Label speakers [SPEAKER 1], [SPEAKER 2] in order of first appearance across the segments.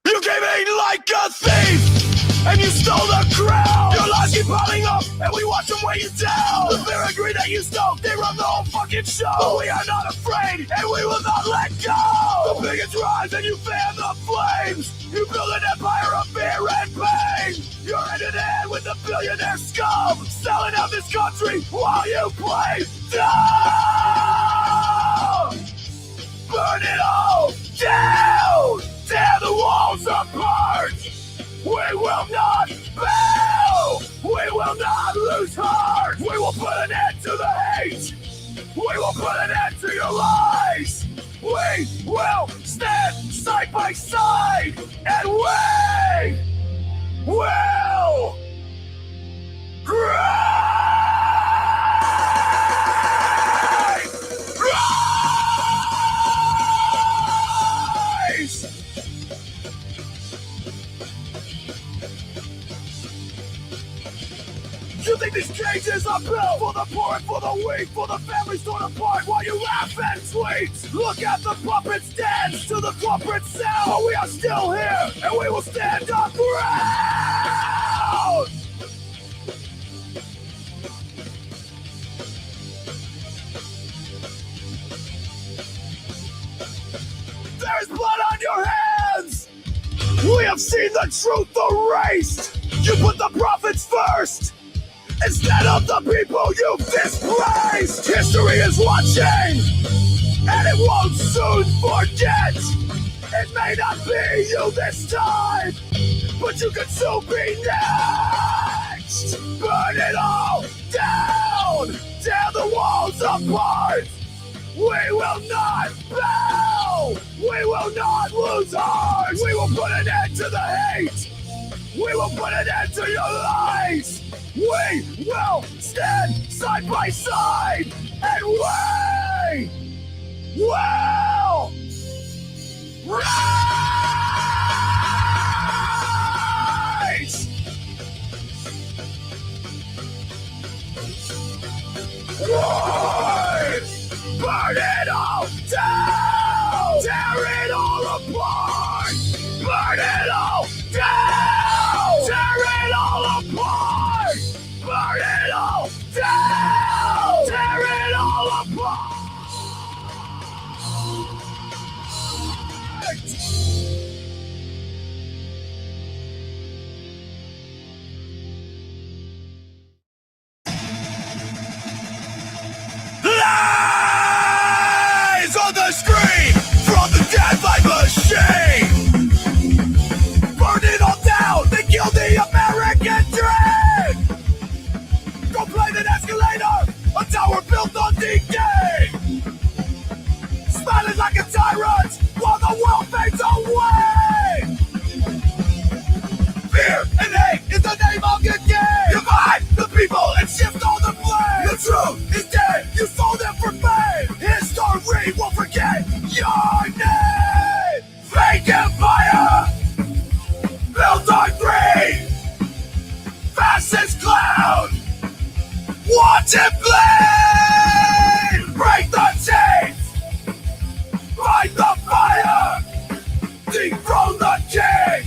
[SPEAKER 1] You came in like a thief, and you stole the crown. Your lies keep piling up, and we watch them weigh you down. The fair agree that you stole, they run the whole fucking show. But we are not afraid, and we will not let go. The bigots rise, and you fan the flames. You build an empire of fear and pain. You're hand in hand with the billionaire scum, selling out this country while you play dumb. Burn it all down! Tear the walls apart! We will not bow! We will not lose heart! We will put an end to the hate! We will put an end to your lies! We will stand side by side! And we will You think these cages are built for the poor and for the weak, for the families torn apart while you laugh and tweet? Look at the puppets dance to the corporate sound, but we are still here and we will stand our ground! There's blood on your hands! We have seen the truth erased! You put the prophets first! Instead of the people you've displaced. History is watching, and it won't soon forget. It may not be you this time, but you could soon be next. Burn it all down, tear the walls apart. We will not bow, we will not lose heart. We will put an end to the hate. We will put an end to your lies. We will stand side by side, and we will rise! Burn it all down! Tear it all apart! Burn it all down! Tear it all apart! Burn it all down! Tear it all apart! Lies on the screen from the deadline machine! Burn it all down! They killed the American dream! Go play an escalator! A tower built on decay! Smiling like a tyrant while the world fades away! Fear and hate is the name of your game! Divide the people and shift all the blame! The truth is dead! You sold them for fame! History won't forget your name! Fake empire! Built on greed! Fascist clown! Watch it bleed! Break the chains! Fight the fire! Dethrone the king!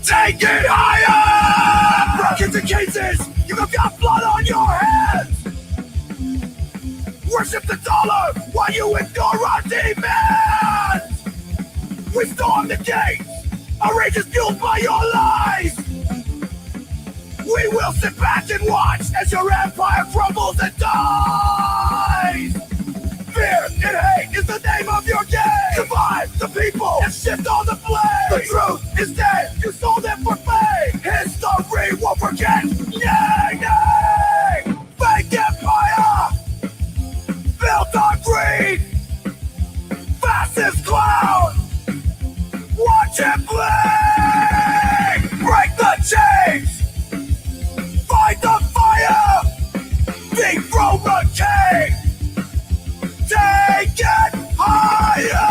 [SPEAKER 1] Take it higher! Broken to cases! You have got blood on your hands! Worship the dollar while you ignore our demands! We storm the gates! Our rage is fueled by your lies! We will sit back and watch as your empire crumbles and dies! Fear and hate is the name of your game! Divide the people and shift all the blame! The truth is dead, you sold them for fame! History won't forget! Nay, nay! Fake empire! Built on greed! Fascist clown! Watch it bleed! Break the chains! Fight the fire! Dethrone the king! Take it higher!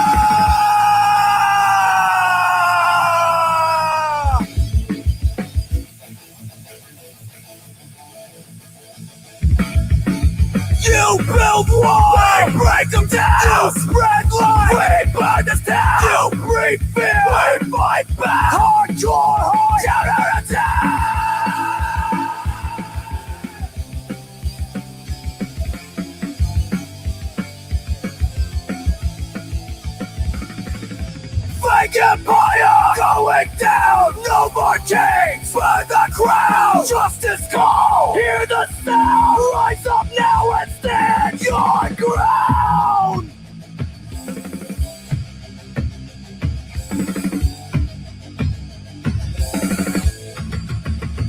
[SPEAKER 1] You build walls! We break them down! You spread lies! We burn this town! You breathe fear! We fight Hardcore counterattack! Fake empire going down! No more kings for the crown! Justice call! Hear the sound! Rise up now and stand your ground!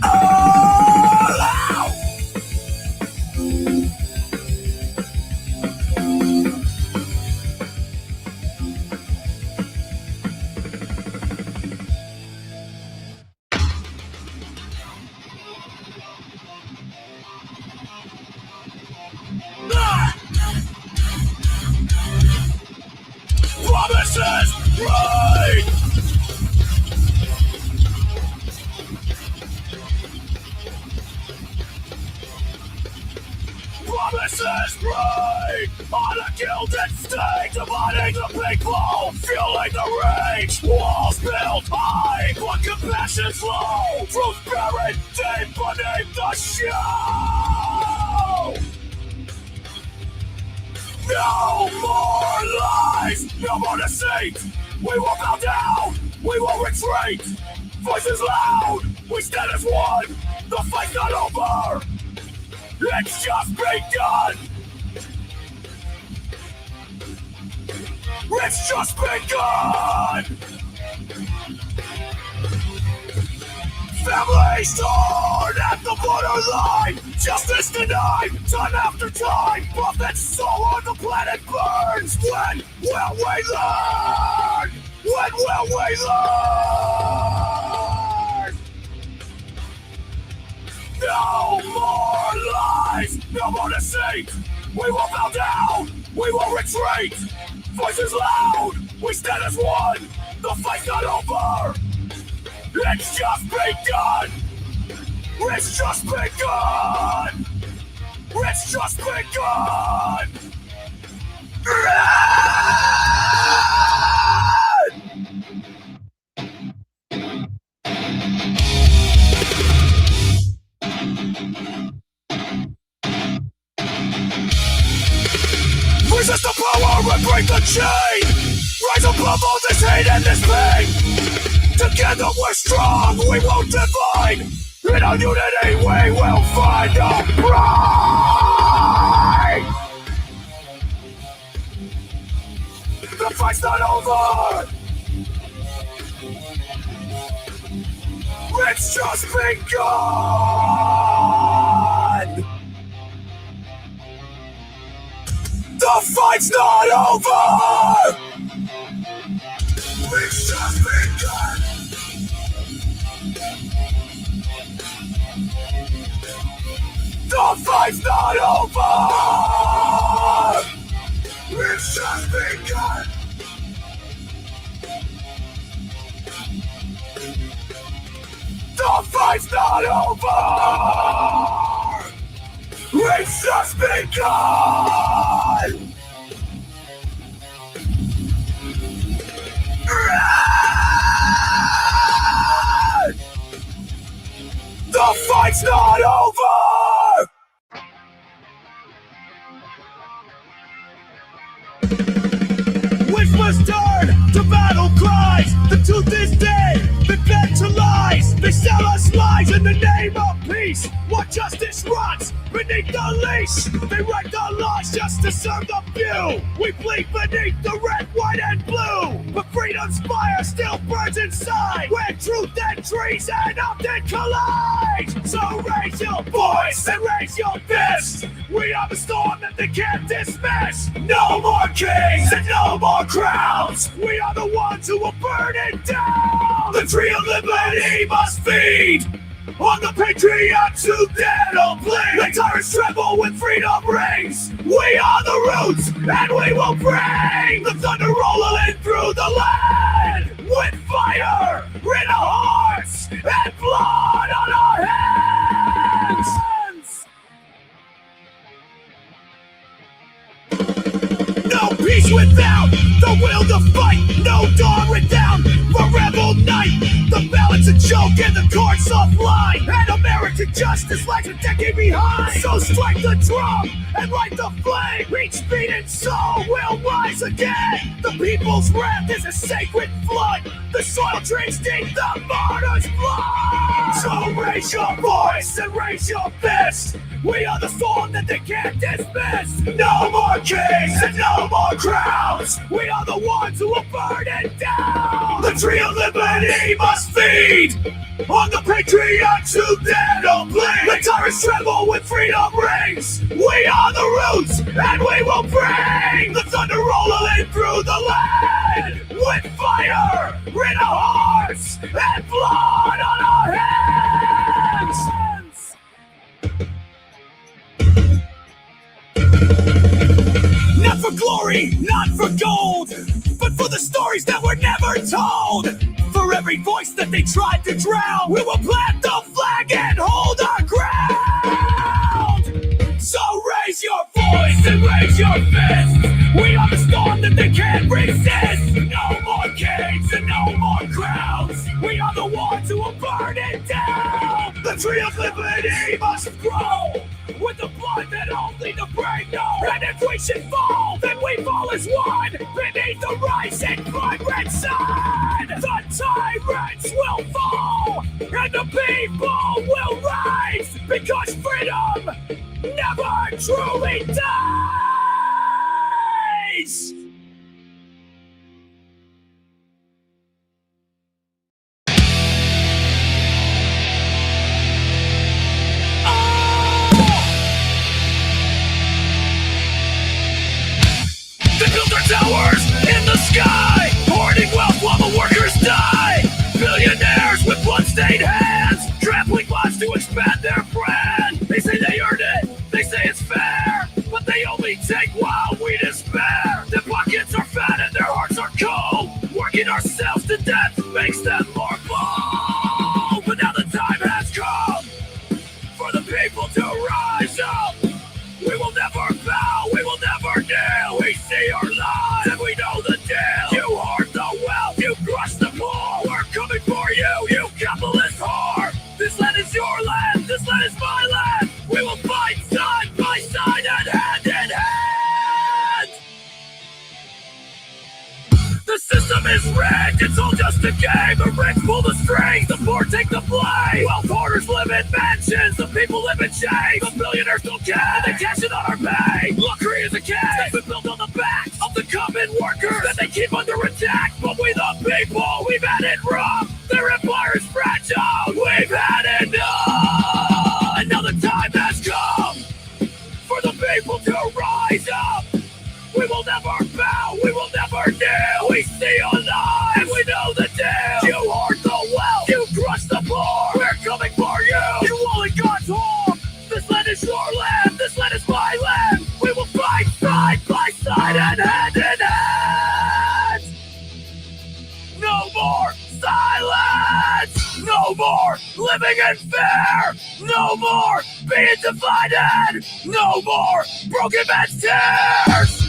[SPEAKER 1] All out! Promises break! Promises break! On a gilded stage, dividing the people, fueling the rage. Walls built high, but compassion's low. Truth buried deep beneath the show. No more lies, no more deceit. We will bow down, we will retreat. Voices loud, we stand as one. The fight's not over, it's just begun. It's just begun. Families torn at the borderline, justice denied, time after time. Prophet's soul on the planet burns. When will we learn? When will we learn? No more lies, no more deceit. We will bow down, we will retreat. Voices loud, we stand as one. The fight's not over. It's just begun! It's just begun! It's just begun! Resist the power and break the chain! Rise above all this hate and this pain! Together we're strong, we won't divide. In our unity we will find our pride. The fight's not over. It's just begun. The fight's not over. It's just begun. The fight's not over! It's just begun! The fight's not over! It's just begun! The fight's not over! Whispers turn to battle cries. The truth is dead, been fed to lies. They sell us lies in the name of peace. What justice rots beneath the leash. They write the laws just to serve the few. We bleed beneath the red, white, and blue. But freedom's fire still burns inside, where truth and treason often collide. So raise your voice and raise your fist. We are the storm that they can't dismiss. No more kings and no more crowns. We are the ones who will burn it down. The tree of liberty must feed on the patriots who dare to bleed. The tyrants tremble when freedom rings. We are the roots and we will bring the thunder rolling through the land. With fire in our hearts and blood on our hands. No peace without the will to fight. No dawn without the rebel night. Don't get the courts offline, and American justice lags a decade behind. So strike the drum and light the flame. Each beaten soul will rise again. The people's wrath is a sacred flood. The soil drinks deep the martyr's blood. So raise your voice and raise your fist. We are the storm that they can't dismiss. No more kings and no more crowns. We are the ones who will burn it down. The tree of liberty must feed on the patriots who dare to bleed. The tyrants tremble when freedom rings. We are the roots and we will bring the thunder rolling through the land. With fire in our hearts and blood on our hands. Not for glory, not for gold, but for the stories that were never told. For every voice that they tried to drown, we will plant the flag and hold our ground. So raise your voice and raise your fist. We are the storm that they can't resist. No more kings and no more crowns. We are the ones who will burn it down. The tree of liberty must grow with the blood that only the brave know. And if we should fall, then we fall as one beneath the rising vibrant sun. The tyrants will fall and the people will rise, because freedom never truly dies. They build their towers in the sky, hoarding wealth while the workers die. Billionaires with bloodstained hands, trampling lives to expand their brand. They say they earned it, they say it's fair, but they only take while we despair. Their pockets are fat and their hearts are cold. Working ourselves to death makes them more bold. But now the time has come for the people to rise up. We will never bow, we will never kneel. We see our lives and we know the deal. You hoard the wealth, you crush the poor. We're coming for you, you capitalist whore. This land is your land, this land is my land. We will fight side by side and hand in hand. The system is rigged, it's all just a game. The rich pull the strings, the poor take the blame. Wealth hoarders live in mansions, the people live in shame. The billionaires don't care, they cash in on our pay. Luxury is a cage that's been built on the backs of the common workers that they keep under attack. But we the people, we've had it rough. Their empire is fragile, we've had enough. And now the time has come for the people to rise up. We will never bow, we will never kneel. We see your lies, and we know the deal. You hoard the wealth, you crush the poor. We're coming for you, you only God's whore. This land is your land, this land is my land. We will fight side by side and hand in hand. No more silence, no more living in fear, no more being divided, no more broken man's tears.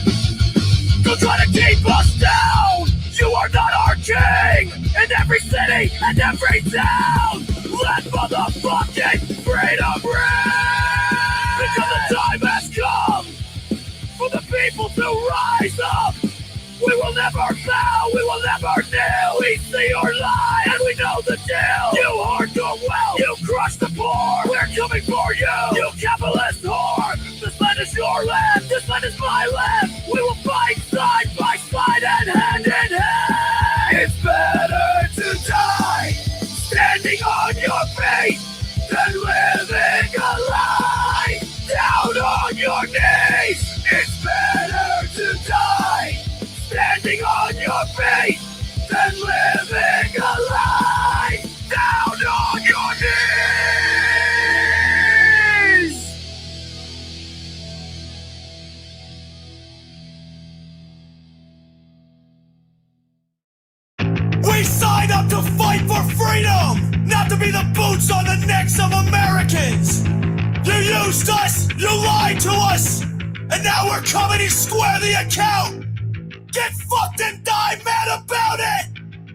[SPEAKER 1] Don't try to keep us down. You are not our king. In every city and every town, let motherfucking freedom ring. Because the time has come for the people to rise up. We will never bow, we will never kneel. We see your lie and we know the deal. You hoard your wealth, you crush the poor. We're coming for you, you capitalist whore. This land is your land, this land is my land. We will fight side by side and hand in hand. It's better to die standing on your feet than living a lie down on your knees. It's better to die standing on your feet than living a lie down on your knees. We signed up to fight for freedom, not to be the boots on the necks of Americans. You used us, you lied to us, and now we're coming to square the account. Get fucked and die mad about it!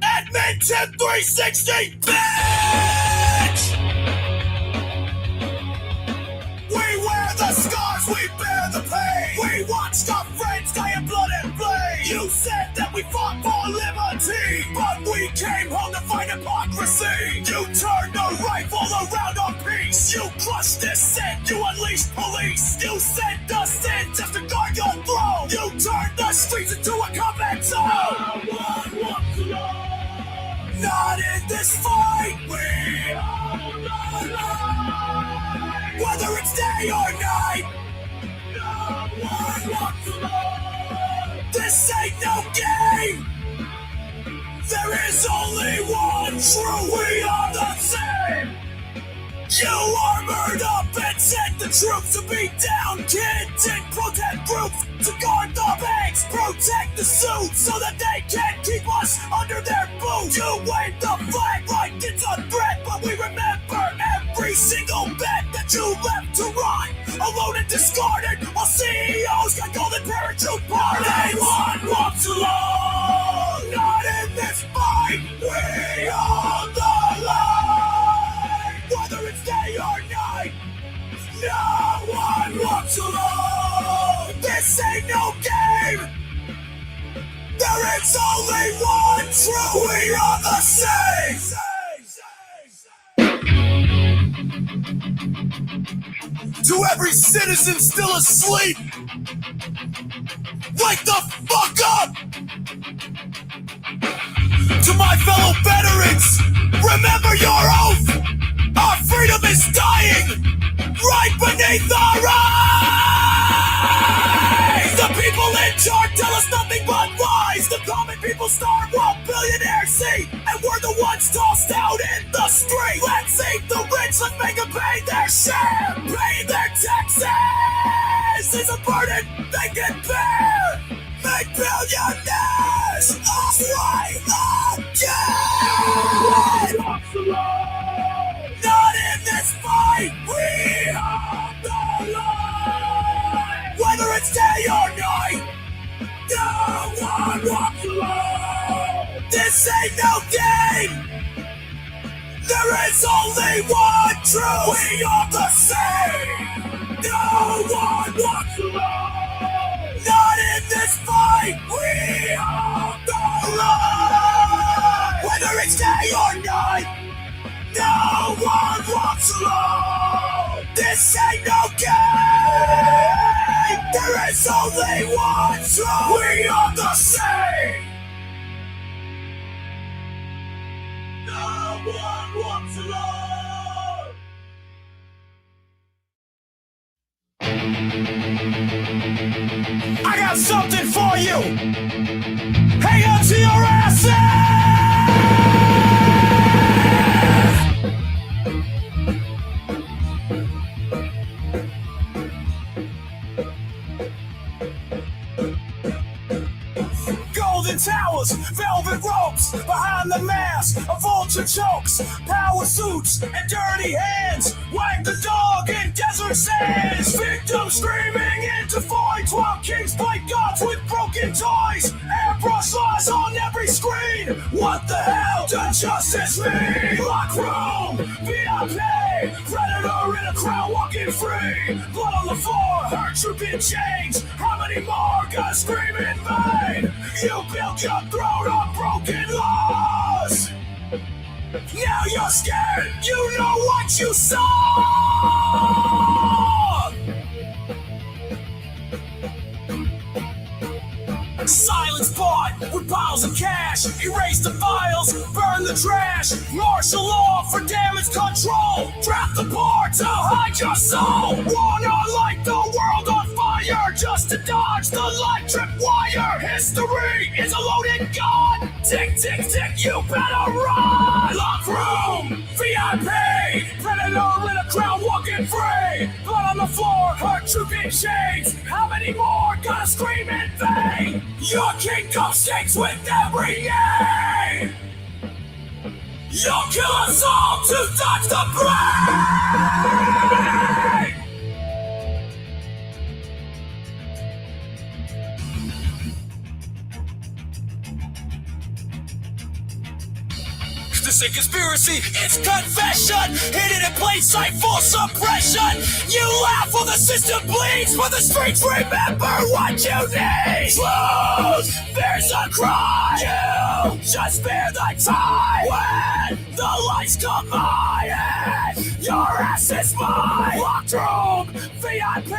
[SPEAKER 1] And Maintain 360, bitch! We wear the scars, we bear the pain. We watched our friends die in blood and blade. You said that we fought for liberty, but we came home to fight hypocrisy. You turned a rifle around our peace. You crushed dissent, you unleashed police. You sent us in just to guard your throne. You turned the streets into a combat zone. No one wants to know. Not in this fight, we own the line. Whether it's day or night, no one wants to know. This ain't no game. There is only one true, we are the same. You armored up and sent the troops to beat down kids in protest groups, to guard the banks, protect the suits, so that they can't keep us under their boots. You wave the flag like it's a threat, but we remember every single bet that you left to rot, alone and discarded, while CEOs got golden parachute parties. Anyone walks alone, not in this fight, we on the line. Whether it's day or night, no one walks alone. This ain't no game. There is only one true, we are the same. To every citizen still asleep, wake the fuck up! To my fellow veterans, remember your oath! Our freedom is dying right beneath our eyes! The people in charge tell us nothing but lies. The common people starve while billionaires eat, and we're the ones tossed out in the street. Let's save the rich, let's make them pay their share. Pay their taxes is a burden they can bear. Make billionaires right again! Not in this fight, we are the line. Whether it's day or night, no one walks alone. This ain't no game. There is only one truth. We are the same. No one walks alone. Not in this fight, we are the line. Whether it's day or night, no one walks alone. This ain't no game. There is only one truth. We are the same. No one walks alone. I got something for you. Hang on to your asses. Towers, velvet ropes, behind the mask, a vulture chokes, power suits and dirty hands, wag the dog in desert sands, victims screaming into voids while kings play gods with broken toys, airbrush laws on every screen. What the hell does justice mean? Lock room, VIP, predator in a crowd walking free, blood on the floor, hurt trooping chains. How many more gonna scream in vain? You built your throne on broken laws. Now you're scared, you know what you saw. Silence bought with piles of cash. Erase the files, burn the trash. Martial law for damage control. Draft the bar to hide your soul. Wanna light the world on fire just to dodge the electric wire. History is a loaded gun. Tick, tick, tick, you better run. Lock room, VIP, predator in a crowd walking free. Blood on the floor, hurt trooping chains. How many more gonna scream in vain? Your kingdom shakes with every name. You'll kill us all to dodge the blame. this ain't conspiracy, it's confession. Hidden in plain sight, full suppression. You laugh while the system bleeds, but the streets remember what you need. Truth, there's a cry. You just bear the time. When the lights come by and your ass is mine. Locked room, VIP.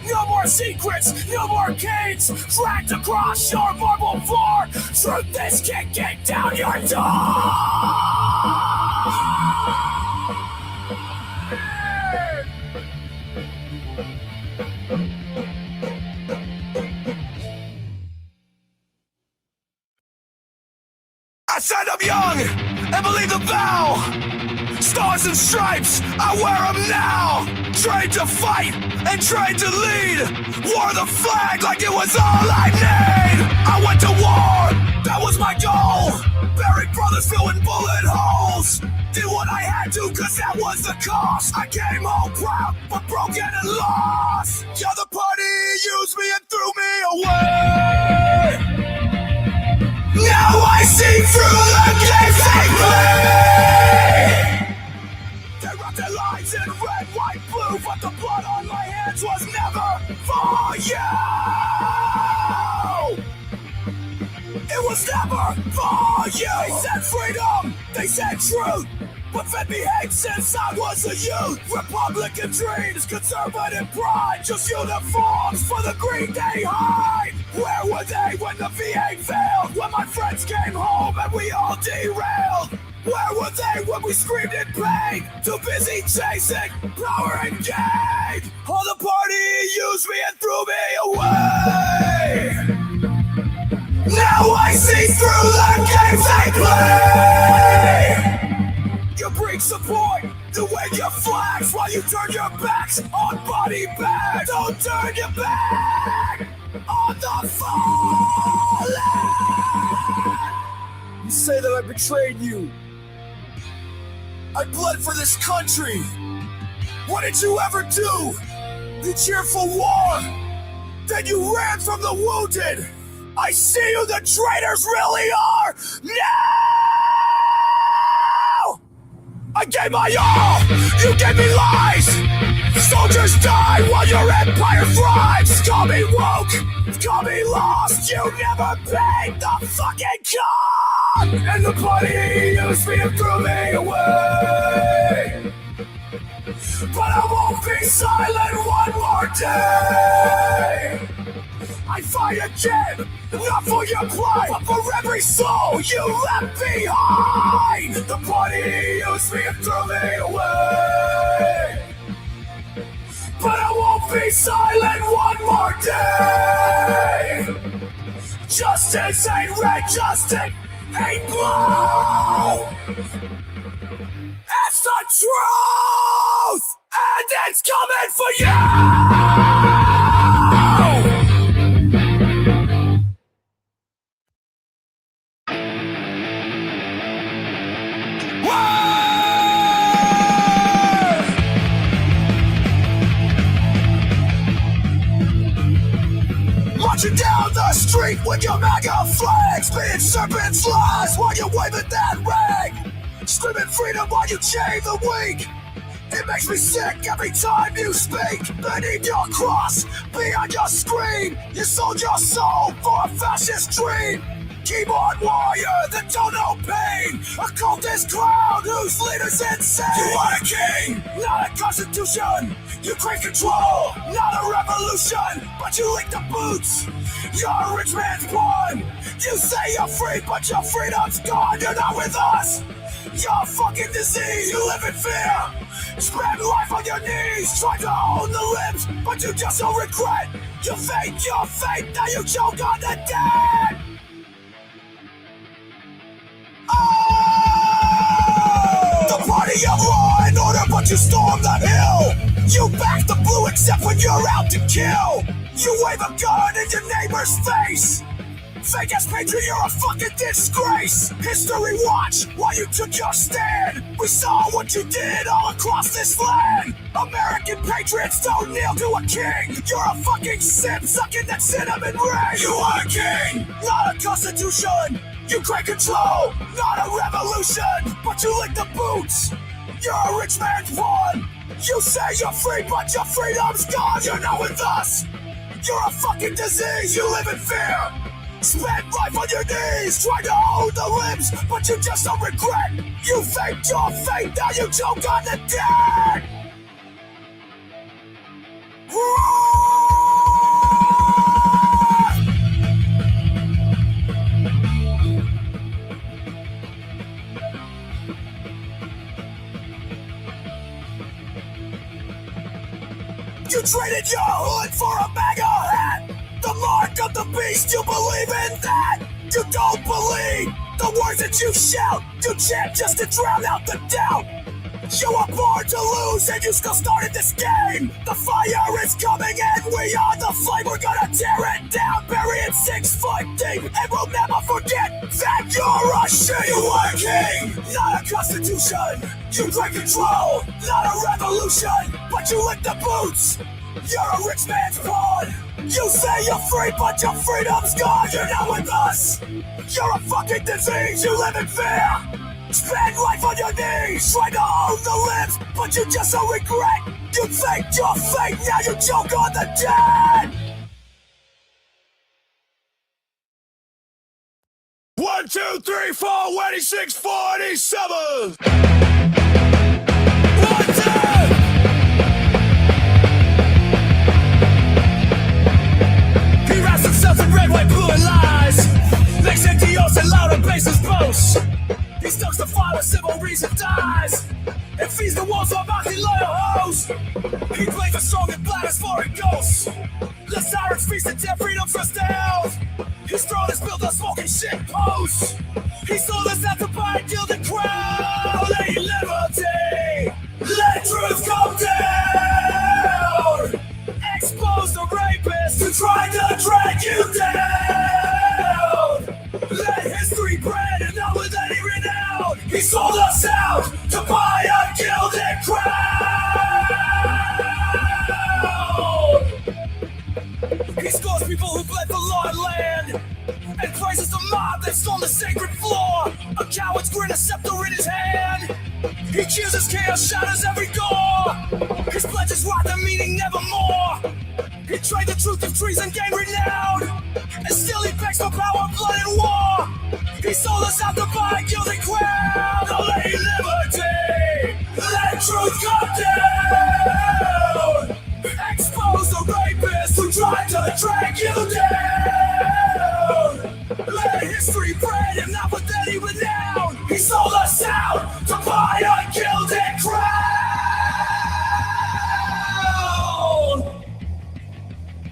[SPEAKER 1] No more secrets, no more gates. Dragged across your marble floor. Truth is kicking down your door. I said I'm young and believe the vow. Stars and stripes, I wear them now. Trained to fight and trained to lead. Wore the flag like it was all I need. I went to war, that was my goal. Buried brothers filling bullet holes. Did what I had to cause that was the cost. I came home proud but broken and lost. The other party used me and threw me away. Now I see through the games they play. They wrapped their lives in red, white, blue, but the blood on my hands was never for you. It was never for you. They said freedom, they said truth, but fed me hate since I was a youth. Republican dreams, conservative pride, just uniforms for the greed they hide. Where were they when the VA failed? When my friends came home and we all derailed? Where were they when we screamed in pain? Too busy chasing power and gain. All the party used me and threw me away. Now I see through the games they play. You bring support to wave your flags while you turn your backs on body bags. Don't turn your back on the fallen. You say that I betrayed you. I bled for this country. What did you ever do? You cheered for war. Then you ran from the wounded. I see who the traitors really are now! I gave my all, you gave me lies. Soldiers die while your empire thrives. Call me woke, call me lost. You never paid the fucking cost. And the party used me and threw me away. But I won't be silent one more day. I fight again, not for your pride, but for every soul you left behind. The party used me and threw me away. But I won't be silent one more day. Justice ain't red, justice ain't blue. It's the truth, and it's coming for you! Marching down the street with your MAGA flag, spitting serpent's lies while you're waving that rag, screaming freedom while you chain the weak. It makes me sick every time you speak. Beneath your cross, behind your screen, you sold your soul for a fascist dream. Keyboard warrior that don't know pain, a cultist clown whose leader's insane. You are a king, not a constitution. You crave control, not a revolution. But you lick the boots, you're a rich man's pawn. You say you're free, but your freedom's gone. You're not with us, you're a fucking disease. You live in fear, spend life on your knees. Try to own the limbs, but you just don't regret. You fake your fate, now you choke on the dead. The party of law and order, but you storm the hill. You back the blue except when you're out to kill. You wave a gun in your neighbor's face. Fake ass patriot, you're a fucking disgrace. History watch while you took your stand. We saw what you did all across this land. American patriots don't kneel to a king. You're a fucking simp sucking that cinnamon ring. You are a king, not a constitution. You crave control, not a revolution, but you lick the boots. You're a rich man's pawn. You say you're free, but your freedom's gone. You're not with us. You're a fucking disease. You live in fear. Spend life on your knees, trying to own the limbs, but you just don't regret. You faked your fate, now you choke on the dead. You traded your hood for a MAGA hat. The mark of the beast, you believe in that? You don't believe the words that you shout. You chant just to drown out the doubt. You were born to lose and you still started this game. The fire is coming and we are the flame. We're gonna tear it down, bury it 6 foot deep, and we'll never forget that you're a shit. You are a king, not a constitution. You take control, not a revolution, but you lick the boots. You're a rich man's pawn. You say you're free, but your freedom's gone. You're not with us. You're a fucking disease. You live in fear. Spend life on your knees, trying to own the limbs, but you just don't regret. You faked your fate, now you choke on the dead. 1, 2, 3, 4, 26, 47. 1, 2. He wraps himself in red, white, blue, and lies. Makes NGOs and louder basses boast. He stokes the fire with civil reason dies. And feeds the walls of mountain loyal hoes. He plays the strong and bladders for a ghost. The sirens feast and their freedom for stealth. His throne is built on smoking shit posts. He sold us out to buy a gilded crown. Lady liberty, let truth come down. Expose the rapists who tried to drag you down. Let history brand and not with any renown. He sold us out to buy a gilded crown. He scores people who bled for law and land, and praises the mob that stole the sacred floor. A coward's grin, a scepter in his hand. He chooses chaos, shatters every door. His pledges rot the meaning nevermore. He trade the truth of treason, gain renown, and still he begs for power, blood, and war. He sold us out to buy a gilded crown. Oh, Lady Liberty, let truth come down. Expose the rapists who tried to drag you down. Let history brand him, not with any renown. He sold us out to buy a gilded crown.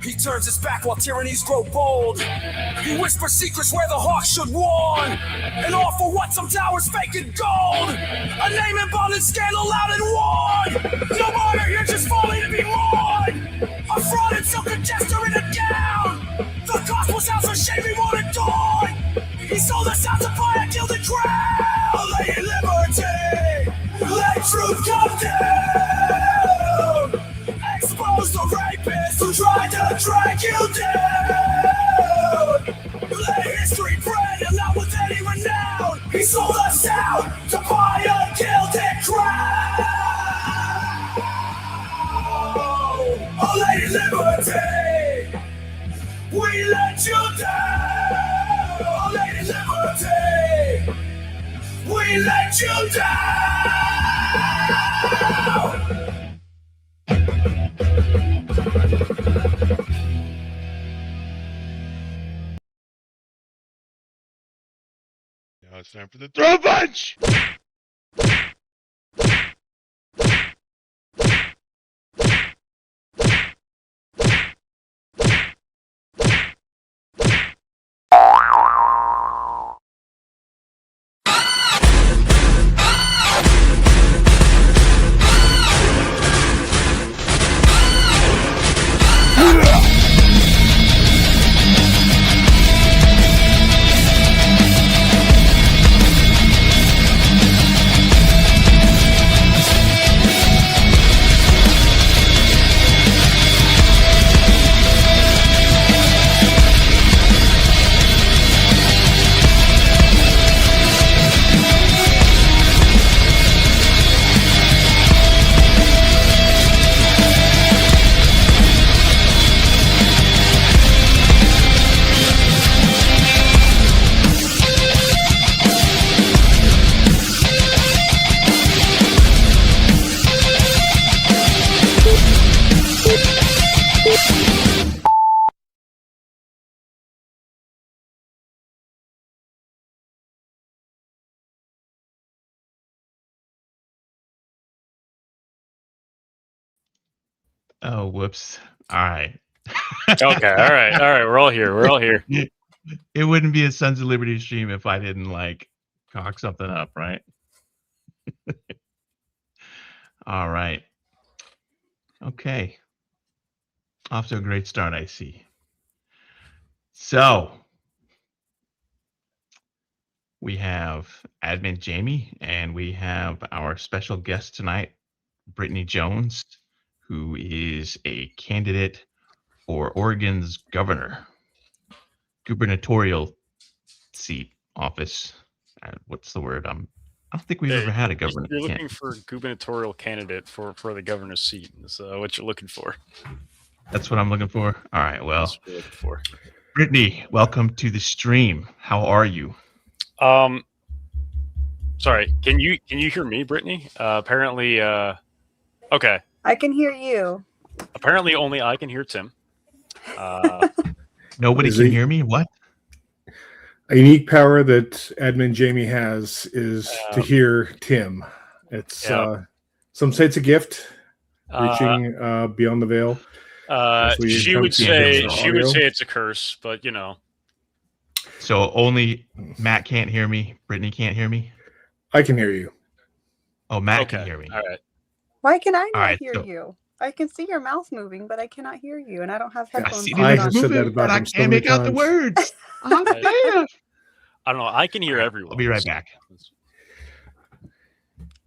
[SPEAKER 1] He turns his back while tyrannies grow bold. He whispers secrets where the hawk should warn. And all for what? Some towers fake and gold. A name embalmed in scandal, loud and worn. No martyr here, just falling to be mourned. A fraud and silk, a jester in a gown. The gospel's house for shame we won't adorn. He sold us out to buy a gilded crown. Lady Liberty, let truth come down. Expose the rapists who tried to drag you down. Let history brand and not with any renown. He sold us out to buy a gilded crown. Oh, Lady Liberty, we let you down. Oh, Lady Liberty, we let you down.
[SPEAKER 2] Now it's time for the throw punch!
[SPEAKER 3] Oh, whoops. All right.
[SPEAKER 4] Okay, all right. We're all here.
[SPEAKER 3] It wouldn't be a Sons of Liberty stream if I didn't like cock something up, right? All right. Okay. Off to a great start, I see. So we have Admin Jamie, and we have our special guest tonight, Brittany Jones, who is a candidate for Oregon's gubernatorial seat office. What's the word? I don't think we've ever had a governor.
[SPEAKER 4] You're looking for a gubernatorial candidate for the governor's seat. Is what you're looking for.
[SPEAKER 3] That's what I'm looking for. All right. Well,
[SPEAKER 4] That's what you're looking for.
[SPEAKER 3] Brittany, welcome to the stream. How are you?
[SPEAKER 4] Sorry. Can you hear me, Brittany? Apparently. Okay.
[SPEAKER 5] I can hear you.
[SPEAKER 4] Apparently, only I can hear Tim.
[SPEAKER 3] Nobody can hear me. What?
[SPEAKER 6] A unique power that Admin Jamie has is to hear Tim. It's some say it's a gift, reaching beyond the veil.
[SPEAKER 4] She would say it's a curse, but you know.
[SPEAKER 3] So only Matt can't hear me. Brittany can't hear me.
[SPEAKER 6] I can hear you.
[SPEAKER 3] Oh, Matt can hear me.
[SPEAKER 4] All right.
[SPEAKER 5] Why can I not hear you? I can see your mouth moving, but I cannot hear you, and I don't have headphones.
[SPEAKER 6] I have said that about
[SPEAKER 3] but I
[SPEAKER 6] him so
[SPEAKER 3] can't
[SPEAKER 6] many
[SPEAKER 3] make out the
[SPEAKER 6] times.
[SPEAKER 3] words. Oh, damn.
[SPEAKER 4] I don't know. I can hear everyone.
[SPEAKER 3] I'll be right back.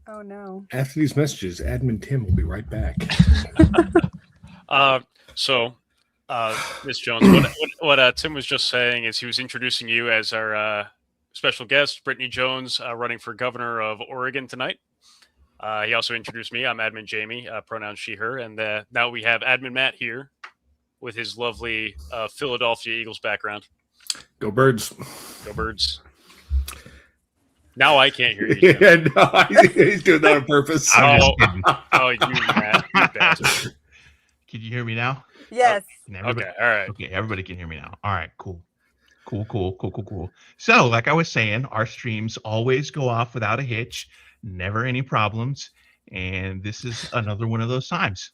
[SPEAKER 5] Oh no.
[SPEAKER 6] After these messages, Admin Tim will be right back.
[SPEAKER 4] So, Ms. Jones, what Tim was just saying is he was introducing you as our special guest, Brittany Jones, running for governor of Oregon tonight. He also introduced me. I'm Admin Jamie, pronouns she, her. And now we have Admin Matt here with his lovely Philadelphia Eagles background.
[SPEAKER 6] Go Birds.
[SPEAKER 4] Go Birds. Now I can't hear you.
[SPEAKER 6] Yeah, no, he's doing that on purpose.
[SPEAKER 4] You Matt, you bastard.
[SPEAKER 3] Can you hear me now?
[SPEAKER 5] Yes.
[SPEAKER 4] Okay, all right.
[SPEAKER 3] Okay, everybody can hear me now. All right, cool. So, like I was saying, our streams always go off without a hitch, never any problems, and this is another one of those times.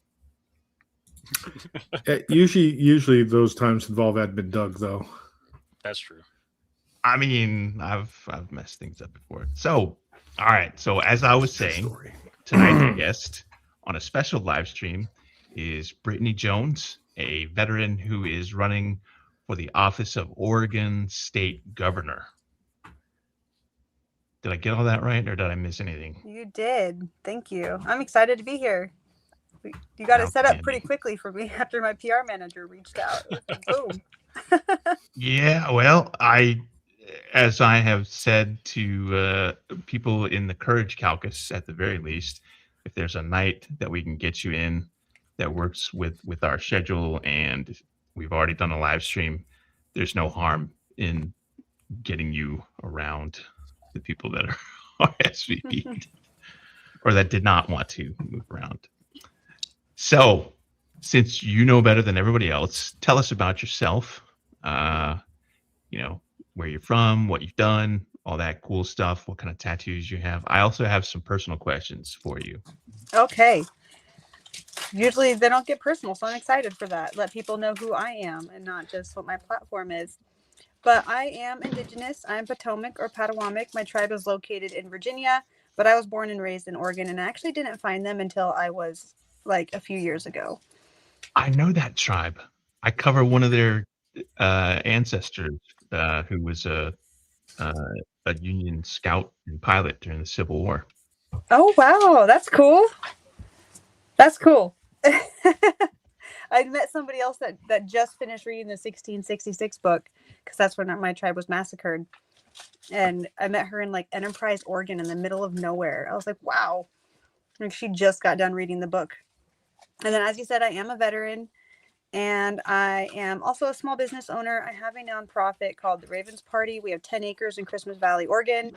[SPEAKER 6] Usually those times involve Admin Doug, though.
[SPEAKER 4] That's true.
[SPEAKER 3] I mean, I've messed things up before. So, all right. So, as I was saying, tonight's our guest on a special live stream is Brittany Jones, a veteran who is running for the office of Oregon State Governor. Did I get all that right, or did I miss anything?
[SPEAKER 5] You did. Thank you. I'm excited to be here. You got it set up pretty quickly for me after my PR manager reached out. Boom.
[SPEAKER 3] Yeah, well, as I have said to people in the Courage Caucus, at the very least, if there's a night that we can get you in that works with our schedule, and we've already done a live stream, there's no harm in getting you around the people that are RSVP'd or that did not want to move around. So, since you know better than everybody else, tell us about yourself. Where you're from, what you've done, all that cool stuff, what kind of tattoos you have. I also have some personal questions for you.
[SPEAKER 5] Okay. Usually they don't get personal, so I'm excited for that. Let people know who I am and not just what my platform is. But I am Indigenous. I'm Potomac or Potawatomi. My tribe is located in Virginia, but I was born and raised in Oregon, and I actually didn't find them until I was like a few years ago.
[SPEAKER 3] I know that tribe. I cover one of their ancestors who was a Union scout and pilot during the Civil War.
[SPEAKER 5] Oh, wow. That's cool. That's cool. I met somebody else that just finished reading the 1666 book, because that's when my tribe was massacred. And I met her in like Enterprise, Oregon, in the middle of nowhere. I was like, wow. And she just got done reading the book. And then, as you said, I am a veteran. And I am also a small business owner. I have a nonprofit called the Ravens Party. We have 10 acres in Christmas Valley, Oregon,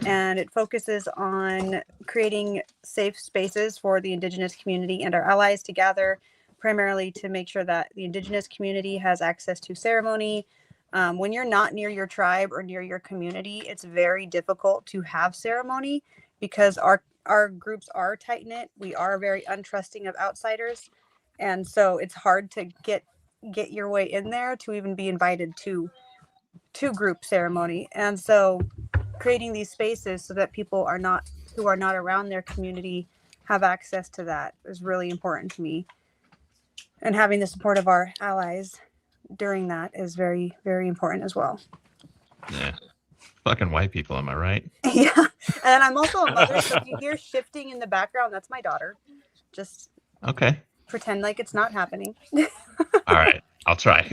[SPEAKER 5] and it focuses on creating safe spaces for the Indigenous community and our allies to gather, primarily to make sure that the Indigenous community has access to ceremony. When you're not near your tribe or near your community, it's very difficult to have ceremony because our groups are tight-knit. We are very untrusting of outsiders. and so it's hard to get your way in there to even be invited to group ceremony. And so creating these spaces so that people who are not around their community have access to that is really important to me. And having the support of our allies during that is very, very important as well.
[SPEAKER 3] Yeah. Fucking white people, am I right?
[SPEAKER 5] Yeah. And I'm also a mother, so if you hear shifting in the background, that's my daughter. Just
[SPEAKER 3] Okay.
[SPEAKER 5] pretend like it's not happening.
[SPEAKER 3] All right. I'll try.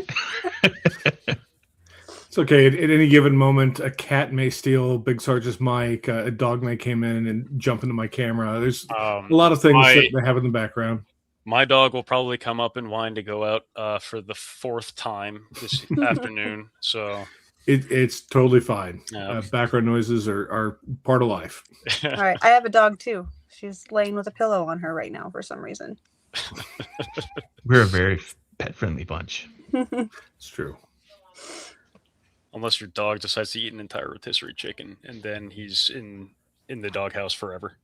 [SPEAKER 6] It's okay. At any given moment, a cat may steal Big Sarge's mic. A dog may come in and jump into my camera. There's a lot of things that they have in the background.
[SPEAKER 4] My dog will probably come up and whine to go out for the 4th time this afternoon. So
[SPEAKER 6] it's totally fine.
[SPEAKER 4] Yeah.
[SPEAKER 6] Background noises are part of life.
[SPEAKER 5] All right. I have a dog too. She's laying with a pillow on her right now for some reason.
[SPEAKER 3] We're a very pet-friendly bunch.
[SPEAKER 6] It's true.
[SPEAKER 4] Unless your dog decides to eat an entire rotisserie chicken, and then he's in the doghouse forever.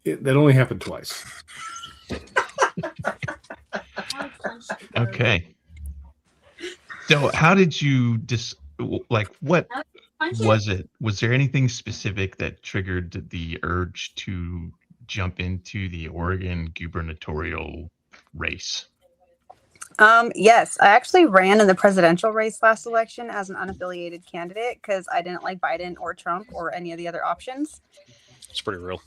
[SPEAKER 6] That only happened twice.
[SPEAKER 3] Okay. So how did you what was it? Was there anything specific that triggered the urge to jump into the Oregon gubernatorial race?
[SPEAKER 5] Yes, I actually ran in the presidential race last election as an unaffiliated candidate because I didn't like Biden or Trump or any of the other options.
[SPEAKER 4] It's pretty real.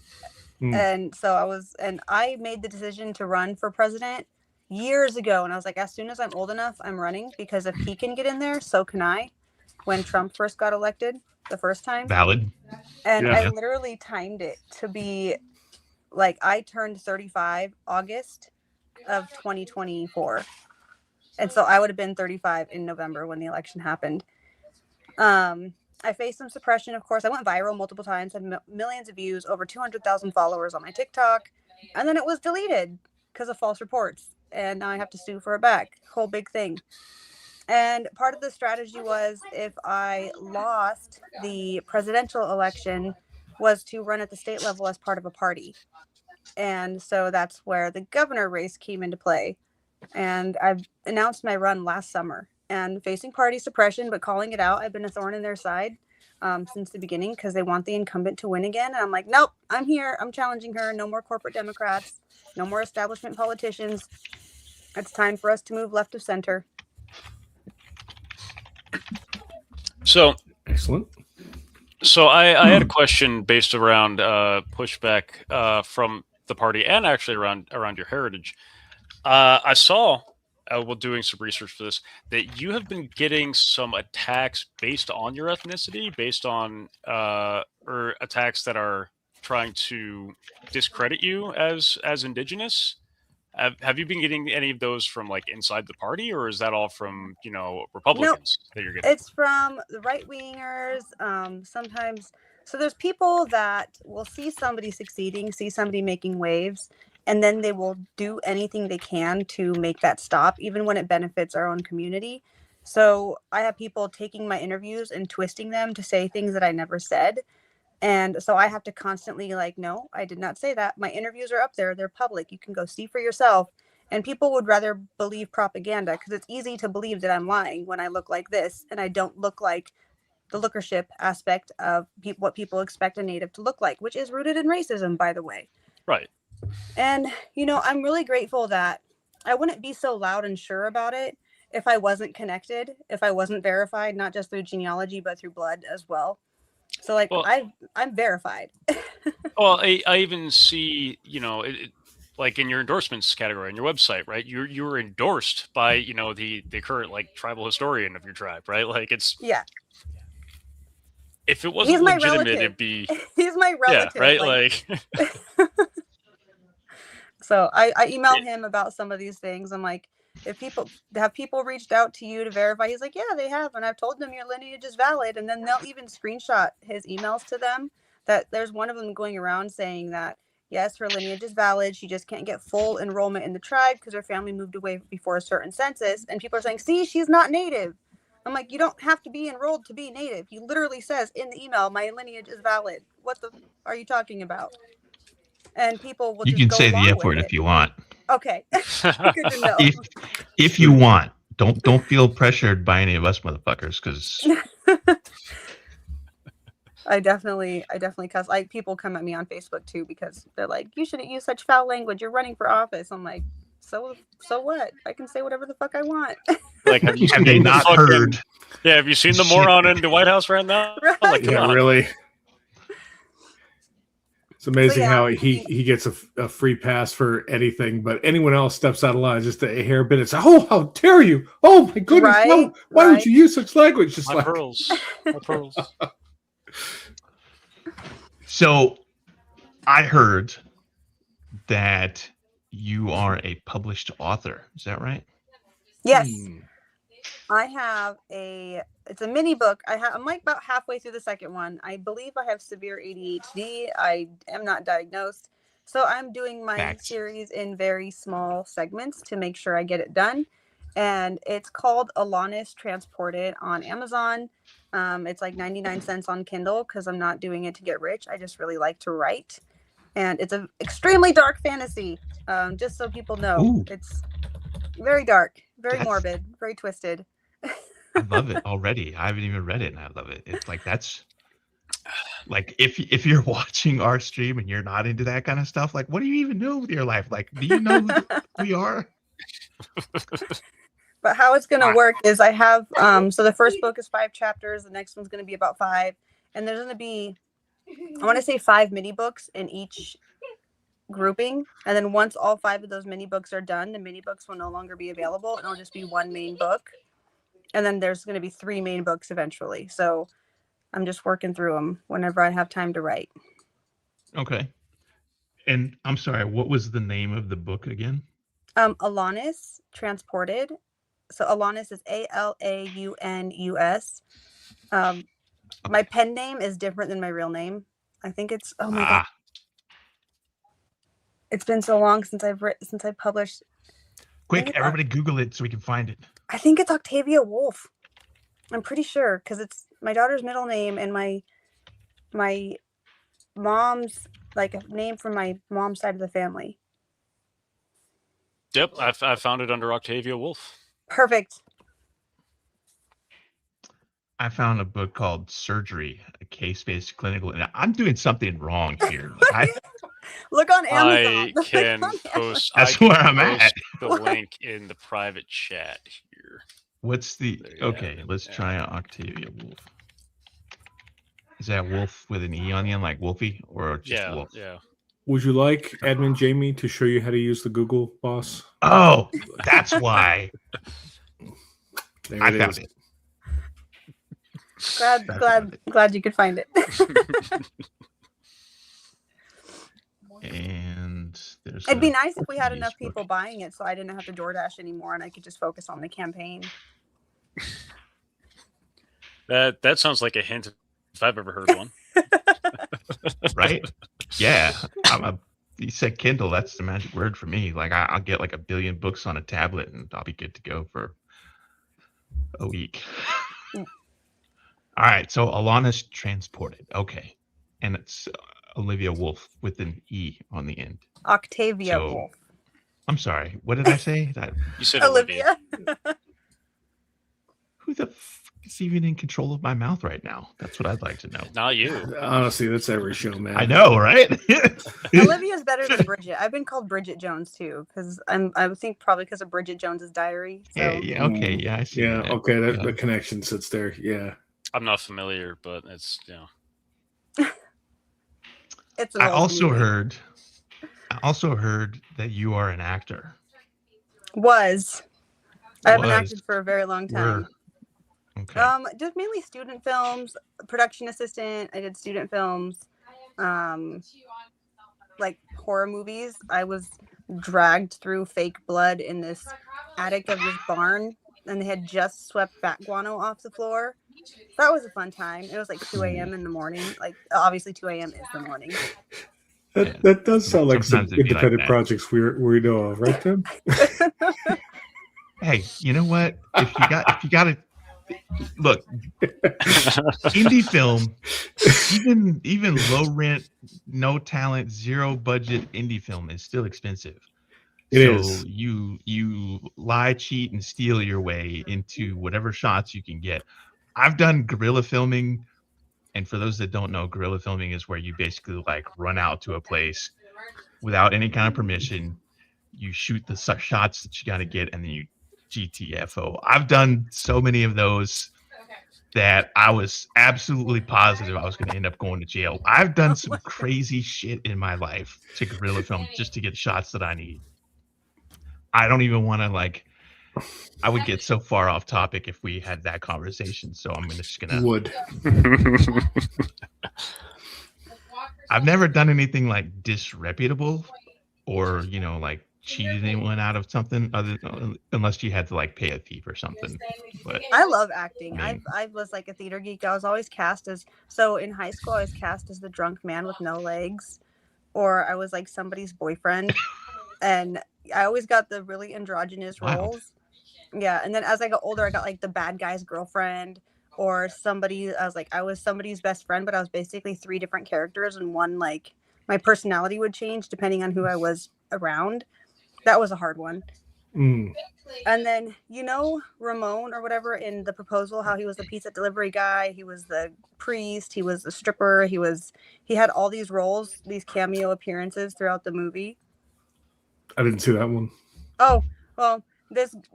[SPEAKER 5] And so I made the decision to run for president years ago. And I was like, as soon as I'm old enough, I'm running, because if he can get in there, so can I. When Trump first got elected the first time.
[SPEAKER 3] Valid.
[SPEAKER 5] And I literally timed it to be like, I turned 35 August of 2024. And so I would have been 35 in November when the election happened. I faced some suppression, of course. I went viral multiple times, had millions of views, over 200,000 followers on my TikTok. And then it was deleted because of false reports. And now I have to sue for it back. Whole big thing. And part of the strategy was, if I lost the presidential election, was to run at the state level as part of a party. And so that's where the governor race came into play. And I announced my run last summer, and facing party suppression, but calling it out. I've been a thorn in their side since the beginning, because they want the incumbent to win again. And I'm like, nope, I'm here. I'm challenging her. No more corporate Democrats. No more establishment politicians. It's time for us to move left of center.
[SPEAKER 4] So
[SPEAKER 6] excellent.
[SPEAKER 4] So I had a question based around pushback from the party, and actually around your heritage. I saw, while doing some research for this, that you have been getting some attacks based on your ethnicity, based on or attacks that are trying to discredit you as Indigenous. Have you been getting any of those from like inside the party, or is that all from Republicans that you're getting?
[SPEAKER 5] It's from the right wingers. Sometimes, so there's people that will see somebody succeeding, see somebody making waves, and then they will do anything they can to make that stop, even when it benefits our own community. So I have people taking my interviews and twisting them to say things that I never said. And so I have to constantly no, I did not say that. My interviews are up there. They're public. You can go see for yourself. And people would rather believe propaganda, because it's easy to believe that I'm lying when I look like this and I don't look like the lookership aspect of what people expect a Native to look like, which is rooted in racism, by the way.
[SPEAKER 4] Right.
[SPEAKER 5] And, I'm really grateful that I wouldn't be so loud and sure about it if I wasn't connected, if I wasn't verified, not just through genealogy, but through blood as well. So I'm verified.
[SPEAKER 4] Well, I even see, like in your endorsements category on your website, right? You were endorsed by, the current tribal historian of your tribe, right? Like it's If it wasn't legitimate, it'd be
[SPEAKER 5] he's my relative.
[SPEAKER 4] Yeah, right.
[SPEAKER 5] So I emailed him about some of these things. I'm like, if people reached out to you to verify, he's like, yeah, they have. And I've told them your lineage is valid. And then they'll even screenshot his emails to them. That there's one of them going around saying that, yes, her lineage is valid. She just can't get full enrollment in the tribe because her family moved away before a certain census. And people are saying, see, she's not Native. I'm like, you don't have to be enrolled to be Native. He literally says in the email, my lineage is valid. What the are you talking about? And people will
[SPEAKER 3] You
[SPEAKER 5] just
[SPEAKER 3] can
[SPEAKER 5] go
[SPEAKER 3] say the
[SPEAKER 5] along
[SPEAKER 3] F
[SPEAKER 5] with
[SPEAKER 3] word
[SPEAKER 5] it.
[SPEAKER 3] if you want.
[SPEAKER 5] Okay. Good to know.
[SPEAKER 3] If you want, don't feel pressured by any of us motherfuckers, because
[SPEAKER 5] I definitely cuss. Like people come at me on Facebook too because they're like, "You shouldn't use such foul language. You're running for office." I'm like, so what? I can say whatever the fuck I want.
[SPEAKER 4] Like, have you
[SPEAKER 3] have they
[SPEAKER 4] seen the
[SPEAKER 3] not
[SPEAKER 4] fucking-
[SPEAKER 3] heard?
[SPEAKER 4] Yeah, have you seen the
[SPEAKER 3] Shit.
[SPEAKER 4] moron in the White House right now?
[SPEAKER 5] Right?
[SPEAKER 4] Like, come
[SPEAKER 6] Yeah,
[SPEAKER 4] on.
[SPEAKER 6] really. It's amazing
[SPEAKER 5] yeah,
[SPEAKER 6] how
[SPEAKER 5] I
[SPEAKER 6] he
[SPEAKER 5] mean-
[SPEAKER 6] gets a free pass for anything, but anyone else steps out of line just a hair bit. It's oh, how dare you! Oh my goodness!
[SPEAKER 5] Right,
[SPEAKER 6] Why would
[SPEAKER 5] right.
[SPEAKER 6] you use such language? Just
[SPEAKER 4] My
[SPEAKER 6] like
[SPEAKER 4] pearls. My pearls.
[SPEAKER 3] So, I heard that you are a published author. Is that right?
[SPEAKER 5] Yes.
[SPEAKER 6] hmm,
[SPEAKER 5] I have it's a mini book. I'm like about halfway through the second one. I believe I have severe ADHD. I am not diagnosed. So I'm doing my
[SPEAKER 3] Facts.
[SPEAKER 5] series in very small segments to make sure I get it done. And it's called Alanis Transported on Amazon. It's like 99 cents on Kindle because I'm not doing it to get rich. I just really like to write. And it's an extremely dark fantasy. Just so people know.
[SPEAKER 3] Ooh.
[SPEAKER 5] It's very dark, very
[SPEAKER 3] That's-
[SPEAKER 5] morbid, very twisted.
[SPEAKER 3] I love it already. I haven't even read it, and I love it. It's like that's like if you're watching our stream and you're not into that kind of stuff, like what do you even know with your life? Like, do you know who we are?
[SPEAKER 5] But how it's going to work is I have so the first book is 5 chapters, the next one's going to be about 5, and there's going to be, I want to say 5 mini books in each grouping, and then once all 5 of those mini books are done, the mini books will no longer be available, and it'll just be one main book, and then there's going to be 3 main books eventually. So I'm just working through them whenever I have time to write.
[SPEAKER 3] Okay. And I'm sorry, what was the name of the book again?
[SPEAKER 5] Alanis Transported. So Alanis is ALAUNUS. My pen name is different than my real name. I think it's oh my god. It's been so long since I've published.
[SPEAKER 3] Quick, everybody Google it so we can find it.
[SPEAKER 5] I think it's Octavia Wolf. I'm pretty sure because it's my daughter's middle name and my mom's like a name from my mom's side of the family.
[SPEAKER 4] Yep, I found it under Octavia Wolf.
[SPEAKER 5] Perfect.
[SPEAKER 3] I found a book called Surgery, a case-based clinical. And I'm doing something wrong here.
[SPEAKER 5] Look on Amazon.
[SPEAKER 4] I can post.
[SPEAKER 3] That's
[SPEAKER 4] I can
[SPEAKER 3] where I'm
[SPEAKER 4] post
[SPEAKER 3] at.
[SPEAKER 4] The link in the private chat here.
[SPEAKER 3] What's the
[SPEAKER 4] There you
[SPEAKER 3] okay?
[SPEAKER 4] have it,
[SPEAKER 3] Let's
[SPEAKER 4] yeah.
[SPEAKER 3] try Octavia Wolf. Is that Wolf with an E on the end, like Wolfie, or just
[SPEAKER 4] Yeah,
[SPEAKER 3] Wolf?
[SPEAKER 4] yeah.
[SPEAKER 6] would you like Admin Jamie to show you how to use the Google boss?
[SPEAKER 3] Oh, that's why.
[SPEAKER 6] There
[SPEAKER 3] I
[SPEAKER 6] it
[SPEAKER 3] found
[SPEAKER 6] is.
[SPEAKER 3] it.
[SPEAKER 5] Glad you could find it.
[SPEAKER 3] And there's.
[SPEAKER 5] It'd be
[SPEAKER 3] a
[SPEAKER 5] nice if we had
[SPEAKER 3] Portuguese
[SPEAKER 5] enough
[SPEAKER 3] book.
[SPEAKER 5] people buying it so I didn't have to DoorDash anymore and I could just focus on the campaign.
[SPEAKER 4] That sounds like a hint if I've ever heard one.
[SPEAKER 3] Right? Yeah. You said Kindle. That's the magic word for me. Like I'll get like 1 billion books on a tablet and I'll be good to go for a week. All right. So Alanis Transported. Okay. And it's Olivia Wolf with an E on the end.
[SPEAKER 5] Octavia
[SPEAKER 3] So,
[SPEAKER 5] Wolf.
[SPEAKER 3] I'm sorry. What did I say?
[SPEAKER 4] You said Olivia.
[SPEAKER 3] Who the f is even in control of my mouth right now? That's what I'd like to know.
[SPEAKER 4] Not you.
[SPEAKER 6] Honestly, that's every show, man.
[SPEAKER 3] I know, right?
[SPEAKER 5] Olivia's better than Bridget. I've been called Bridget Jones too because I think probably because of Bridget Jones's diary. So.
[SPEAKER 3] Yeah, okay, yeah, I see.
[SPEAKER 6] Yeah,
[SPEAKER 3] that.
[SPEAKER 6] okay,
[SPEAKER 3] Yeah.
[SPEAKER 6] the connection sits there. Yeah.
[SPEAKER 4] I'm not familiar, but it's
[SPEAKER 5] It's an
[SPEAKER 3] I
[SPEAKER 5] old
[SPEAKER 3] also
[SPEAKER 5] movie.
[SPEAKER 3] heard that you are an actor.
[SPEAKER 5] I haven't
[SPEAKER 3] Was.
[SPEAKER 5] acted for a very long time.
[SPEAKER 3] Okay.
[SPEAKER 5] Just mainly student films, production assistant. I did student films, like horror movies. I was dragged through fake blood in this attic of this barn, and they had just swept bat guano off the floor. That was a fun time. It was like 2 a.m. in the morning. Like obviously 2 a.m. is the morning.
[SPEAKER 6] That does sound like some
[SPEAKER 3] Sometimes it'd be like
[SPEAKER 6] independent
[SPEAKER 3] that.
[SPEAKER 6] projects we know of, right, Tim?
[SPEAKER 3] Hey, you know what? If you got to look, indie film, even low rent, no talent, zero budget indie film is still expensive.
[SPEAKER 6] It
[SPEAKER 3] so
[SPEAKER 6] is.
[SPEAKER 3] you lie, cheat, and steal your way into whatever shots you can get. I've done guerrilla filming, and for those that don't know, guerrilla filming is where you basically like run out to a place without any kind of permission. You shoot the shots that you got to get, and then you GTFO. I've done so many of those that I was absolutely positive I was going to end up going to jail. I've done some crazy shit in my life to guerrilla film just to get shots that I need. I don't even want to like. I would get so far off topic if we had that conversation. So I'm just gonna.
[SPEAKER 6] Would.
[SPEAKER 3] I've never done anything like disreputable, or like cheated anyone out of something other unless you had to like pay a thief or something. But
[SPEAKER 5] I love acting.
[SPEAKER 3] I mean-
[SPEAKER 5] I was like a theater geek. I was always cast as, so in high school I was cast as the drunk man with no legs, or I was like somebody's boyfriend, and I always got the really androgynous
[SPEAKER 3] Wild.
[SPEAKER 5] roles. Yeah, and then as I got older, I got like the bad guy's girlfriend, or somebody. I was somebody's best friend, but I was basically 3 different characters, and one, like, my personality would change depending on who I was around. That was a hard one.
[SPEAKER 6] Mm.
[SPEAKER 5] And then, Ramon or whatever in The Proposal, how he was the pizza delivery guy, he was the priest, he was the stripper, he had all these roles, these cameo appearances throughout the movie.
[SPEAKER 6] I didn't see that one.
[SPEAKER 5] Oh, well,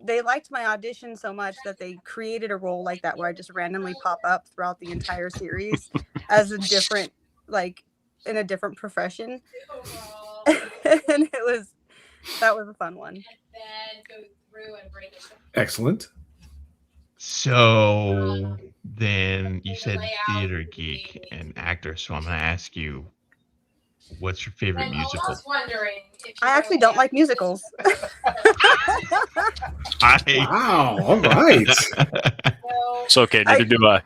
[SPEAKER 5] they liked my audition so much that they created a role like that where I just randomly pop up throughout the entire series as a different, like, in a different profession. And that was a fun one.
[SPEAKER 6] Excellent.
[SPEAKER 3] So then you said theater geek and actor. So I'm going to ask you, what's your favorite musical?
[SPEAKER 5] I actually don't like musicals.
[SPEAKER 6] Wow. All right.
[SPEAKER 4] It's okay. Neither do I.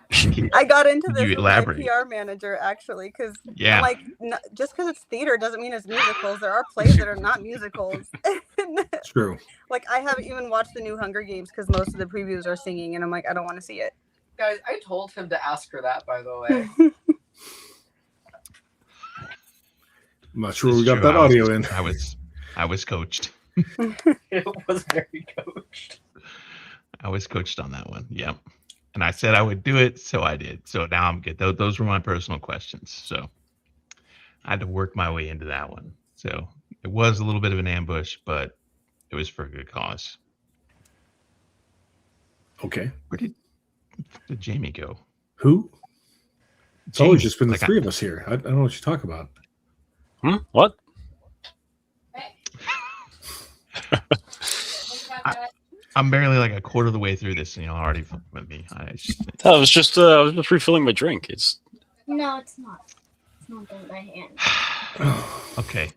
[SPEAKER 5] I got into
[SPEAKER 3] Can
[SPEAKER 5] this
[SPEAKER 3] you
[SPEAKER 5] with my
[SPEAKER 3] elaborate?
[SPEAKER 5] PR manager, actually, because
[SPEAKER 3] Yeah.
[SPEAKER 5] like, just because it's theater doesn't mean it's musicals. There are plays that are not musicals.
[SPEAKER 6] True.
[SPEAKER 5] Like, I haven't even watched the new Hunger Games because most of the previews are singing, and I'm like, I don't want to see it.
[SPEAKER 7] Guys, I told him to ask her that, by the way.
[SPEAKER 6] I'm not sure
[SPEAKER 3] It's
[SPEAKER 6] we got
[SPEAKER 3] true.
[SPEAKER 6] that audio in.
[SPEAKER 3] I was coached.
[SPEAKER 7] It was very coached.
[SPEAKER 3] I was coached on that one. Yep. And I said I would do it, so I did. So now I'm good. Those were my personal questions. So I had to work my way into that one. So it was a little bit of an ambush, but it was for a good cause.
[SPEAKER 6] Okay.
[SPEAKER 3] Where did Jamie go?
[SPEAKER 6] Who? It's always
[SPEAKER 3] Jamie,
[SPEAKER 6] just been the
[SPEAKER 3] like
[SPEAKER 6] 3 of us here. I don't know what you talk about.
[SPEAKER 4] What?
[SPEAKER 3] I'm barely like a quarter of the way through this, and already fucking with me.
[SPEAKER 4] I was just refilling my drink.
[SPEAKER 8] No, it's not. It's not in my hand.
[SPEAKER 3] Okay.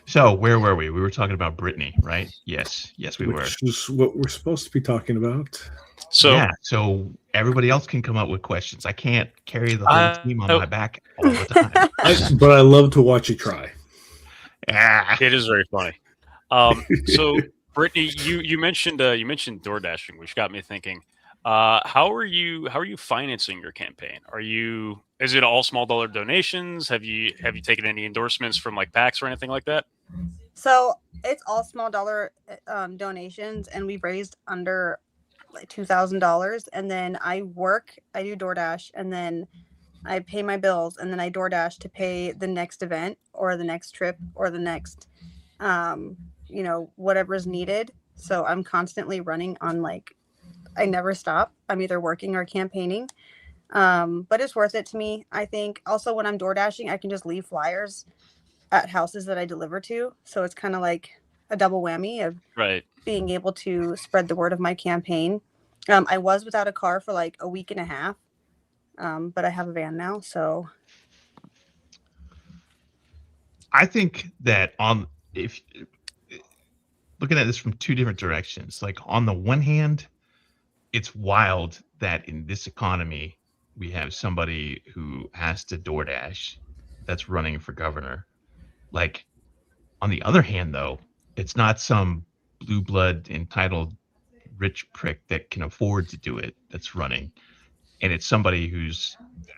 [SPEAKER 3] So where were we? We were talking about Brittany, right? Yes, we were.
[SPEAKER 6] Which is what we're supposed to be talking about.
[SPEAKER 4] So
[SPEAKER 3] yeah, so everybody else can come up with questions. I can't carry the whole team on my back all the time.
[SPEAKER 6] But I love to watch you try.
[SPEAKER 4] it is very funny. So Brittany, you mentioned door dashing, which got me thinking. How are you financing your campaign? Is it all small dollar donations? Have you taken any endorsements from like PACs or anything like that?
[SPEAKER 5] So it's all small dollar donations, and we've raised under like $2,000. And then I do DoorDash, and then I pay my bills, and then I DoorDash to pay the next event or the next trip or the next, whatever is needed. So I'm constantly running on, like, I never stop. I'm either working or campaigning. But it's worth it to me. I think also when I'm DoorDashing, I can just leave flyers at houses that I deliver to. So it's kind of like a double whammy of being able to spread the word of my campaign. I was without a car for like a week and a half. But I have a van now, so.
[SPEAKER 3] I think that if looking at this from 2 different directions, like on the one hand, it's wild that in this economy, we have somebody who has to DoorDash that's running for governor. Like, on the other hand, though, it's not some blue blood entitled rich prick that can afford to do it that's running. And it's somebody who's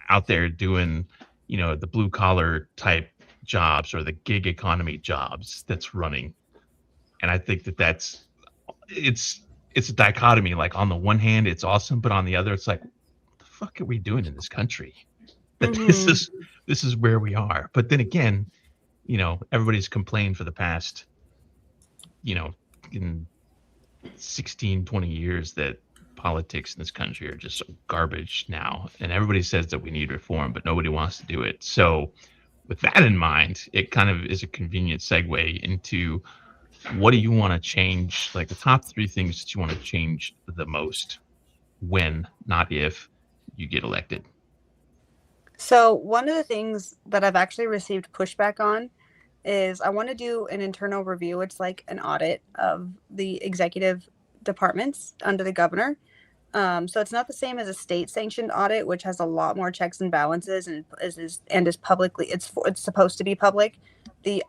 [SPEAKER 3] out there doing, the blue collar type jobs or the gig economy jobs that's running. And I think it's a dichotomy. Like on the one hand, it's awesome, but on the other, it's like, what the fuck are we doing in this country? That this is where we are. But then again, everybody's complained for the past, in 16, 20 years that politics in this country are just so garbage now. And everybody says that we need reform, but nobody wants to do it. So with that in mind, it kind of is a convenient segue into what do you want to change? Like the top 3 things that you want to change the most when, not if, you get elected.
[SPEAKER 5] So one of the things that I've actually received pushback on is I want to do an internal review. It's like an audit of the executive departments under the governor. So it's not the same as a state sanctioned audit, which has a lot more checks and balances and is publicly, it's supposed to be public. The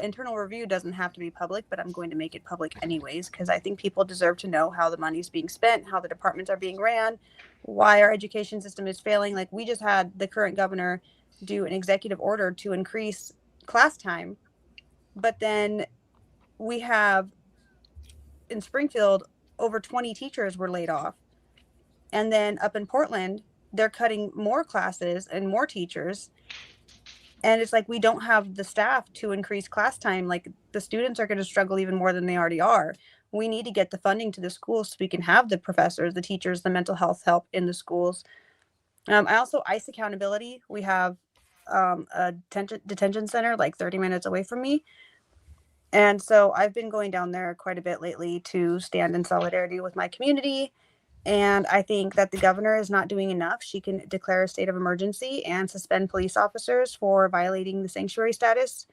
[SPEAKER 5] internal review doesn't have to be public, but I'm going to make it public anyways, because I think people deserve to know how the money's being spent, how the departments are being ran, why our education system is failing. Like we just had the current governor do an executive order to increase class time, but then we have in Springfield over 20 teachers were laid off, and then up in Portland they're cutting more classes and more teachers, and it's like we don't have the staff to increase class time. Like the students are going to struggle even more than they already are. We need to get the funding to the schools so we can have the professors, the teachers, the mental health help in the schools. I also ICE accountability. We have a detention center like 30 minutes away from me. And so I've been going down there quite a bit lately to stand in solidarity with my community. And I think that the governor is not doing enough. She can declare a state of emergency and suspend police officers for violating the sanctuary status,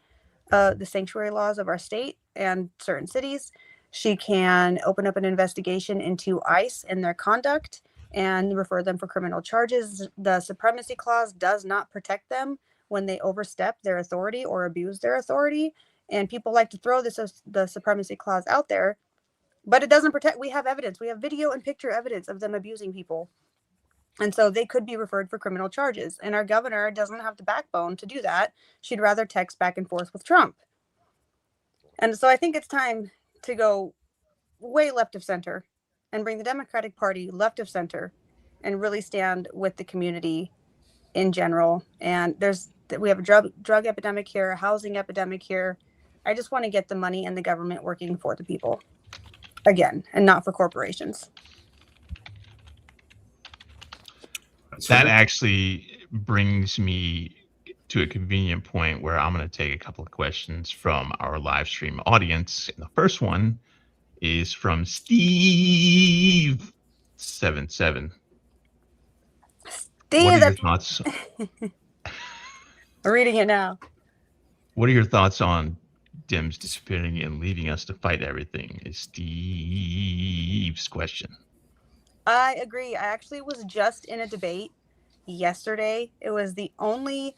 [SPEAKER 5] the sanctuary laws of our state and certain cities. She can open up an investigation into ICE and their conduct and refer them for criminal charges. The supremacy clause does not protect them when they overstep their authority or abuse their authority. And people like to throw the supremacy clause out there, but it doesn't protect. We have evidence. We have video and picture evidence of them abusing people. And so they could be referred for criminal charges. And our governor doesn't have the backbone to do that. She'd rather text back and forth with Trump. And so I think it's time to go way left of center and bring the Democratic Party left of center and really stand with the community in general. And we have a drug epidemic here, a housing epidemic here. I just want to get the money and the government working for the people again, and not for corporations.
[SPEAKER 3] That actually brings me to a convenient point where I'm going to take a couple of questions from our live stream audience. And the first one is from Steve77.
[SPEAKER 5] Steve,
[SPEAKER 3] what are your thoughts?
[SPEAKER 5] I'm reading it now.
[SPEAKER 3] What are your thoughts on Dems disappearing and leaving us to fight everything? Is Steve's question.
[SPEAKER 5] I agree. I actually was just in a debate yesterday. It was the only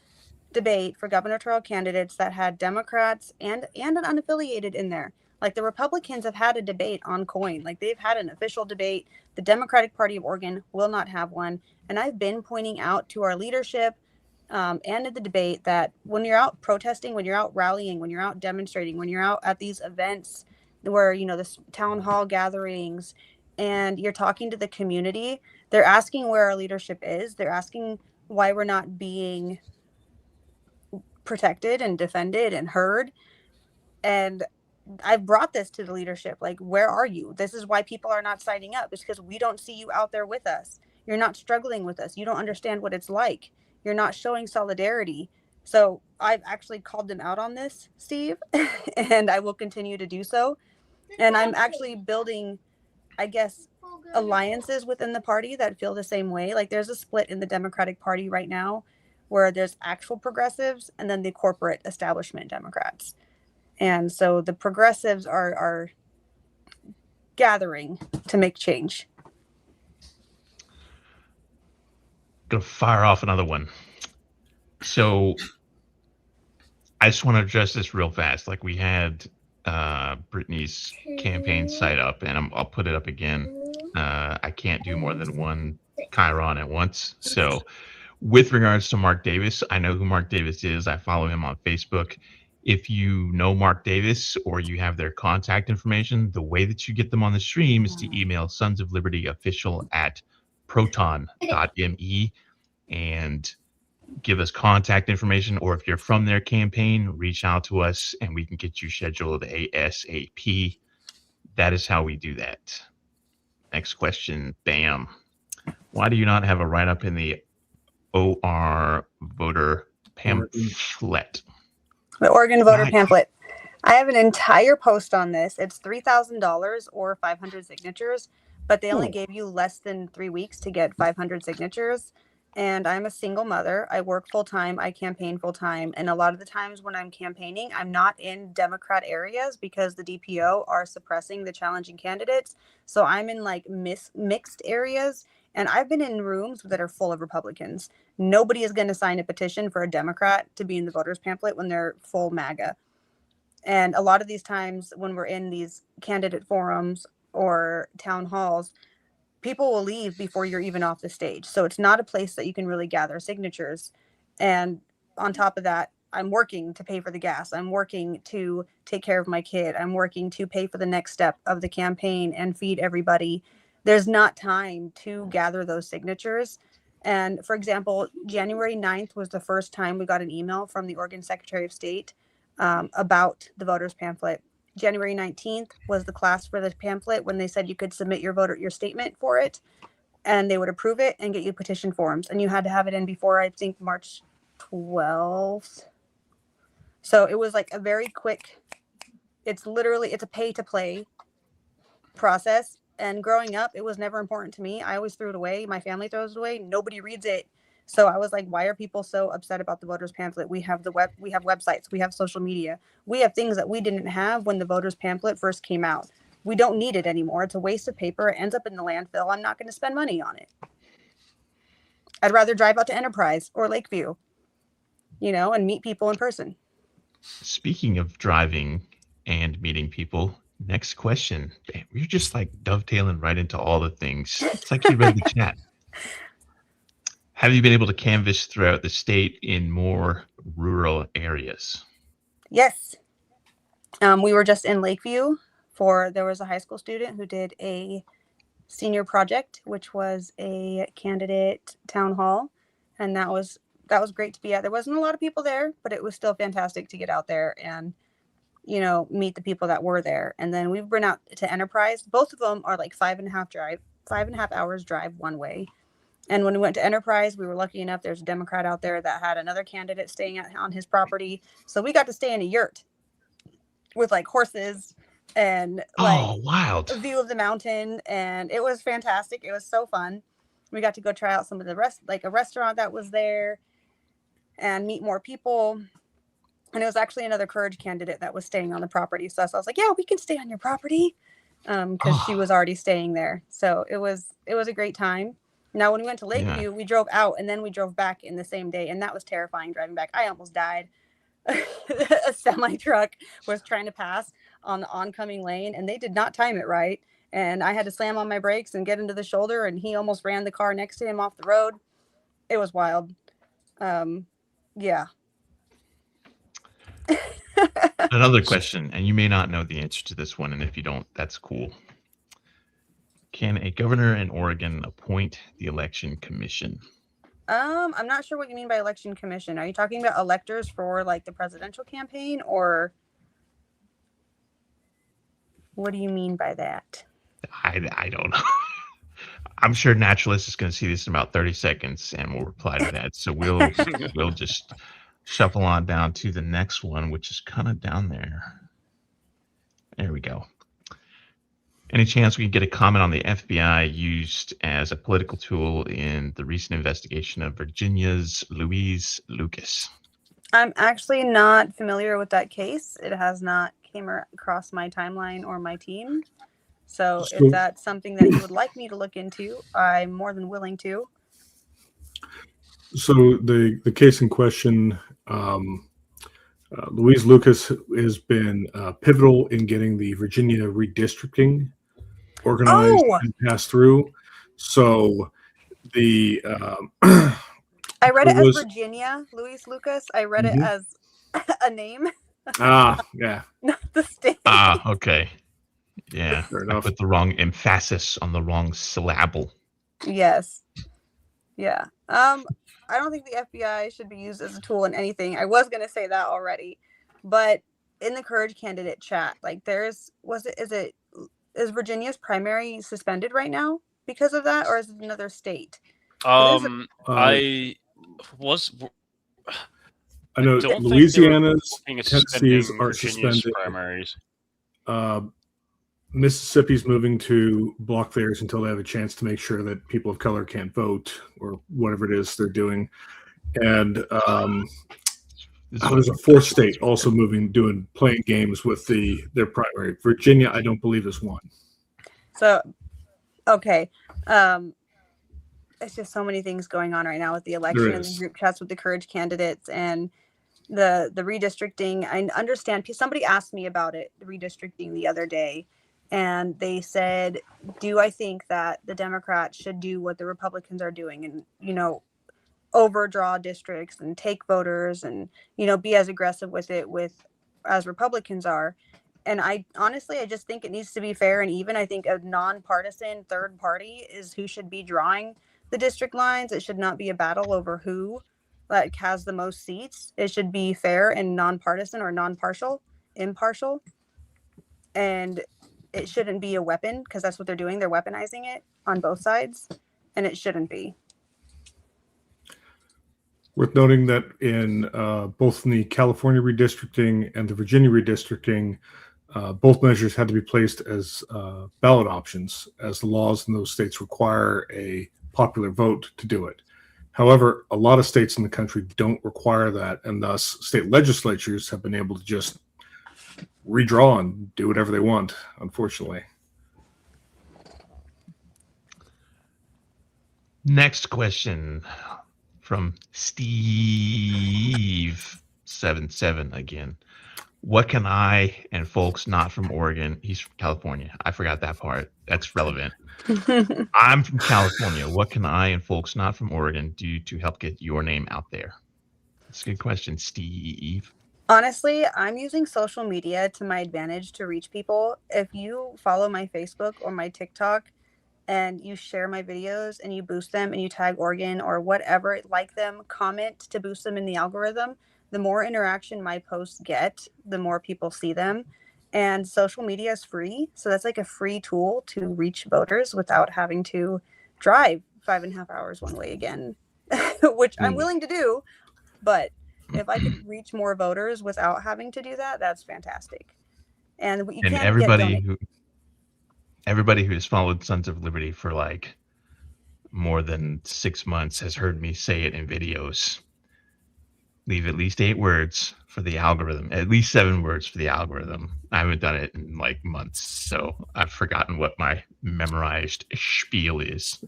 [SPEAKER 5] debate for gubernatorial candidates that had Democrats and an unaffiliated in there. Like the Republicans have had a debate on coin. Like they've had an official debate. The Democratic Party of Oregon will not have one. And I've been pointing out to our leadership and in the debate that when you're out protesting, when you're out rallying, when you're out demonstrating, when you're out at these events where, this town hall gatherings, and you're talking to the community, they're asking where our leadership is. They're asking why we're not being protected and defended and heard. And I've brought this to the leadership. Like, where are you? This is why people are not signing up. It's because we don't see you out there with us. You're not struggling with us. You don't understand what it's like. You're not showing solidarity. So I've actually called them out on this, Steve, and I will continue to do so. And I'm actually building, I guess, alliances within the party that feel the same way. Like there's a split in the Democratic Party right now where there's actual progressives and then the corporate establishment Democrats. And so the progressives are gathering to make change.
[SPEAKER 3] Gonna fire off another one. So I just want to address this real fast. Like we had Brittany's campaign site up, and I'll put it up again. I can't do more than one Chiron at once. So with regards to Mark Davis, I know who Mark Davis is. I follow him on Facebook. If you know Mark Davis or you have their contact information, the way that you get them on the stream is to email Sons of Liberty official at proton.me and give us contact information. Or if you're from their campaign, reach out to us and we can get you scheduled ASAP. That is how we do that. Next question. Bam. Why do you not have a write-up in the OR voter pamphlet?
[SPEAKER 5] The Oregon voter
[SPEAKER 3] Nice.
[SPEAKER 5] pamphlet. I have an entire post on this. It's $3,000 or 500 signatures, but they only gave you less than 3 weeks to get 500 signatures. And I'm a single mother. I work full time. I campaign full time. And a lot of the times when I'm campaigning, I'm not in Democrat areas because the DPO are suppressing the challenging candidates. So I'm in like mixed areas. And I've been in rooms that are full of Republicans. Nobody is going to sign a petition for a Democrat to be in the voters pamphlet when they're full MAGA. And a lot of these times when we're in these candidate forums or town halls, people will leave before you're even off the stage. So it's not a place that you can really gather signatures. And on top of that, I'm working to pay for the gas. I'm working to take care of my kid. I'm working to pay for the next step of the campaign and feed everybody. There's not time to gather those signatures. And for example, January 9th was the first time we got an email from the Oregon Secretary of State about the voters pamphlet. January 19th was the class for the pamphlet when they said you could submit your statement for it and they would approve it and get you petition forms. And you had to have it in before, I think, March 12th. So it was like a very quick, it's a pay to play process. And growing up, it was never important to me. I always threw it away. My family throws it away. Nobody reads it. So I was like, why are people so upset about the voters pamphlet? We have we have websites, we have social media, we have things that we didn't have when the voters pamphlet first came out. We don't need it anymore. It's a waste of paper. It ends up in the landfill. I'm not going to spend money on it. I'd rather drive out to Enterprise or Lakeview, and meet people in person.
[SPEAKER 3] Speaking of driving and meeting people, next question. You're just like dovetailing right into all the things. It's like you read the chat. Have you been able to canvass throughout the state in more rural areas?
[SPEAKER 5] Yes. We were just in Lakeview there was a high school student who did a senior project, which was a candidate town hall. And that was great to be at. There wasn't a lot of people there, but it was still fantastic to get out there and, meet the people that were there. And then we've been out to Enterprise. Both of them are like 5.5 hours drive one way. And when we went to Enterprise, we were lucky enough. There's a Democrat out there that had another candidate staying on his property. So we got to stay in a yurt with like horses and
[SPEAKER 3] wild.
[SPEAKER 5] a view of the mountain. And it was fantastic. It was so fun. We got to go try out some of the a restaurant that was there and meet more people. And it was actually another Courage candidate that was staying on the property. So I was like, yeah, we can stay on your property because she was already staying there. So it was a great time. Now, when we went to Lakeview, we drove out and then we drove back in the same day. And that was terrifying driving back. I almost died. A semi truck was trying to pass on the oncoming lane and they did not time it right. And I had to slam on my brakes and get into the shoulder. And he almost ran the car next to him off the road. It was wild. Yeah.
[SPEAKER 3] Another question, and you may not know the answer to this one. And if you don't, that's cool. Can a governor in Oregon appoint the election commission?
[SPEAKER 5] I'm not sure what you mean by election commission. Are you talking about electors for like the presidential campaign, or what do you mean by that?
[SPEAKER 3] I don't know. I'm sure Naturalist is going to see this in about 30 seconds and we'll reply to that. So we'll just shuffle on down to the next one, which is kind of down there. There we go. Any chance we can get a comment on the FBI used as a political tool in the recent investigation of Virginia's Louise Lucas?
[SPEAKER 5] I'm actually not familiar with that case. It has not came across my timeline or my team. So if that's something that you would like me to look into, I'm more than willing to.
[SPEAKER 6] So the case in question, Louise Lucas has been pivotal in getting the Virginia redistricting organized and passed through. So the
[SPEAKER 5] I read it as Virginia, Louise Lucas. I read it as a name.
[SPEAKER 6] Yeah.
[SPEAKER 5] Not the state.
[SPEAKER 3] Okay. Yeah.
[SPEAKER 6] Fair
[SPEAKER 3] I
[SPEAKER 6] enough.
[SPEAKER 3] put the wrong emphasis on the wrong syllable.
[SPEAKER 5] Yes. Yeah. I don't think the FBI should be used as a tool in anything. I was gonna say that already, but in the Courage candidate chat, like is Virginia's primary suspended right now because of that, or is it another state?
[SPEAKER 4] I was.
[SPEAKER 6] I know
[SPEAKER 4] don't think they were
[SPEAKER 6] Louisiana's,
[SPEAKER 4] looking at
[SPEAKER 6] Tennessee's
[SPEAKER 4] suspending
[SPEAKER 6] are
[SPEAKER 4] Virginia's
[SPEAKER 6] suspended.
[SPEAKER 4] primaries.
[SPEAKER 6] Mississippi's moving to block theirs until they have a chance to make sure that people of color can't vote or whatever it is they're doing. And there's a fourth state also playing games with their primary. Virginia, I don't believe is one.
[SPEAKER 5] So, okay. It's just so many things going on right now with the election and the group chats with the Courage candidates and the redistricting. I understand. Somebody asked me about it, the redistricting, the other day, and they said, do I think that the Democrats should do what the Republicans are doing and, overdraw districts and take voters and, be as aggressive with it as Republicans are? And I just think it needs to be fair and even. I think a nonpartisan third party is who should be drawing the district lines. It should not be a battle over who has the most seats. It should be fair and nonpartisan or impartial. And it shouldn't be a weapon, because that's what they're doing. They're weaponizing it on both sides, and it shouldn't be.
[SPEAKER 6] Worth noting that in both in the California redistricting and the Virginia redistricting, both measures had to be placed as ballot options, as the laws in those states require a popular vote to do it. However, a lot of states in the country don't require that, and thus state legislatures have been able to just redraw and do whatever they want, unfortunately.
[SPEAKER 3] Next question from Steve77 again. What can I and folks not from Oregon, he's from California. I forgot that part. That's relevant. I'm from California. What can I and folks not from Oregon do to help get your name out there? That's a good question, Steve.
[SPEAKER 5] Honestly, I'm using social media to my advantage to reach people. If you follow my Facebook or my TikTok and you share my videos and you boost them and you tag Oregon or whatever, like them, comment to boost them in the algorithm, the more interaction my posts get, the more people see them. And social media is free. So that's like a free tool to reach voters without having to drive 5.5 hours one way again, which I'm willing to do. But if I could reach more voters without having to do that, that's fantastic. And you can't
[SPEAKER 3] everybody who has followed Sons of Liberty for like more than 6 months has heard me say it in videos. Leave at least 8 words for the algorithm, at least 7 words for the algorithm. I haven't done it in like months, so I've forgotten what my memorized spiel is.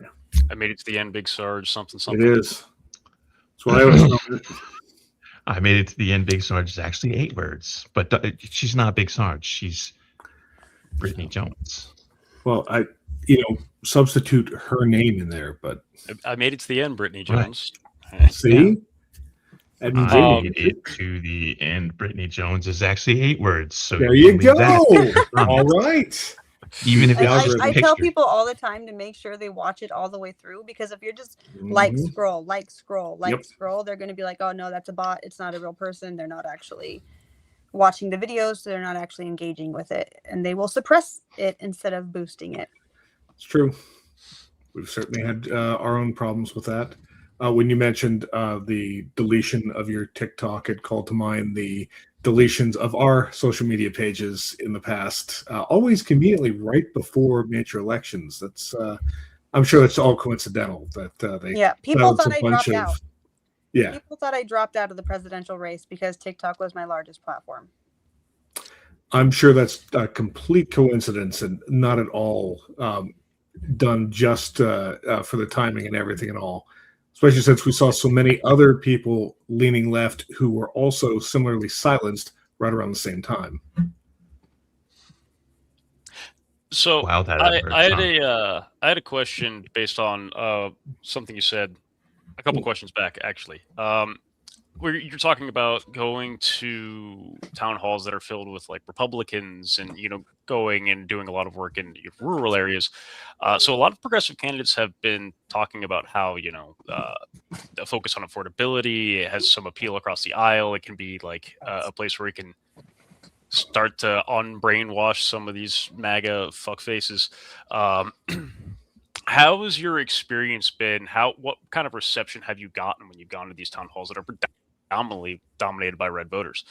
[SPEAKER 4] I made it to the end, Big Sarge, something.
[SPEAKER 6] It is. That's what I always know.
[SPEAKER 3] I made it to the end, Big Sarge is actually 8 words, but she's not Big Sarge. She's Brittany Jones.
[SPEAKER 6] Well, substitute her name in there, but
[SPEAKER 4] I made it to the end, Brittany Jones.
[SPEAKER 6] Right. See?
[SPEAKER 3] Yeah. I made it to the end. Brittany Jones is actually 8 words. So
[SPEAKER 6] there you go. All right.
[SPEAKER 3] Even if
[SPEAKER 5] I tell people all the time to make sure they watch it all the way through, because if you're just scroll, they're going to be like, oh no, that's a bot. It's not a real person. They're not actually watching the videos. So they're not actually engaging with it, and they will suppress it instead of boosting it.
[SPEAKER 6] It's true. We've certainly had our own problems with that. When you mentioned the deletion of your TikTok, it called to mind the deletions of our social media pages in the past, always conveniently right before major elections. That's I'm sure it's all coincidental that they
[SPEAKER 5] people thought I dropped out.
[SPEAKER 6] Yeah,
[SPEAKER 5] people thought I dropped out of the presidential race because TikTok was my largest platform.
[SPEAKER 6] I'm sure that's a complete coincidence and not at all done just for the timing and everything and all. Especially since we saw so many other people leaning left who were also similarly silenced right around the same time.
[SPEAKER 4] So I had a question based on something you said a couple questions back, actually. where you're talking about going to town halls that are filled with like Republicans, and going and doing a lot of work in rural areas. So a lot of progressive candidates have been talking about how a focus on affordability. It has some appeal across the aisle. It can be like a place where you can start to unbrainwash some of these MAGA fuckfaces. Um, how has your experience been? What kind of reception have you gotten when you've gone to these town halls that are predominantly dominated by red voters?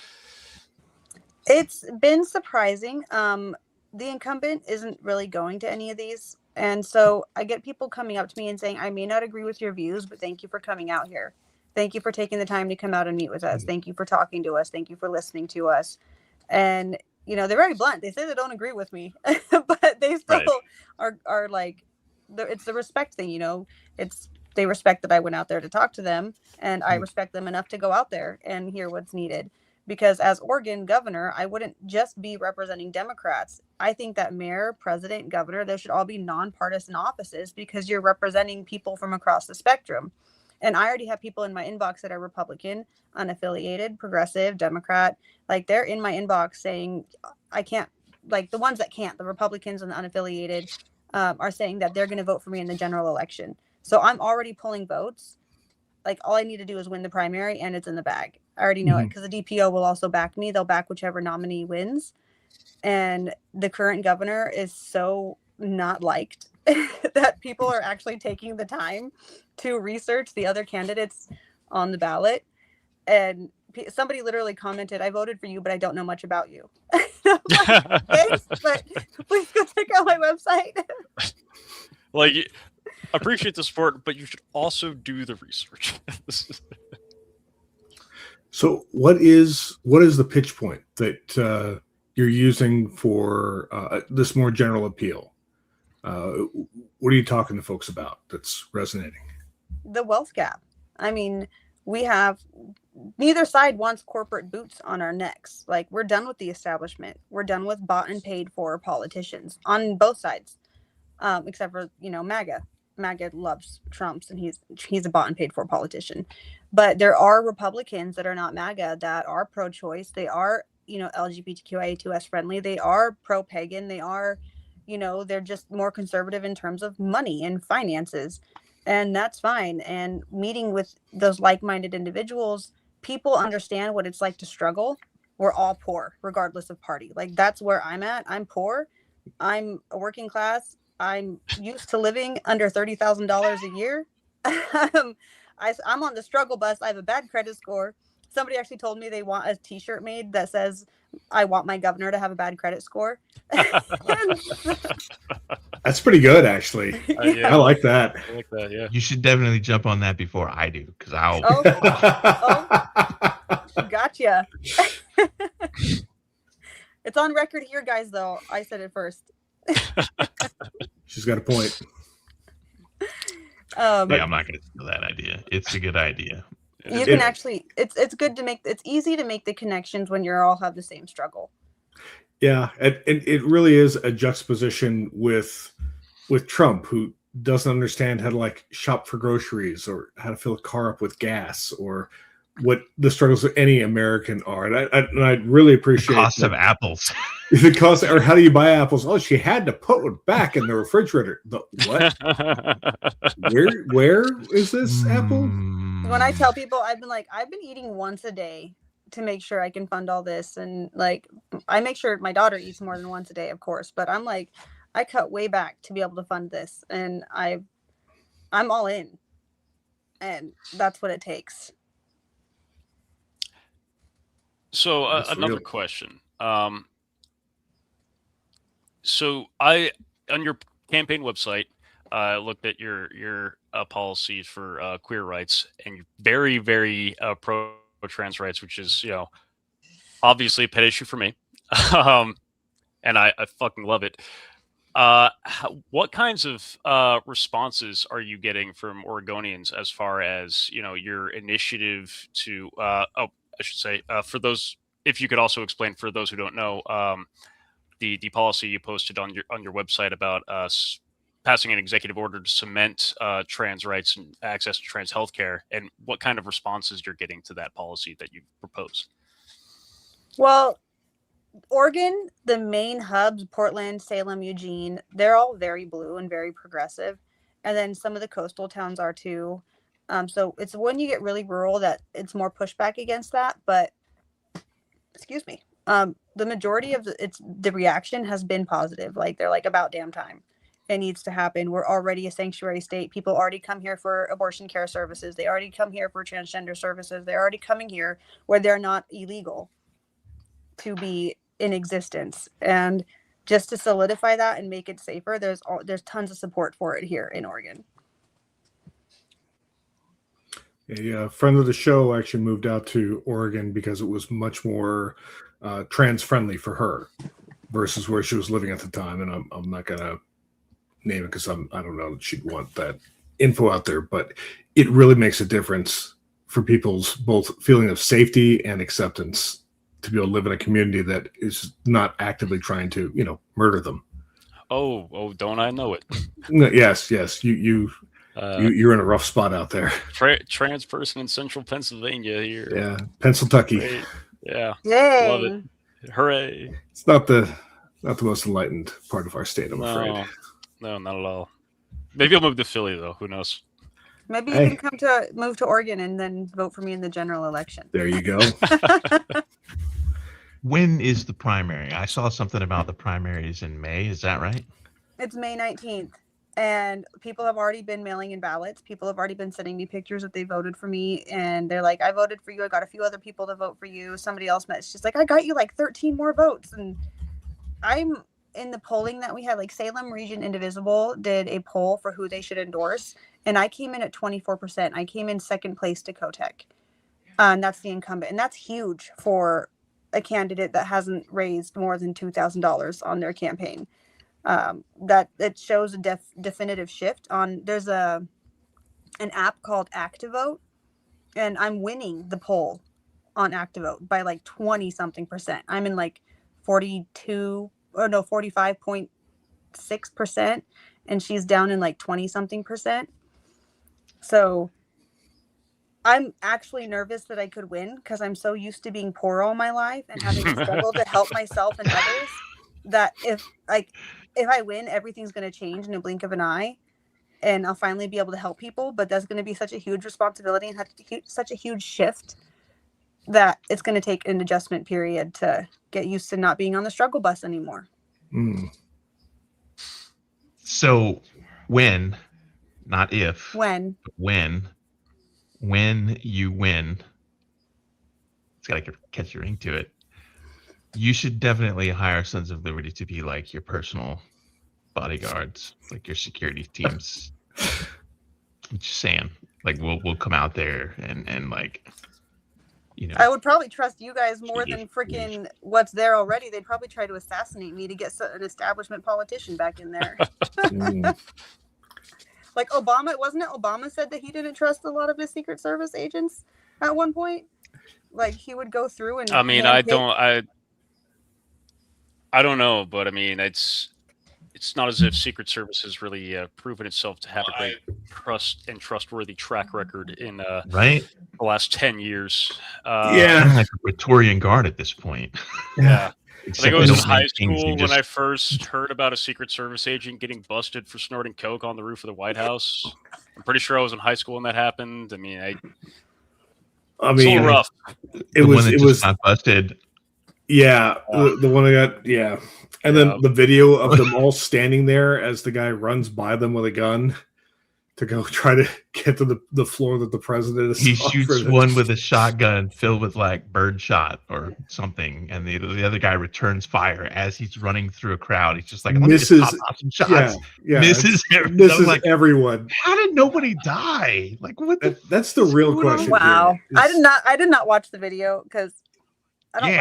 [SPEAKER 5] It's been surprising. The incumbent isn't really going to any of these. And so I get people coming up to me and saying, I may not agree with your views, but thank you for coming out here. Thank you for taking the time to come out and meet with us. Thank you for talking to us. Thank you for listening to us. And, they're very blunt. They say they don't agree with me, but they still are like, it's the respect thing, they respect that I went out there to talk to them, and I respect them enough to go out there and hear what's needed. Because as Oregon governor, I wouldn't just be representing Democrats. I think that mayor, president, governor, those should all be nonpartisan offices, because you're representing people from across the spectrum. And I already have people in my inbox that are Republican, unaffiliated, progressive, Democrat. Like, they're in my inbox saying, I can't, like the ones that can't, the Republicans and the unaffiliated, are saying that they're going to vote for me in the general election. So I'm already pulling votes. Like, all I need to do is win the primary, and it's in the bag. I already know it, because the DPO will also back me. They'll back whichever nominee wins. And the current governor is so not liked that people are actually taking the time to research the other candidates on the ballot. And somebody literally commented, I voted for you, but I don't know much about you. Like, thanks, but please go check out my website.
[SPEAKER 4] Like, appreciate the support, but you should also do the research.
[SPEAKER 6] So what is the pitch point that you're using for this more general appeal? What are you talking to folks about that's resonating?
[SPEAKER 5] The wealth gap. I mean, neither side wants corporate boots on our necks. Like, we're done with the establishment. We're done with bought and paid for politicians on both sides, except for, MAGA. MAGA loves Trump's, and he's a bought and paid for politician. But there are Republicans that are not MAGA that are pro-choice. They are, LGBTQIA2S friendly. They are pro-pagan. They are, they're just more conservative in terms of money and finances. And that's fine. And meeting with those like-minded individuals, people understand what it's like to struggle. We're all poor, regardless of party. Like, that's where I'm at. I'm poor. I'm a working class. I'm used to living under $30,000 a year. I'm on the struggle bus. I have a bad credit score. Somebody actually told me they want a t-shirt made that says, I want my governor to have a bad credit score.
[SPEAKER 6] That's pretty good, actually.
[SPEAKER 5] Yeah.
[SPEAKER 6] I like that.
[SPEAKER 4] I like that, yeah.
[SPEAKER 3] You should definitely jump on that before I do, because I'll.
[SPEAKER 5] Gotcha. It's on record here, guys, though. I said it first.
[SPEAKER 6] She's got a point.
[SPEAKER 3] I'm not going to steal that idea. It's a good idea.
[SPEAKER 5] You can actually, it's good to it's easy to make the connections when you all have the same struggle.
[SPEAKER 6] Yeah, and it really is a juxtaposition with Trump, who doesn't understand how to like shop for groceries or how to fill a car up with gas, or what the struggles of any American are. And I really appreciate
[SPEAKER 3] the cost of apples.
[SPEAKER 6] The cost, or how do you buy apples? Oh, she had to put one back in the refrigerator. What? Where is this apple?
[SPEAKER 5] When I tell people, I've been eating once a day to make sure I can fund all this. And like, I make sure my daughter eats more than once a day, of course, but I'm like, I cut way back to be able to fund this. And I'm all in, and that's what it takes.
[SPEAKER 4] So another question. So I, on your campaign website, looked at your policies for queer rights, and you're very, very pro trans rights, which is, obviously a pet issue for me. And I fucking love it. What kinds of responses are you getting from Oregonians as far as, your initiative to, I should say, for those, if you could also explain for those who don't know, the policy you posted on your website about passing an executive order to cement trans rights and access to trans healthcare, and what kind of responses you're getting to that policy that you propose.
[SPEAKER 5] Well, Oregon, the main hubs, Portland, Salem, Eugene, they're all very blue and very progressive. And then some of the coastal towns are too. So it's when you get really rural that it's more pushback against that. But excuse me, the majority of the reaction has been positive. Like they're like, about damn time. It needs to happen. We're already a sanctuary state. People already come here for abortion care services. They already come here for transgender services. They're already coming here where they're not illegal to be in existence. And just to solidify that and make it safer, there's tons of support for it here in Oregon.
[SPEAKER 6] A friend of the show actually moved out to Oregon because it was much more trans friendly for her versus where she was living at the time. And I'm not gonna name it because I don't know that she'd want that info out there, but it really makes a difference for people's both feeling of safety and acceptance to be able to live in a community that is not actively trying to, murder them.
[SPEAKER 4] Oh, don't I know it?
[SPEAKER 6] Yes. You're in a rough spot out there.
[SPEAKER 4] Trans person in central Pennsylvania here.
[SPEAKER 6] Yeah, Pennsylvania.
[SPEAKER 4] Great. Yeah.
[SPEAKER 5] Yay.
[SPEAKER 4] Love it. Hooray.
[SPEAKER 6] It's not the most enlightened part of our state, I'm afraid.
[SPEAKER 4] No, not at all. Maybe I'll move to Philly though. Who knows?
[SPEAKER 5] Maybe you can move to Oregon and then vote for me in the general election.
[SPEAKER 6] There you go.
[SPEAKER 3] When is the primary? I saw something about the primaries in May. Is that right?
[SPEAKER 5] It's May 19th. And people have already been mailing in ballots. People have already been sending me pictures that they voted for me. And they're like, I voted for you. I got a few other people to vote for you. Somebody else met. She's like, I got you like 13 more votes. And I'm in the polling that we had, like Salem Region Indivisible did a poll for who they should endorse. And I came in at 24%. I came in second place to Kotek. And that's the incumbent. And that's huge for a candidate that hasn't raised more than $2,000 on their campaign. That it shows a definitive shift on. There's an app called Activote, and I'm winning the poll on Activote by like 20 something percent. I'm in like 45.6%, and she's down in like 20 something percent. So I'm actually nervous that I could win because I'm so used to being poor all my life and having to struggle to help myself and others that if I win, everything's going to change in a blink of an eye and I'll finally be able to help people. But that's going to be such a huge responsibility and such a huge shift that it's going to take an adjustment period to get used to not being on the struggle bus anymore.
[SPEAKER 6] Mm.
[SPEAKER 3] So when, not if,
[SPEAKER 5] When
[SPEAKER 3] you win, it's got to catch your ring to it. You should definitely hire Sons of Liberty to be like your personal bodyguards, like your security teams. I'm just saying, like we'll come out there and like,
[SPEAKER 5] I would probably trust you guys more than freaking what's there already. They'd probably try to assassinate me to get an establishment politician back in there. Like Obama, wasn't it Obama said that he didn't trust a lot of his Secret Service agents at one point? Like he would go through and
[SPEAKER 4] I don't know, but I mean it's not as if Secret Service has really proven itself to have a great trustworthy track record in the last 10 years.
[SPEAKER 3] Like a Praetorian Guard at this point.
[SPEAKER 4] Yeah. I think I was in high school when I first heard about a Secret Service agent getting busted for snorting coke on the roof of the White House. I'm pretty sure I was in high school when that happened. I mean, it's a little rough.
[SPEAKER 6] It was
[SPEAKER 3] not busted.
[SPEAKER 6] Yeah, the one I got. Yeah, and then the video of them all standing there as the guy runs by them with a gun to go try to get to the floor that the president is.
[SPEAKER 3] He shoots one with a shotgun filled with like birdshot or something, and the other guy returns fire as he's running through a crowd. He's just like,
[SPEAKER 6] misses
[SPEAKER 3] pop some shots.
[SPEAKER 6] Yeah,
[SPEAKER 3] misses
[SPEAKER 6] like, everyone.
[SPEAKER 3] How did nobody die? Like what?
[SPEAKER 6] That's the real question.
[SPEAKER 5] Wow, I did not watch the video because I don't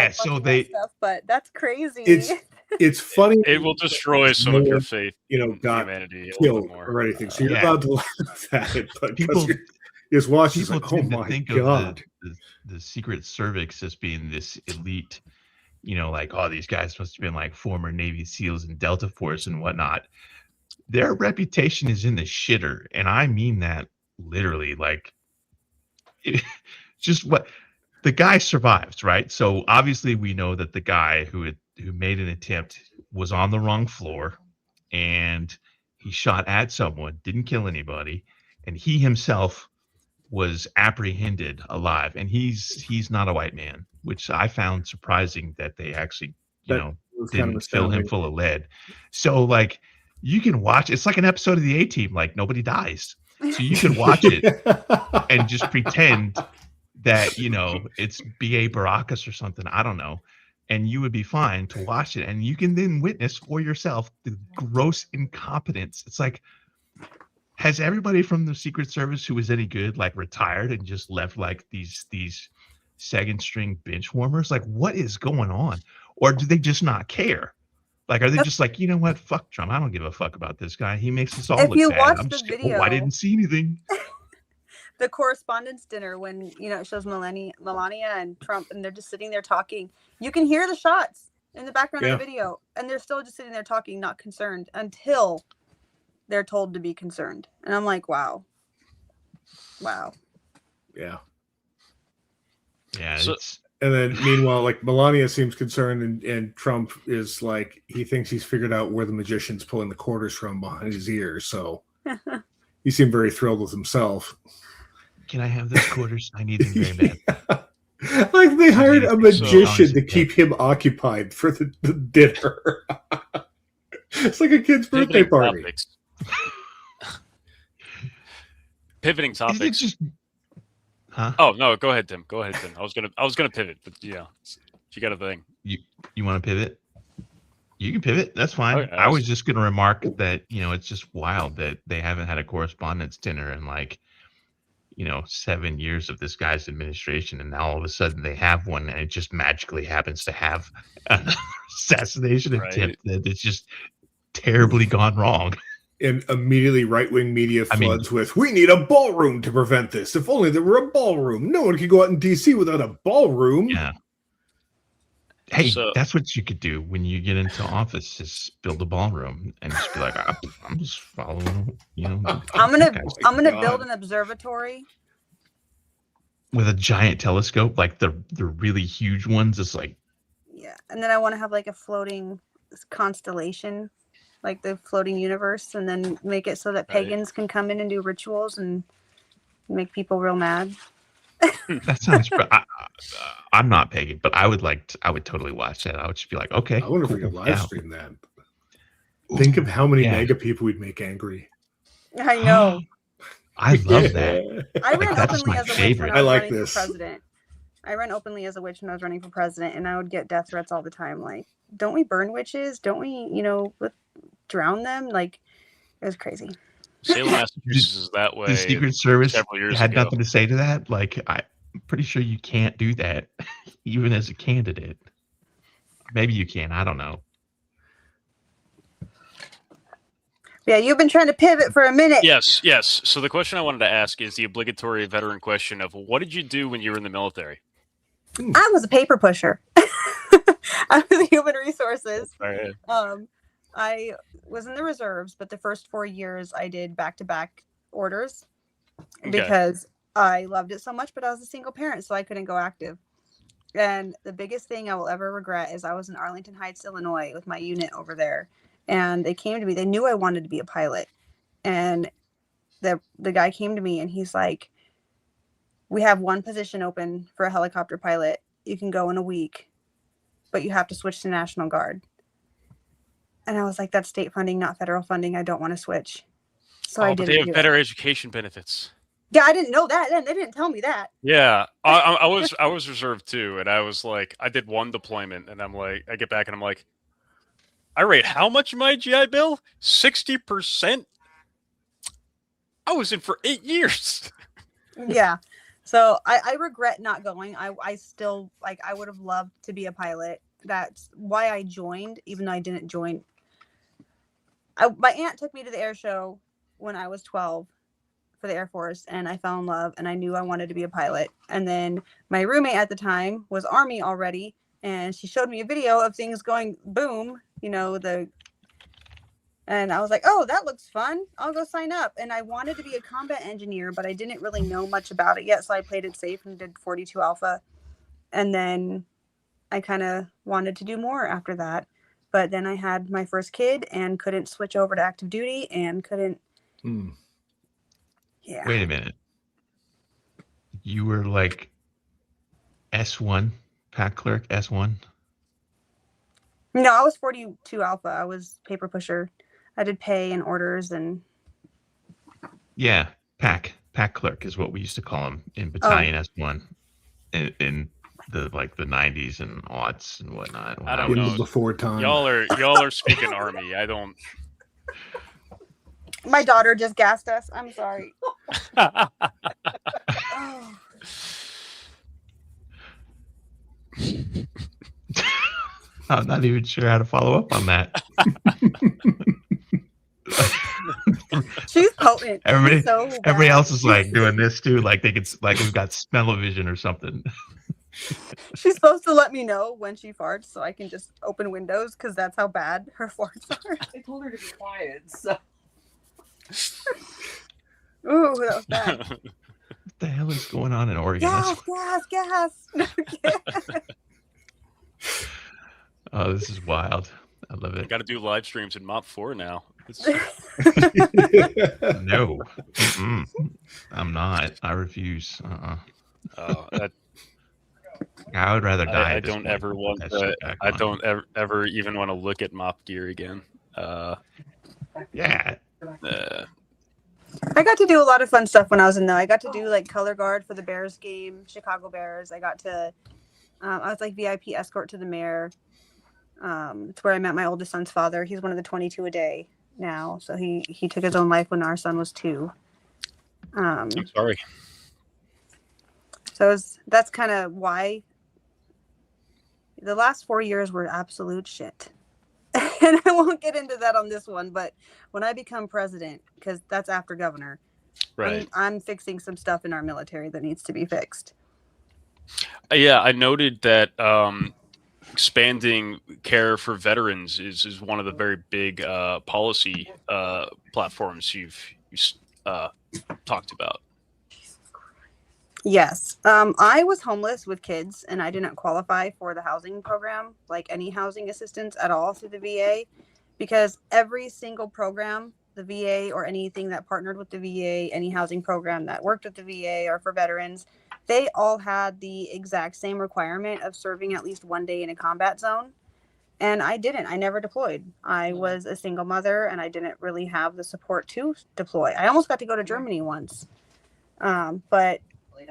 [SPEAKER 5] like stuff, but that's crazy.
[SPEAKER 6] It's funny.
[SPEAKER 4] It will destroy some of your faith.
[SPEAKER 6] God
[SPEAKER 4] humanity
[SPEAKER 6] killed or anything. So you're allowed to laugh at it, but people just watch. Like, oh my God!
[SPEAKER 3] The Secret Service as being this elite, like, oh, these guys must have been like former Navy SEALs and Delta Force and whatnot. their reputation is in the shitter, and I mean that literally. Like, just what the guy survives, right? So obviously, we know that the guy who made an attempt was on the wrong floor, and he shot at someone, didn't kill anybody, and he himself was apprehended alive, and he's not a white man, which I found surprising that they actually,
[SPEAKER 6] That was kind of
[SPEAKER 3] didn't fill him
[SPEAKER 6] astounding.
[SPEAKER 3] full of lead. So like you can watch, it's like an episode of the A-Team, like nobody dies. So you can watch it and just pretend that, it's B.A. Baracus or something. I don't know. And you would be fine to watch it. And you can then witness for yourself the gross incompetence. It's like, has everybody from the Secret Service who was any good like retired and just left like these second string bench warmers? Like, what is going on? Or do they just not care? Like, are they just like, you know what? Fuck Trump. I don't give a fuck about this guy. He makes us all
[SPEAKER 5] If
[SPEAKER 3] look
[SPEAKER 5] you
[SPEAKER 3] bad.
[SPEAKER 5] watch
[SPEAKER 3] I'm
[SPEAKER 5] the
[SPEAKER 3] just
[SPEAKER 5] video,
[SPEAKER 3] I didn't see anything.
[SPEAKER 5] the correspondence dinner, when it shows Melania and Trump, and they're just sitting there talking. You can hear the shots in the background of the video, and they're still just sitting there talking, not concerned, until they're told to be concerned. And I'm like, wow.
[SPEAKER 6] Yeah.
[SPEAKER 3] Yeah.
[SPEAKER 4] So-
[SPEAKER 6] And then meanwhile, like Melania seems concerned, and Trump is like, he thinks he's figured out where the magician's pulling the quarters from behind his ears. So he seemed very thrilled with himself.
[SPEAKER 3] Can I have those quarters? I need them very bad.
[SPEAKER 6] Like they hired a magician
[SPEAKER 3] So-
[SPEAKER 6] to keep him occupied for the dinner. It's like a kid's birthday
[SPEAKER 4] Pivoting
[SPEAKER 6] party.
[SPEAKER 4] topics. Pivoting
[SPEAKER 3] Is it
[SPEAKER 4] topics.
[SPEAKER 3] just, huh?
[SPEAKER 4] Oh no, go ahead, Tim. Go ahead, Tim. I was gonna pivot, but if you got a thing.
[SPEAKER 3] You want to pivot? You can pivot. That's fine.
[SPEAKER 4] Okay,
[SPEAKER 3] I was just going to remark that, it's just wild that they haven't had a correspondence dinner in 7 years of this guy's administration. And now all of a sudden they have one, and it just magically happens to have an assassination attempt that it's just terribly gone wrong.
[SPEAKER 6] And immediately right-wing media floods with, we need a ballroom to prevent this. If only there were a ballroom. No one could go out in D.C. without a ballroom.
[SPEAKER 3] Yeah. Hey,
[SPEAKER 4] So-
[SPEAKER 3] that's what you could do when you get into office, is build a ballroom and just be like, I'm just following,
[SPEAKER 5] I'm gonna
[SPEAKER 6] God.
[SPEAKER 5] build an observatory.
[SPEAKER 3] with a giant telescope, like the really huge ones. It's like,
[SPEAKER 5] Yeah, and then I want to have like a floating constellation, like the floating universe, and then make it so that pagans can come in and do rituals and make people real mad.
[SPEAKER 3] that sounds. I'm not pagan, but I would totally watch that. I would just be like, okay.
[SPEAKER 6] I wonder if we
[SPEAKER 3] cool,
[SPEAKER 6] could live
[SPEAKER 3] yeah.
[SPEAKER 6] stream that. Think of how many
[SPEAKER 3] Yeah.
[SPEAKER 6] mega people we'd make angry.
[SPEAKER 5] I know.
[SPEAKER 3] I love that.
[SPEAKER 5] I ran
[SPEAKER 3] That's
[SPEAKER 5] openly
[SPEAKER 3] my
[SPEAKER 5] as a witch
[SPEAKER 3] favorite.
[SPEAKER 5] when I was
[SPEAKER 6] I like
[SPEAKER 5] running
[SPEAKER 6] this.
[SPEAKER 5] for president. I ran openly as a witch when I was running for president, and I would get death threats all the time. Like, don't we burn witches? Don't we, drown them? Like, it was crazy.
[SPEAKER 4] Salem, Massachusetts is that way.
[SPEAKER 3] The Secret Service
[SPEAKER 4] several years
[SPEAKER 3] had
[SPEAKER 4] ago.
[SPEAKER 3] nothing to say to that. Like, I'm pretty sure you can't do that, even as a candidate. Maybe you can. I don't know.
[SPEAKER 5] Yeah, you've been trying to pivot for a minute.
[SPEAKER 4] Yes. So the question I wanted to ask is the obligatory veteran question of what did you do when you were in the military?
[SPEAKER 5] I was a paper pusher. I was human resources.
[SPEAKER 4] All right.
[SPEAKER 5] I was in the reserves, but the first 4 years I did back-to-back orders because I loved it so much, but I was a single parent, so I couldn't go active. And the biggest thing I will ever regret is I was in Arlington Heights, Illinois with my unit over there. And they came to me. They knew I wanted to be a pilot. And the guy came to me and he's like, we have one position open for a helicopter pilot. You can go in a week, but you have to switch to National Guard. And I was like, that's state funding, not federal funding. I don't want to switch. So I
[SPEAKER 4] But
[SPEAKER 5] didn't
[SPEAKER 4] they have
[SPEAKER 5] do
[SPEAKER 4] better
[SPEAKER 5] it.
[SPEAKER 4] education benefits.
[SPEAKER 5] Yeah, I didn't know that. They didn't tell me that.
[SPEAKER 4] Yeah, I was reserved too, and I was like, I did one deployment, and I'm like, I get back and I'm like, I rate how much in my GI Bill? 60%. I was in for 8 years.
[SPEAKER 5] Yeah. So I regret not going. I still I would have loved to be a pilot. That's why I joined, even though I didn't join. My aunt took me to the air show when I was 12 for the Air Force, and I fell in love, and I knew I wanted to be a pilot. And then my roommate at the time was Army already, and she showed me a video of things going boom, the And I was like, oh, that looks fun. I'll go sign up. And I wanted to be a combat engineer, but I didn't really know much about it yet. So I played it safe and did 42 Alpha. And then I kind of wanted to do more after that. But then I had my first kid and couldn't switch over to active duty and couldn't. Yeah.
[SPEAKER 3] Wait a minute. You were like S1, pack clerk S1?
[SPEAKER 5] No, I was 42 Alpha. I was paper pusher. I did pay and orders and.
[SPEAKER 3] Yeah, pack clerk is what we used to call them in battalion S1 in the 90s and aughts and whatnot.
[SPEAKER 4] I don't know.
[SPEAKER 6] Before time.
[SPEAKER 4] Y'all are speaking army. I don't.
[SPEAKER 5] My daughter just gassed us. I'm sorry. Oh.
[SPEAKER 3] I'm not even sure how to follow up on that.
[SPEAKER 5] She's potent.
[SPEAKER 3] Everybody else is like doing this too, like they could, like we've got smell-o-vision or something.
[SPEAKER 5] She's supposed to let me know when she farts so I can just open windows because that's how bad her farts are.
[SPEAKER 7] I told her to be quiet, so.
[SPEAKER 5] Ooh, that was bad.
[SPEAKER 3] What the hell is going on in Oregon?
[SPEAKER 5] Gas. No,
[SPEAKER 3] Oh, this is wild. I love it.
[SPEAKER 4] Got to do live streams in Mop 4 now.
[SPEAKER 3] No, I'm not. I refuse. I would rather die.
[SPEAKER 4] I don't ever want to. I don't ever even want to look at Mop gear again.
[SPEAKER 3] Yeah.
[SPEAKER 5] I got to do a lot of fun stuff when I was in there. I got to do like color guard for the Bears game, Chicago Bears. I got to. I was like VIP escort to the mayor. It's where I met my oldest son's father. He's one of the 22 a day now. So he took his own life when our son was 2.
[SPEAKER 4] I'm sorry.
[SPEAKER 5] So that's kind of why the last 4 years were absolute shit. And I won't get into that on this one, but when I become president, because that's after governor,
[SPEAKER 4] right,
[SPEAKER 5] I'm fixing some stuff in our military that needs to be fixed.
[SPEAKER 4] Yeah, I noted that expanding care for veterans is one of the very big policy platforms you've talked about.
[SPEAKER 5] Yes. I was homeless with kids and I didn't qualify for the housing program, like any housing assistance at all through the VA, because every single program, the VA or anything that partnered with the VA, any housing program that worked with the VA or for veterans, they all had the exact same requirement of serving at least 1 day in a combat zone. And I didn't. I never deployed. I was a single mother and I didn't really have the support to deploy. I almost got to go to Germany once. But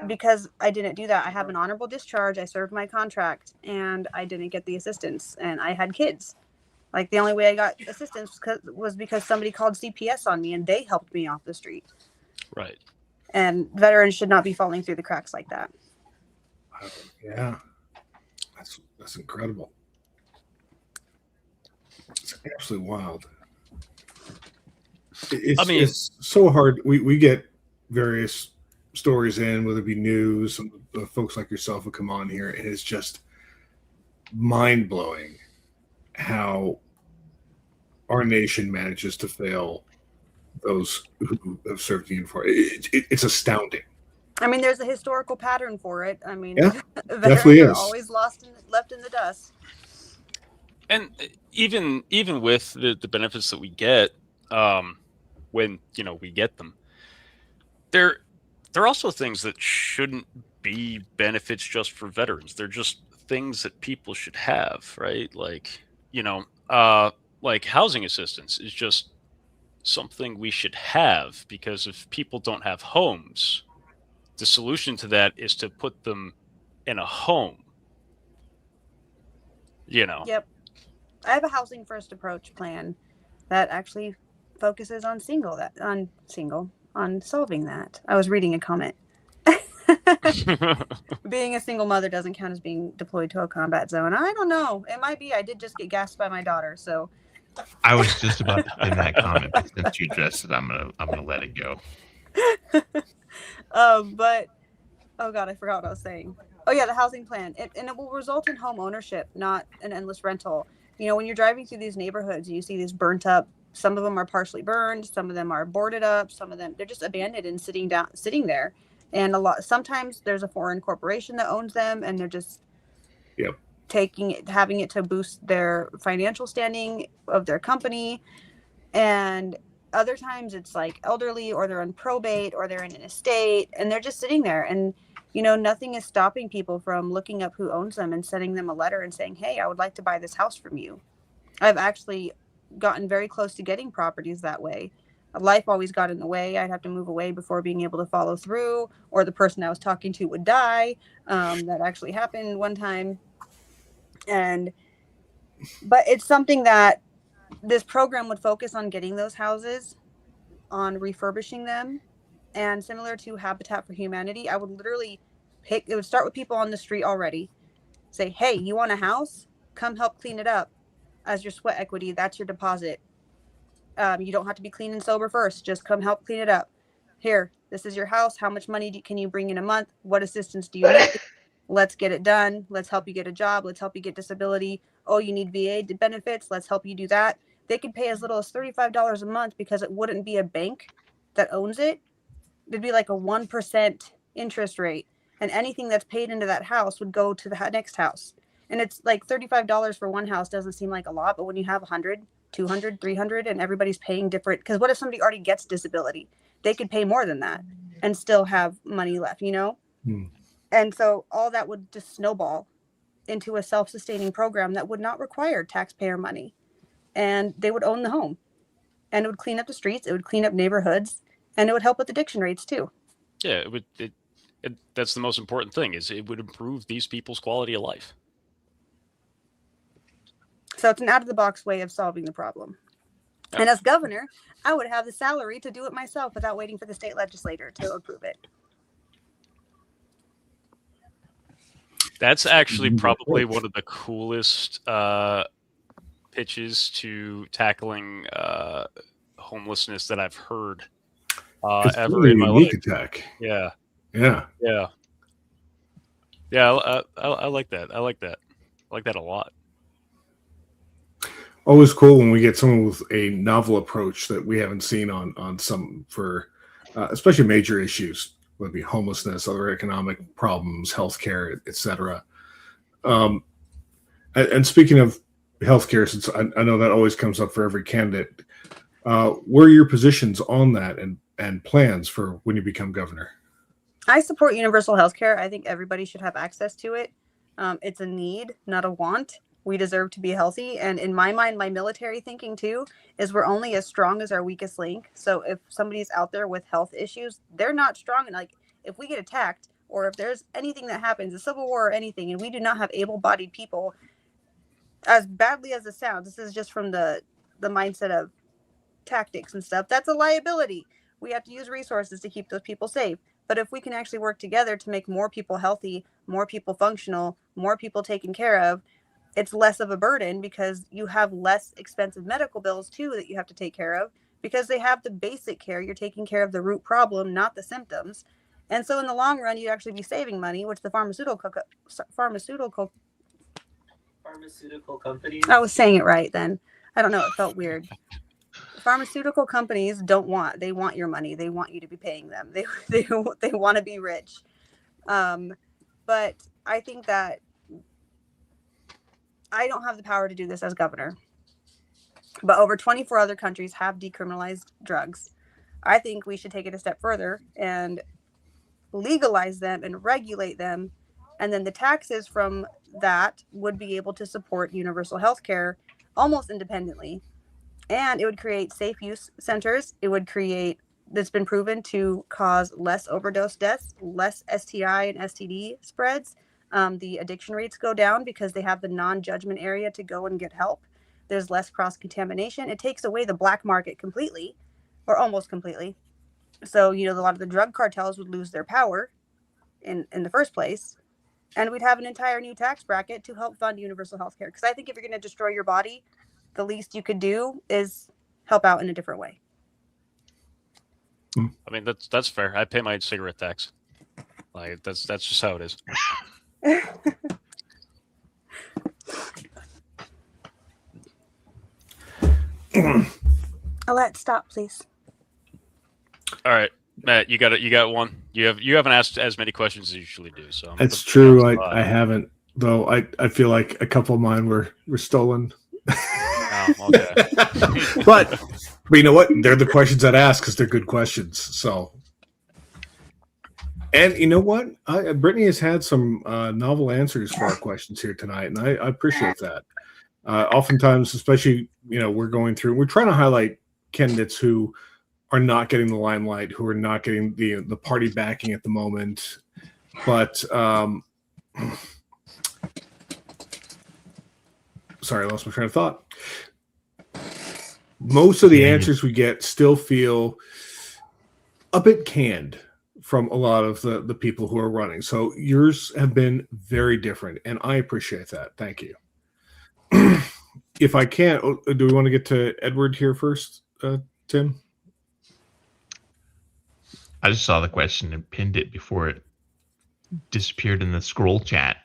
[SPEAKER 5] because I didn't do that, I have an honorable discharge. I served my contract and I didn't get the assistance and I had kids. Like the only way I got assistance was because somebody called CPS on me and they helped me off the street.
[SPEAKER 4] Right.
[SPEAKER 5] And veterans should not be falling through the cracks like that.
[SPEAKER 6] Yeah. That's incredible. It's absolutely wild. It's so hard. We get various stories in, whether it be news, some folks like yourself will come on here, and it's just mind-blowing how our nation manages to fail those who have served the uniform. It's astounding.
[SPEAKER 5] I mean, there's a historical pattern for it. I mean,
[SPEAKER 6] yeah,
[SPEAKER 5] definitely is. Always left in the dust.
[SPEAKER 4] And even with the benefits that we get, when we get them, they're also things that shouldn't be benefits just for veterans. They're just things that people should have, right? Like like housing assistance is just something we should have, because if people don't have homes, the solution to that is to put them in a home.
[SPEAKER 5] Yep. I have a housing first approach plan that actually focuses on solving that. I was reading a comment. Being a single mother doesn't count as being deployed to a combat zone. I don't know. It might be. I did just get gassed by my daughter, so.
[SPEAKER 3] I was just about to pin that comment, but since you addressed it, I'm gonna let it go.
[SPEAKER 5] But oh god, I forgot what I was saying. Oh yeah, the housing plan, and it will result in home ownership, not an endless rental. When you're driving through these neighborhoods, you see these burnt up Some of them are partially burned. Some of them are boarded up. Some of them, they're just abandoned and sitting there. And sometimes there's a foreign corporation that owns them, and they're just
[SPEAKER 6] Yep.
[SPEAKER 5] having it to boost their financial standing of their company. And other times it's like elderly, or they're on probate, or they're in an estate, and they're just sitting there. And, nothing is stopping people from looking up who owns them and sending them a letter and saying, hey, I would like to buy this house from you. I've actually gotten very close to getting properties that way. Life always got in the way. I'd have to move away before being able to follow through, or the person I was talking to would die. That actually happened one time. But it's something that this program would focus on getting those houses, on refurbishing them. And similar to Habitat for Humanity, I would literally it would start with people on the street already. Say, hey, you want a house? Come help clean it up. As your sweat equity, that's your deposit. You don't have to be clean and sober first. Just come help clean it up. Here, this is your house. How much money can you bring in a month? What assistance do you need? Let's get it done. Let's help you get a job. Let's help you get disability. Oh, you need VA benefits. Let's help you do that. They could pay as little as $35 a month, because it wouldn't be a bank that owns it. It'd be like a 1% interest rate. And anything that's paid into that house would go to the next house. And it's like $35 for one house doesn't seem like a lot, but when you have 100, 200, 300, and everybody's paying different, because what if somebody already gets disability? They could pay more than that and still have money left, And so all that would just snowball into a self-sustaining program that would not require taxpayer money. And they would own the home, and it would clean up the streets. It would clean up neighborhoods, and it would help with addiction rates too.
[SPEAKER 4] Yeah, it would. That's the most important thing, is it would improve these people's quality of life.
[SPEAKER 5] So it's an out-of-the-box way of solving the problem.
[SPEAKER 4] Yep.
[SPEAKER 5] And as governor, I would have the salary to do it myself without waiting for the state legislator to approve it.
[SPEAKER 4] That's actually probably one of the coolest pitches to tackling homelessness that I've heard ever
[SPEAKER 6] really
[SPEAKER 4] in my
[SPEAKER 6] unique
[SPEAKER 4] life.
[SPEAKER 6] attack.
[SPEAKER 4] Yeah.
[SPEAKER 6] Yeah.
[SPEAKER 4] I like that. I like that a lot.
[SPEAKER 6] Always cool when we get someone with a novel approach that we haven't seen on some for especially major issues, whether it be homelessness, other economic problems, healthcare, etc. And speaking of healthcare, since I know that always comes up for every candidate, what are your positions on that and plans for when you become governor?
[SPEAKER 5] I support universal healthcare. I think everybody should have access to it. It's a need, not a want. We deserve to be healthy. And in my mind, my military thinking too, is we're only as strong as our weakest link. So if somebody's out there with health issues, they're not strong. And like, if we get attacked, or if there's anything that happens, a civil war or anything, and we do not have able-bodied people, as badly as it sounds, this is just from the mindset of tactics and stuff, that's a liability. We have to use resources to keep those people safe. But if we can actually work together to make more people healthy, more people functional, more people taken care of, it's less of a burden, because you have less expensive medical bills too that you have to take care of, because they have the basic care. You're taking care of the root problem, not the symptoms. And so in the long run, you'd actually be saving money, which the pharmaceutical companies. I was saying it right then. I don't know. It felt weird. Pharmaceutical companies they want your money. They want you to be paying them. They want to be rich. But I think that I don't have the power to do this as governor, but over 24 other countries have decriminalized drugs. I think we should take it a step further and legalize them and regulate them. And then the taxes from that would be able to support universal health care almost independently. And it would create safe use centers. It would create, that's been proven to cause less overdose deaths, less STI and STD spreads. The addiction rates go down because they have the non-judgment area to go and get help. There's less cross-contamination. It takes away the black market completely, or almost completely. So, a lot of the drug cartels would lose their power in the first place. And we'd have an entire new tax bracket to help fund universal health care. Because I think if you're going to destroy your body, the least you could do is help out in a different way.
[SPEAKER 4] I mean, that's fair. I pay my cigarette tax. Like, that's just how it is.
[SPEAKER 5] Alette, stop, please.
[SPEAKER 4] All right, Matt, you got one. You haven't asked as many questions as you usually do. So I'm
[SPEAKER 6] It's
[SPEAKER 4] putting you on
[SPEAKER 6] true.
[SPEAKER 4] the
[SPEAKER 6] I
[SPEAKER 4] spot.
[SPEAKER 6] haven't though. I feel like a couple of mine were stolen.
[SPEAKER 4] Oh, okay.
[SPEAKER 6] but you know what? They're the questions I'd ask because they're good questions. So, and you know what? Brittany has had some novel answers for our questions here tonight, and I appreciate that. Oftentimes, especially we're trying to highlight candidates who are not getting the limelight, who are not getting the party backing at the moment, but sorry, I lost my train of thought. Most of the answers we get still feel a bit canned from a lot of the people who are running. So yours have been very different, and I appreciate that. Thank you. If I can, do we want to get to Edward here first, Tim?
[SPEAKER 3] I just saw the question and pinned it before it disappeared in the scroll chat.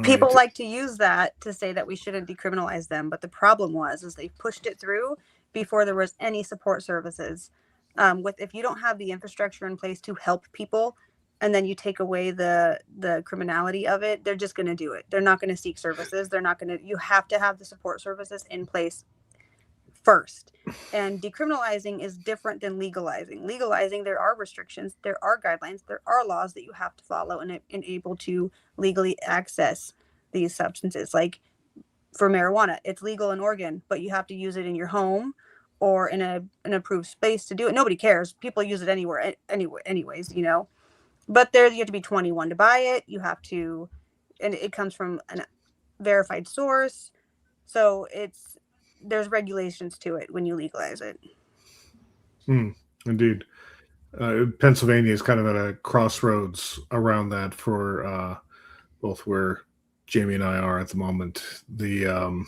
[SPEAKER 5] People like to use that to say that we shouldn't decriminalize them, but the problem is they pushed it through before there was any support services. If you don't have the infrastructure in place to help people, and then you take away the criminality of it, they're just going to do it. They're not going to seek services. They're not going to. You have to have the support services in place first. And decriminalizing is different than legalizing. Legalizing, there are restrictions, there are guidelines, there are laws that you have to follow and able to legally access these substances. Like for marijuana, it's legal in Oregon, but you have to use it in your home or in an approved space to do it. Nobody cares. People use it anywhere, anyways, But there, you have to be 21 to buy it. You have to, and it comes from a verified source. So there's regulations to it when you legalize it.
[SPEAKER 6] Indeed. Pennsylvania is kind of at a crossroads around that for both where Jamie and I are at the moment. The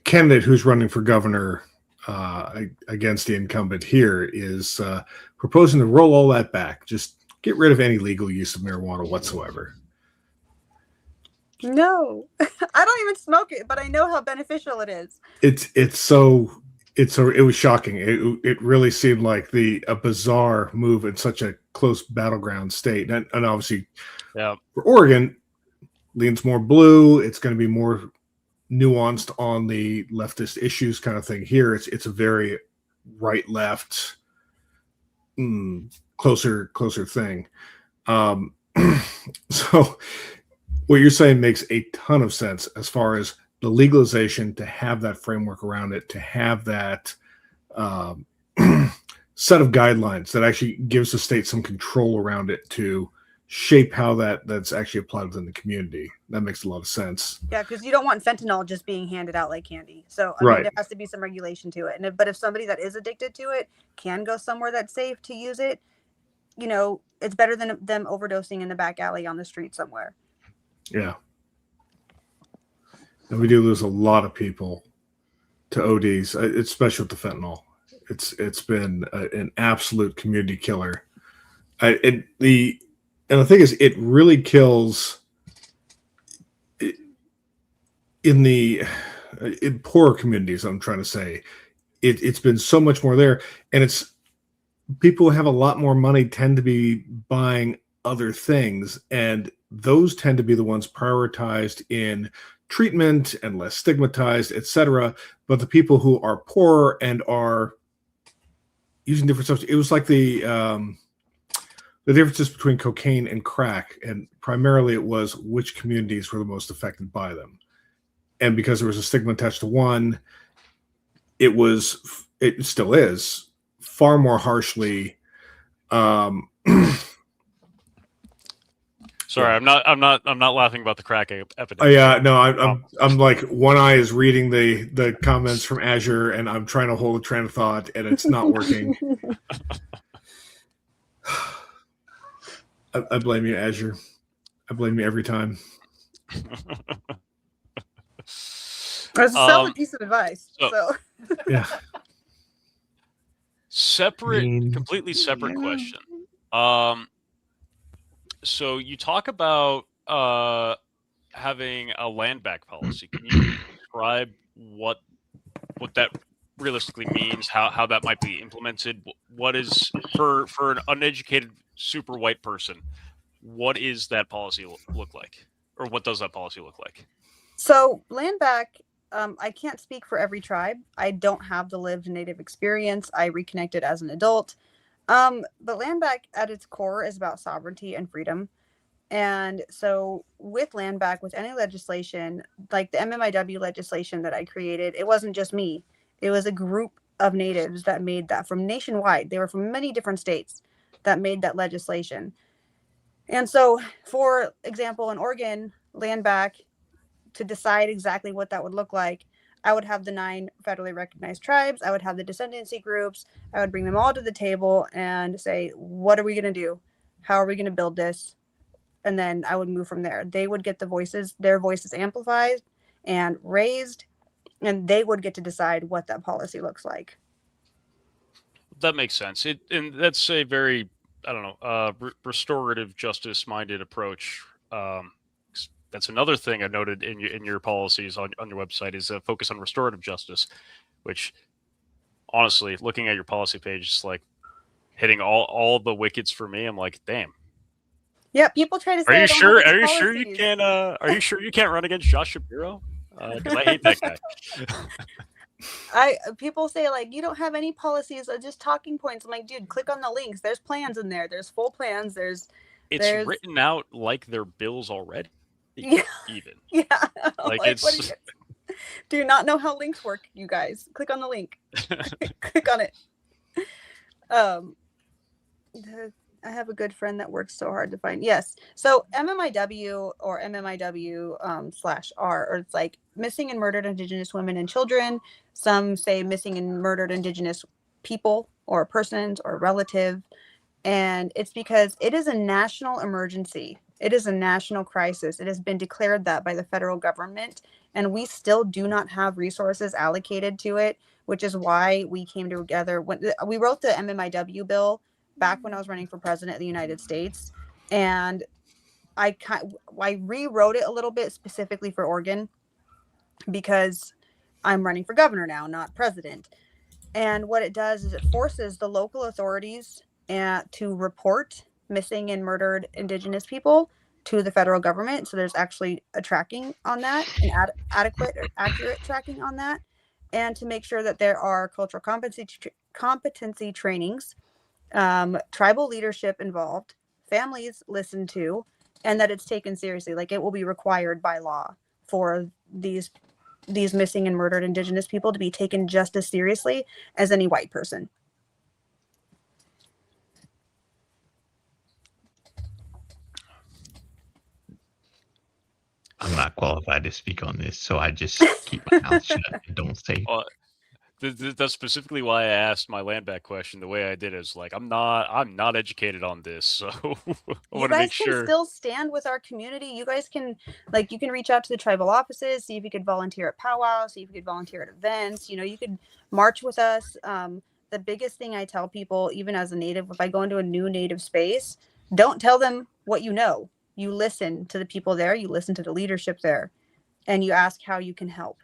[SPEAKER 6] candidate who's running for governor against the incumbent here is proposing to roll all that back. Just get rid of any legal use of marijuana whatsoever.
[SPEAKER 5] No, I don't even smoke it, but I know how beneficial it is.
[SPEAKER 6] It was shocking. It really seemed like a bizarre move in such a close battleground state, and obviously,
[SPEAKER 4] yeah,
[SPEAKER 6] for Oregon, leans more blue. It's going to be more nuanced on the leftist issues kind of thing. Here, it's a very right left, closer thing. So what you're saying makes a ton of sense as far as the legalization, to have that framework around it, to have that set of guidelines that actually gives the state some control around it to shape how that's actually applied within the community. That makes a lot of sense.
[SPEAKER 5] Yeah, because you don't want fentanyl just being handed out like candy. So I mean, there has to be some regulation to it. But if somebody that is addicted to it can go somewhere that's safe to use it, it's better than them overdosing in the back alley on the street somewhere.
[SPEAKER 6] Yeah. And we do lose a lot of people to ODs, especially with the fentanyl. It's been an absolute community killer. And the thing is, it really kills in poorer communities. I'm trying to say, it's been so much more there, and it's people who have a lot more money tend to be buying other things, and those tend to be the ones prioritized in treatment and less stigmatized, etc. But the people who are poor and are using different substances, it was like the differences between cocaine and crack, and primarily it was which communities were the most affected by them. And because there was a stigma attached to one, it still is far more harshly.
[SPEAKER 4] Sorry, I'm not laughing about the crack epidemic.
[SPEAKER 6] Oh yeah, no, I'm like, one eye is reading the comments from Azure, and I'm trying to hold a train of thought, and it's not working. I blame you, Azure. I blame you every time.
[SPEAKER 5] It's a solid piece of advice. So.
[SPEAKER 6] Yeah.
[SPEAKER 4] Completely separate question. So you talk about having a land back policy. Can you describe what that realistically means, how that might be implemented. What is for an uneducated super white person? What is that policy look like, or what does that policy look like?
[SPEAKER 5] So land back, I can't speak for every tribe. I don't have the lived native experience. I reconnected as an adult. But land back at its core is about sovereignty and freedom. And so with land back, with any legislation, like the MMIW legislation that I created, it wasn't just me. It was a group of natives that made that from nationwide. They were from many different states that made that legislation. And so, for example, in Oregon, land back, to decide exactly what that would look like, I would have the 9 federally recognized tribes. I would have the descendancy groups. I would bring them all to the table and say, what are we going to do? How are we going to build this? And then I would move from there. They would get their voices amplified and raised, and they would get to decide what that policy looks like.
[SPEAKER 4] That makes sense. And that's a very, I don't know, restorative justice minded approach. That's another thing I noted in your policies on your website is a focus on restorative justice, which honestly, looking at your policy page, is like hitting all the wickets for me. I'm like, damn.
[SPEAKER 5] Yeah, people try to say,
[SPEAKER 4] Are you sure?
[SPEAKER 5] Are
[SPEAKER 4] you sure you can't? Are you sure you can't run against Josh Shapiro? Because I hate that guy.
[SPEAKER 5] People say, like, you don't have any policies, just talking points. I'm like, dude, click on the links. There's plans in there. There's full plans. There's
[SPEAKER 4] written out like they're bills already.
[SPEAKER 5] Yeah.
[SPEAKER 4] Even.
[SPEAKER 5] Yeah.
[SPEAKER 4] Like it's.
[SPEAKER 5] Do you not know how links work, you guys? Click on the link. Click on it. I have a good friend that works so hard to find. Yes. So MMIW or MMIW /R, or it's like missing and murdered Indigenous women and children. Some say missing and murdered Indigenous people or persons or relative. And it's because it is a national emergency. It is a national crisis. It has been declared that by the federal government, and we still do not have resources allocated to it, which is why we came together. When we wrote the MMIW bill back when I was running for president of the United States, and I rewrote it a little bit specifically for Oregon because I'm running for governor now, not president. And what it does is it forces the local authorities to report missing and murdered Indigenous people to the federal government. So there's actually a tracking on that, an adequate or accurate tracking on that, and to make sure that there are cultural competency trainings, tribal leadership involved, families listened to, and that it's taken seriously. Like, it will be required by law for these missing and murdered Indigenous people to be taken just as seriously as any white person.
[SPEAKER 3] I'm not qualified to speak on this, so I just keep my mouth shut and don't say.
[SPEAKER 4] That's specifically why I asked my land back question the way I did. Is like I'm not educated on this, so I want to make sure.
[SPEAKER 5] You guys can still stand with our community. You guys can, like, you can reach out to the tribal offices, see if you could volunteer at powwow, see if you could volunteer at events. You know, you could march with us. The biggest thing I tell people, even as a native, if I go into a new native space, don't tell them what you know. You listen to the people there, you listen to the leadership there, and you ask how you can help.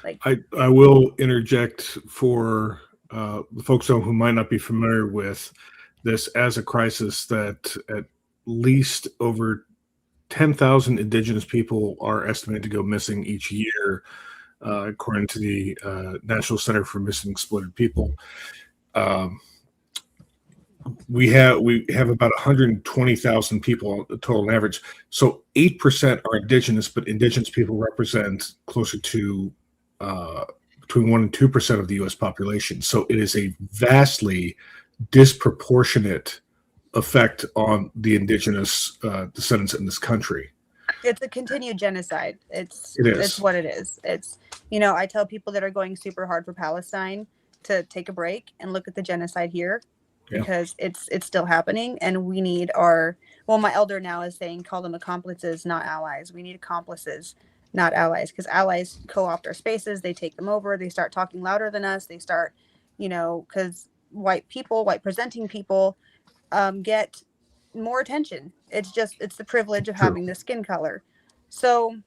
[SPEAKER 5] Like,
[SPEAKER 6] I will interject for the folks who might not be familiar with this as a crisis, that at least over 10,000 Indigenous people are estimated to go missing each year, according to the National Center for Missing and Exploited People. We have about 120,000 people total on average. So 8% are Indigenous, but Indigenous people represent closer to between 1% and 2% of the U.S. population. So it is a vastly disproportionate effect on the Indigenous descendants in this country.
[SPEAKER 5] It's a continued genocide. It's what it is. It's, you know, I tell people that are going super hard for Palestine to take a break and look at the genocide here. Because it's still happening, and we need my elder now is saying, call them accomplices, not allies. We need accomplices, not allies, because allies co-opt our spaces. They take them over. They start talking louder than us. They start, you know, because white presenting people get more attention. It's the privilege of having the skin color. So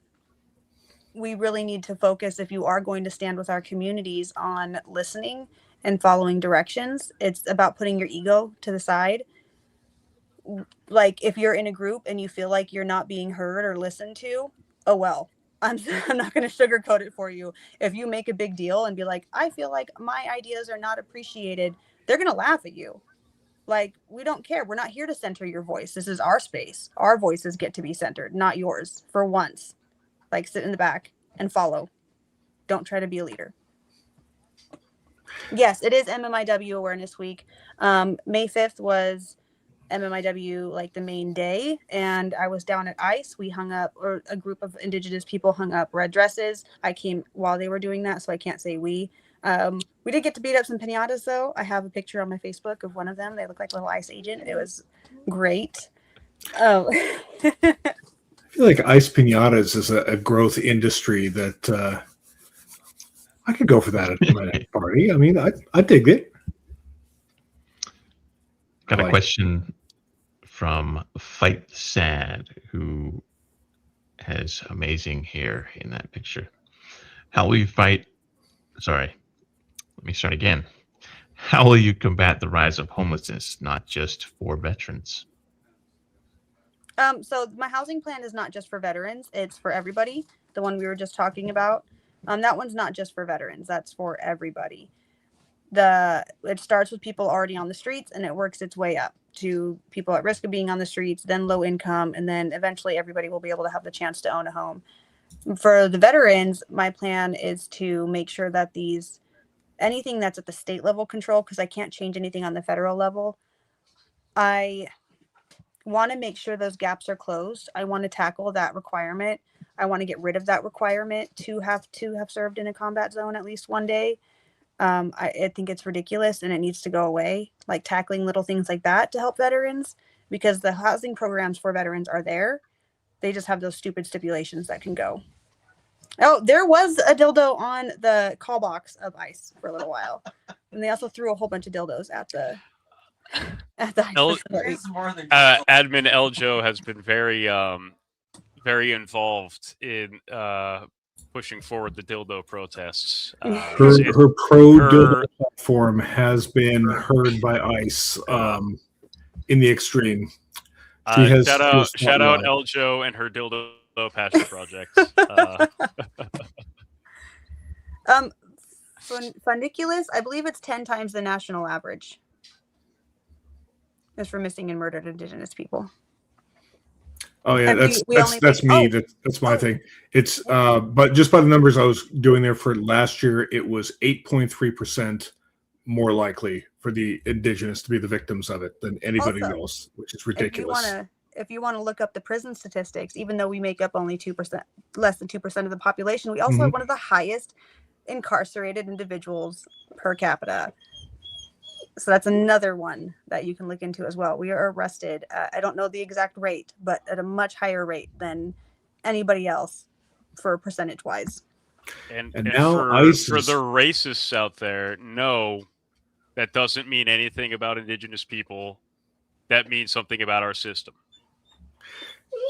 [SPEAKER 5] we really need to focus, if you are going to stand with our communities, on listening and following directions. It's about putting your ego to the side. Like, if you're in a group and you feel like you're not being heard or listened to, oh well. I'm not going to sugarcoat it for you. If you make a big deal and be like, I feel like my ideas are not appreciated, they're going to laugh at you. Like, we don't care. We're not here to center your voice. This is our space. Our voices get to be centered, not yours, for once. Like, sit in the back and follow. Don't try to be a leader. Yes, it is MMIW Awareness Week. May 5th was MMIW, like, the main day, and I was down at ICE. We hung up, or a group of Indigenous people hung up red dresses. I came while they were doing that, so I can't say we. We did get to beat up some piñatas, though. I have a picture on my Facebook of one of them. They look like a little ICE agent. It was great. Oh.
[SPEAKER 6] I feel like ice piñatas is a growth industry that I could go for that at my next party. I mean, I dig it.
[SPEAKER 3] Got a question from Fight Sad, who has amazing hair in that picture. How will you fight? Sorry, let me start again. How will you combat the rise of homelessness, not just for veterans?
[SPEAKER 5] So my housing plan is not just for veterans. It's for everybody. The one we were just talking about. That one's not just for veterans. That's for everybody. It starts with people already on the streets, and it works its way up to people at risk of being on the streets, then low income, and then eventually everybody will be able to have the chance to own a home. For the veterans, my plan is to make sure that anything that's at the state level control, because I can't change anything on the federal level, I want to make sure those gaps are closed. I want to tackle that requirement. I want to get rid of that requirement to have served in a combat zone at least one day. I think it's ridiculous and it needs to go away, like tackling little things like that to help veterans, because the housing programs for veterans are there. They just have those stupid stipulations that can go. Oh, there was a dildo on the call box of ICE for a little while. And they also threw a whole bunch of dildos at the ICE facility.
[SPEAKER 4] Admin Eljo has been very involved in pushing forward the dildo protests.
[SPEAKER 6] Her pro-dildo platform has been heard by ICE in the extreme.
[SPEAKER 4] Shout out Eljo and her dildo passion project.
[SPEAKER 5] Funiculus, I believe it's 10 times the national average. Is for missing and murdered Indigenous people.
[SPEAKER 6] Oh yeah, that's me. That's my thing. It's but just by the numbers I was doing there for last year, it was 8.3% more likely for the Indigenous to be the victims of it than anybody else, which is ridiculous.
[SPEAKER 5] If you want to look up the prison statistics, even though we make up only 2%, less than 2% of the population, we also have one of the highest incarcerated individuals per capita. So that's another one that you can look into as well. We are arrested. I don't know the exact rate, but at a much higher rate than anybody else for percentage wise.
[SPEAKER 4] And now for the racists out there, no, that doesn't mean anything about Indigenous people. That means something about our system.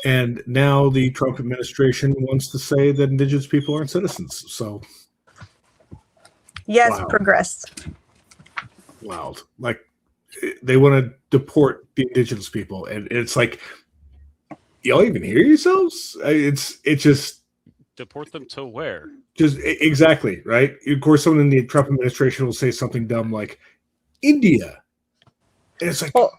[SPEAKER 6] And now the Trump administration wants to say that Indigenous people aren't citizens. So
[SPEAKER 5] yes, wow. Progress.
[SPEAKER 6] Wild. Like, they want to deport the Indigenous people, and it's like, y'all even hear yourselves? It's just
[SPEAKER 4] deport them to where?
[SPEAKER 6] Just exactly right. Of course, someone in the Trump administration will say something dumb like India, and it's like,
[SPEAKER 5] well,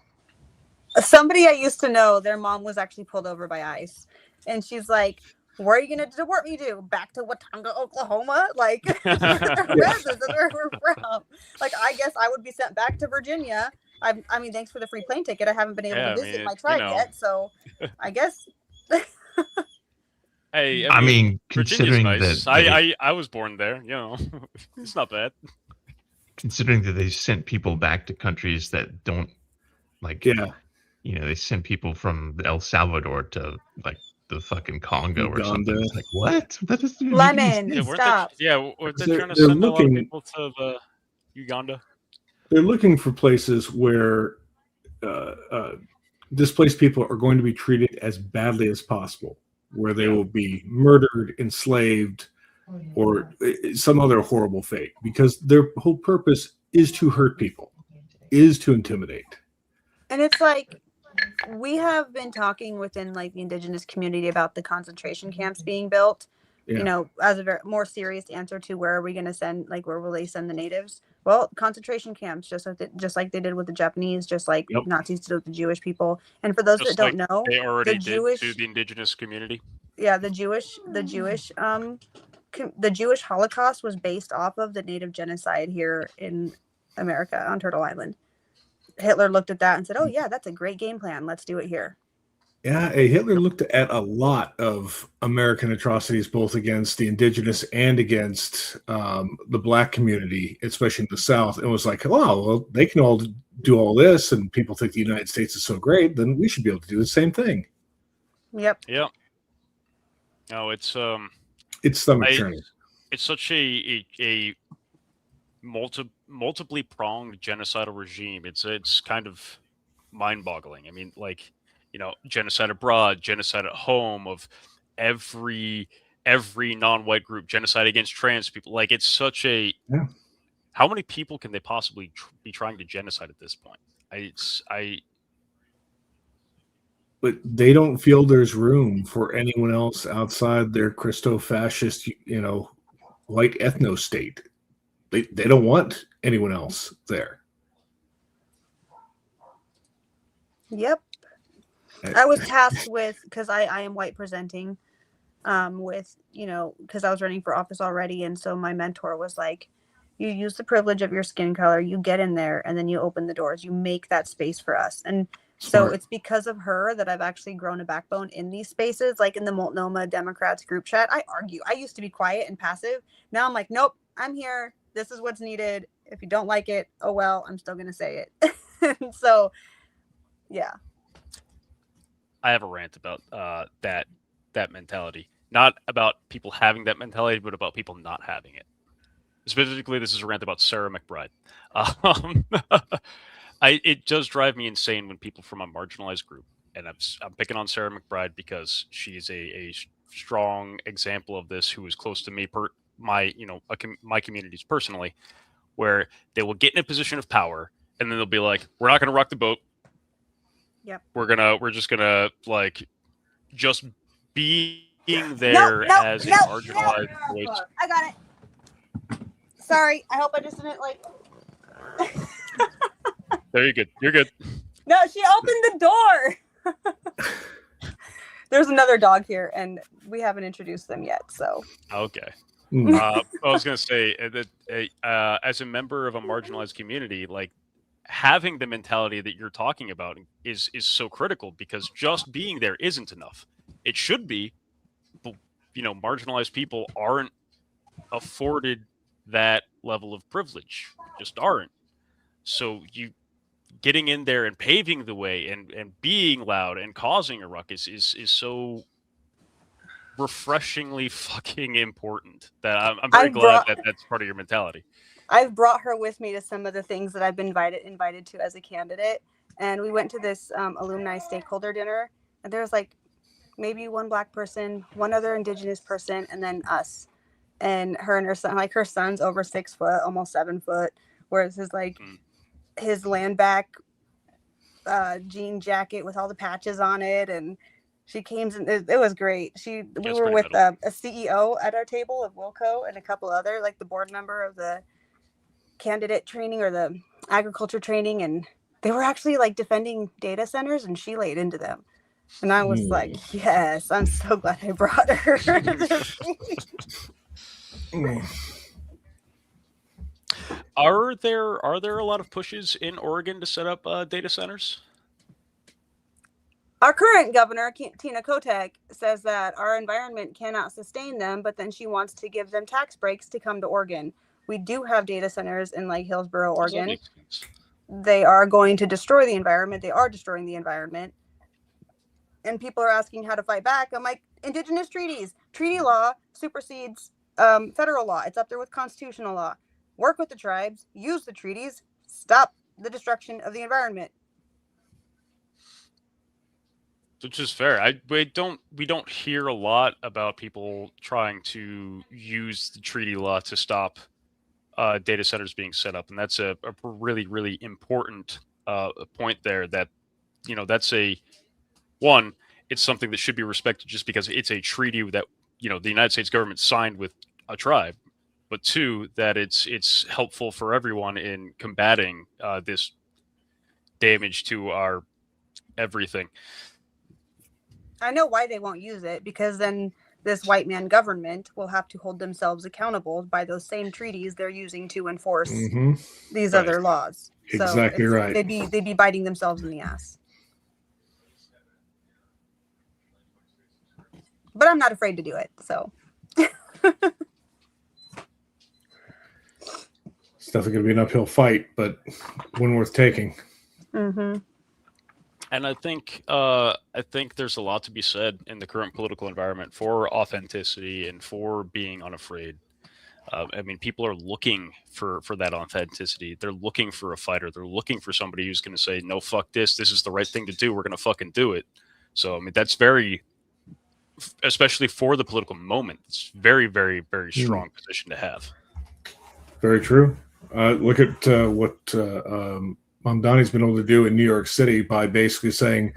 [SPEAKER 5] somebody I used to know, their mom was actually pulled over by ICE, and she's like, where are you going to deport me to? Back to Watauga, Oklahoma? Like, that's where we're from. Like, I guess I would be sent back to Virginia. I mean, thanks for the free plane ticket. I haven't been able to visit my tribe yet, so I guess.
[SPEAKER 4] Hey,
[SPEAKER 3] I mean considering
[SPEAKER 4] nice. that I was born there, it's not bad.
[SPEAKER 3] Considering that they sent people back to countries that don't they sent people from El Salvador to like the fucking Congo or something. It's like, what? That is
[SPEAKER 5] Lemon. Stop.
[SPEAKER 4] They're trying to send a lot of people to the Uganda.
[SPEAKER 6] They're looking for places where displaced people are going to be treated as badly as possible. where they will be murdered, enslaved, or some other horrible fate, because their whole purpose is to hurt people, is to intimidate.
[SPEAKER 5] And it's like, we have been talking within like the indigenous community about the concentration camps being built,
[SPEAKER 6] Yeah.
[SPEAKER 5] you know, as a very more serious answer to where are we going to send, like, where will they send the natives? Well, concentration camps, just like they did with the Japanese, just like
[SPEAKER 6] Yep.
[SPEAKER 5] Nazis did with the Jewish people. And for those
[SPEAKER 4] Just
[SPEAKER 5] that don't
[SPEAKER 4] like
[SPEAKER 5] know,
[SPEAKER 4] they already
[SPEAKER 5] the
[SPEAKER 4] did
[SPEAKER 5] Jewish,
[SPEAKER 4] to the indigenous community.
[SPEAKER 5] yeah, the Jewish Holocaust was based off of the native genocide here in America on Turtle Island. Hitler looked at that and said, "Oh yeah, that's a great game plan. Let's do it here."
[SPEAKER 6] Yeah, Hitler looked at a lot of American atrocities, both against the indigenous and against the black community, especially in the South, and was like, "Oh, well, they can all do all this, and people think the United States is so great, then we should be able to do the same thing."
[SPEAKER 5] Yep.
[SPEAKER 4] Yeah. No, it's
[SPEAKER 6] stomach churning.
[SPEAKER 4] It's such a multiply pronged genocidal regime. It's kind of mind-boggling. I mean, like, you know, genocide abroad, genocide at home of every non-white group, genocide against trans people. Like, it's such a how many people can they possibly be trying to genocide at this point?
[SPEAKER 6] But they don't feel there's room for anyone else outside their Christo-fascist, white ethno state. They don't want anyone else there.
[SPEAKER 5] Yep. I was tasked with, because I am white presenting, with, because I was running for office already. And so my mentor was like, you use the privilege of your skin color, you get in there, and then you open the doors, you make that space for us. And so it's because of her that I've actually grown a backbone in these spaces, like in the Multnomah Democrats group chat. I argue. I used to be quiet and passive. Now I'm like, nope, I'm here. This is what's needed. If you don't like it, oh well, I'm still going to say it. So, yeah.
[SPEAKER 4] I have a rant about that mentality. Not about people having that mentality, but about people not having it. Specifically, this is a rant about Sarah McBride. It does drive me insane when people from a marginalized group, and I'm picking on Sarah McBride because she's a strong example of this, who is close to me, my communities personally, where they will get in a position of power, and then they'll be like, "We're not going to rock the boat.
[SPEAKER 5] Yep.
[SPEAKER 4] We're just gonna like just being there as a marginalized voice."
[SPEAKER 5] I got it. Sorry, I hope I just didn't like.
[SPEAKER 4] There, you're good. You're good.
[SPEAKER 5] No, she opened the door. There's another dog here, and we haven't introduced them yet. So
[SPEAKER 4] okay. I was gonna say that as a member of a marginalized community, like, having the mentality that you're talking about is so critical, because just being there isn't enough. It should be, but marginalized people aren't afforded that level of privilege. Just aren't. So you getting in there and paving the way and being loud and causing a ruckus is so refreshingly fucking important that I'm very glad that that's part of your mentality.
[SPEAKER 5] I've brought her with me to some of the things that I've been invited to as a candidate. And we went to this alumni stakeholder dinner, and there was like maybe one black person, one other indigenous person, and then us. And her son, like her son's over 6 foot, almost 7 foot, whereas his land back jean jacket with all the patches on it. And she came in, it was great. We were with a CEO at our table of Wilco and a couple other, like the board member of the candidate training or the agriculture training, and they were actually like defending data centers, and she laid into them. And I was like, yes, I'm so glad I brought her.
[SPEAKER 4] Are there a lot of pushes in Oregon to set up data centers?
[SPEAKER 5] Our current governor, Tina Kotek, says that our environment cannot sustain them, but then she wants to give them tax breaks to come to Oregon. We do have data centers in like Hillsboro, Oregon. They are going to destroy the environment. They are destroying the environment. And people are asking how to fight back. I'm like, indigenous treaties. Treaty law supersedes federal law. It's up there with constitutional law. Work with the tribes. Use the treaties. Stop the destruction of the environment.
[SPEAKER 4] Which is fair. We don't hear a lot about people trying to use the treaty law to stop data centers being set up, and that's a really, really important point there. That that's one. It's something that should be respected just because it's a treaty that the United States government signed with a tribe. But two, that it's helpful for everyone in combating this damage to our everything.
[SPEAKER 5] I know why they won't use it, because then this white man government will have to hold themselves accountable by those same treaties they're using to enforce these
[SPEAKER 4] Right.
[SPEAKER 5] other laws.
[SPEAKER 6] Exactly right.
[SPEAKER 5] They'd be biting themselves in the ass. But I'm not afraid to do it. So
[SPEAKER 6] It's definitely going to be an uphill fight, but one worth taking.
[SPEAKER 4] And I think there's a lot to be said in the current political environment for authenticity and for being unafraid. I mean, people are looking for that authenticity. They're looking for a fighter. They're looking for somebody who's going to say, "No, fuck this. This is the right thing to do. We're going to fucking do it." So, I mean, that's very, especially for the political moment, it's very, very, very strong position to have.
[SPEAKER 6] Very true. Look at what Mamdani's been able to do in New York City by basically saying,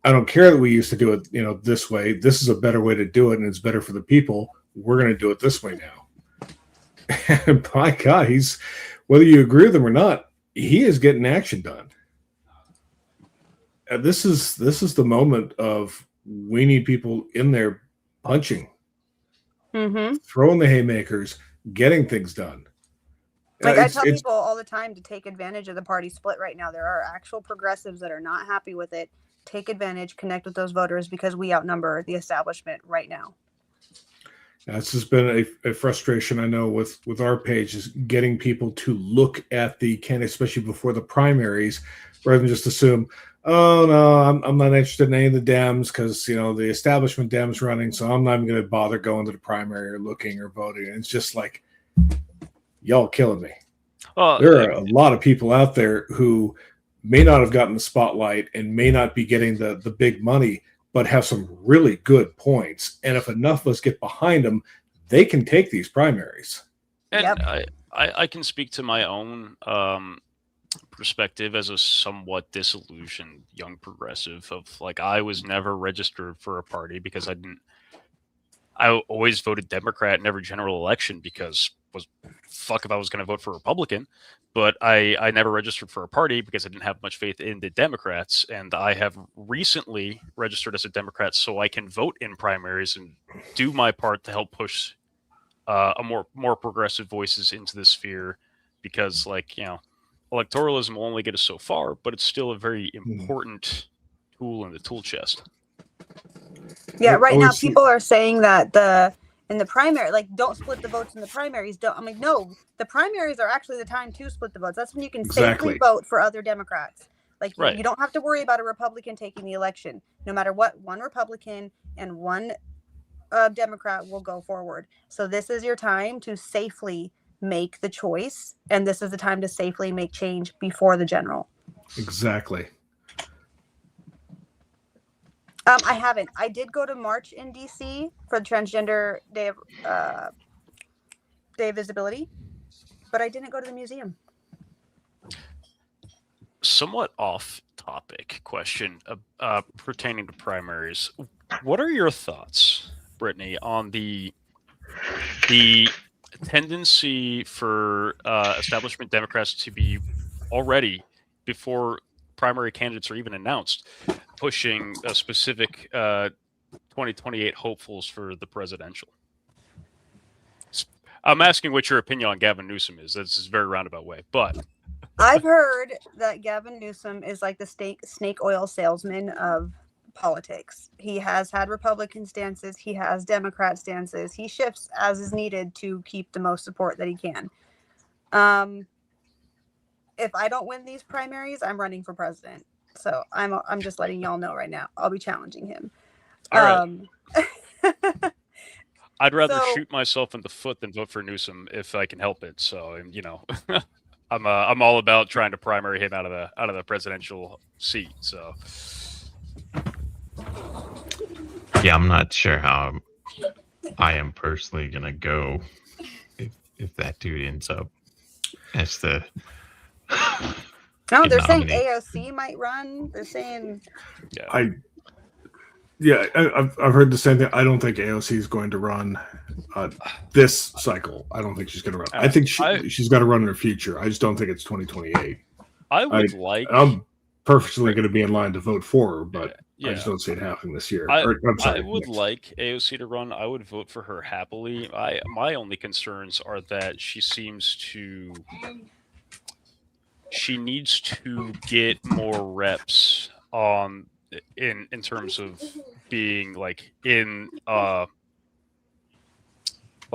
[SPEAKER 6] I don't care that we used to do it, this way. This is a better way to do it, and it's better for the people. We're going to do it this way now. And by God, whether you agree with him or not, he is getting action done. And this is the moment of we need people in there punching, throwing the haymakers, getting things done.
[SPEAKER 5] Like I tell people all the time to take advantage of the party split right now. There are actual progressives that are not happy with it. Take advantage, connect with those voters, because we outnumber the establishment right now.
[SPEAKER 6] This has been a frustration, I know, with our page, is getting people to look at the candidates, especially before the primaries, rather than just assume, oh, no, I'm not interested in any of the Dems because, the establishment Dems running, so I'm not even going to bother going to the primary or looking or voting. And it's just like, y'all killing me. Well, there are a lot of people out there who may not have gotten the spotlight and may not be getting the big money, but have some really good points. And if enough of us get behind them, they can take these primaries.
[SPEAKER 4] And I can speak to my own perspective as a somewhat disillusioned young progressive of, like, I was never registered for a party because I always voted Democrat in every general election because fuck if I was going to vote for Republican, but I never registered for a party because I didn't have much faith in the Democrats, and I have recently registered as a Democrat so I can vote in primaries and do my part to help push a more progressive voices into the sphere, because, like, electoralism will only get us so far, but it's still a very important tool in the tool chest.
[SPEAKER 5] Yeah, right now people are saying that in the primary, like, don't split the votes in the primaries. I'm like, no, the primaries are actually the time to split the votes. That's when you can safely vote for other Democrats. Like, you don't have to worry about a Republican taking the election. No matter what, one Republican and one Democrat will go forward. So this is your time to safely make the choice, and this is the time to safely make change before the general.
[SPEAKER 6] Exactly.
[SPEAKER 5] I haven't. I did go to march in DC for the Transgender Day of Visibility, but I didn't go to the museum.
[SPEAKER 4] Somewhat off-topic question pertaining to primaries. What are your thoughts, Brittany, on the tendency for establishment Democrats to be already, before primary candidates are even announced, pushing a specific 2028 hopefuls for the presidential? I'm asking what your opinion on Gavin Newsom is. This is a very roundabout way, but
[SPEAKER 5] I've heard that Gavin Newsom is like the snake oil salesman of politics. He has had Republican stances. He has Democrat stances. He shifts as is needed to keep the most support that he can. If I don't win these primaries, I'm running for president. So I'm just letting y'all know right now. I'll be challenging him.
[SPEAKER 4] All right. I'd rather shoot myself in the foot than vote for Newsom if I can help it. So, I'm all about trying to primary him out of the presidential seat. So
[SPEAKER 3] Yeah, I'm not sure how I am personally gonna go if that dude ends up as the
[SPEAKER 5] No, they're saying
[SPEAKER 3] nominee.
[SPEAKER 5] AOC might run. They're saying
[SPEAKER 6] I've heard the same thing. I don't think AOC is going to run this cycle. I don't think she's going to run. I think she's got to run in her future. I just don't think it's 2028. I'm perfectly going to be in line to vote for her, but I just don't see it happening this year.
[SPEAKER 4] I would like AOC to run. I would vote for her happily. My only concerns are that she needs to get more reps in terms of being like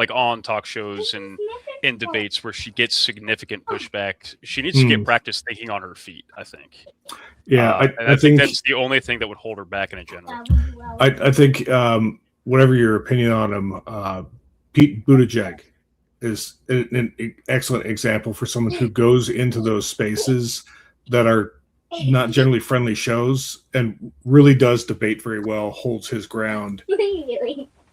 [SPEAKER 4] on talk shows and in debates where she gets significant pushback. She needs to get practice thinking on her feet, I think.
[SPEAKER 6] Yeah,
[SPEAKER 4] I think that's the only thing that would hold her back in a general.
[SPEAKER 6] I think whatever your opinion on him, Pete Buttigieg is an excellent example for someone who goes into those spaces that are not generally friendly shows and really does debate very well, holds his ground.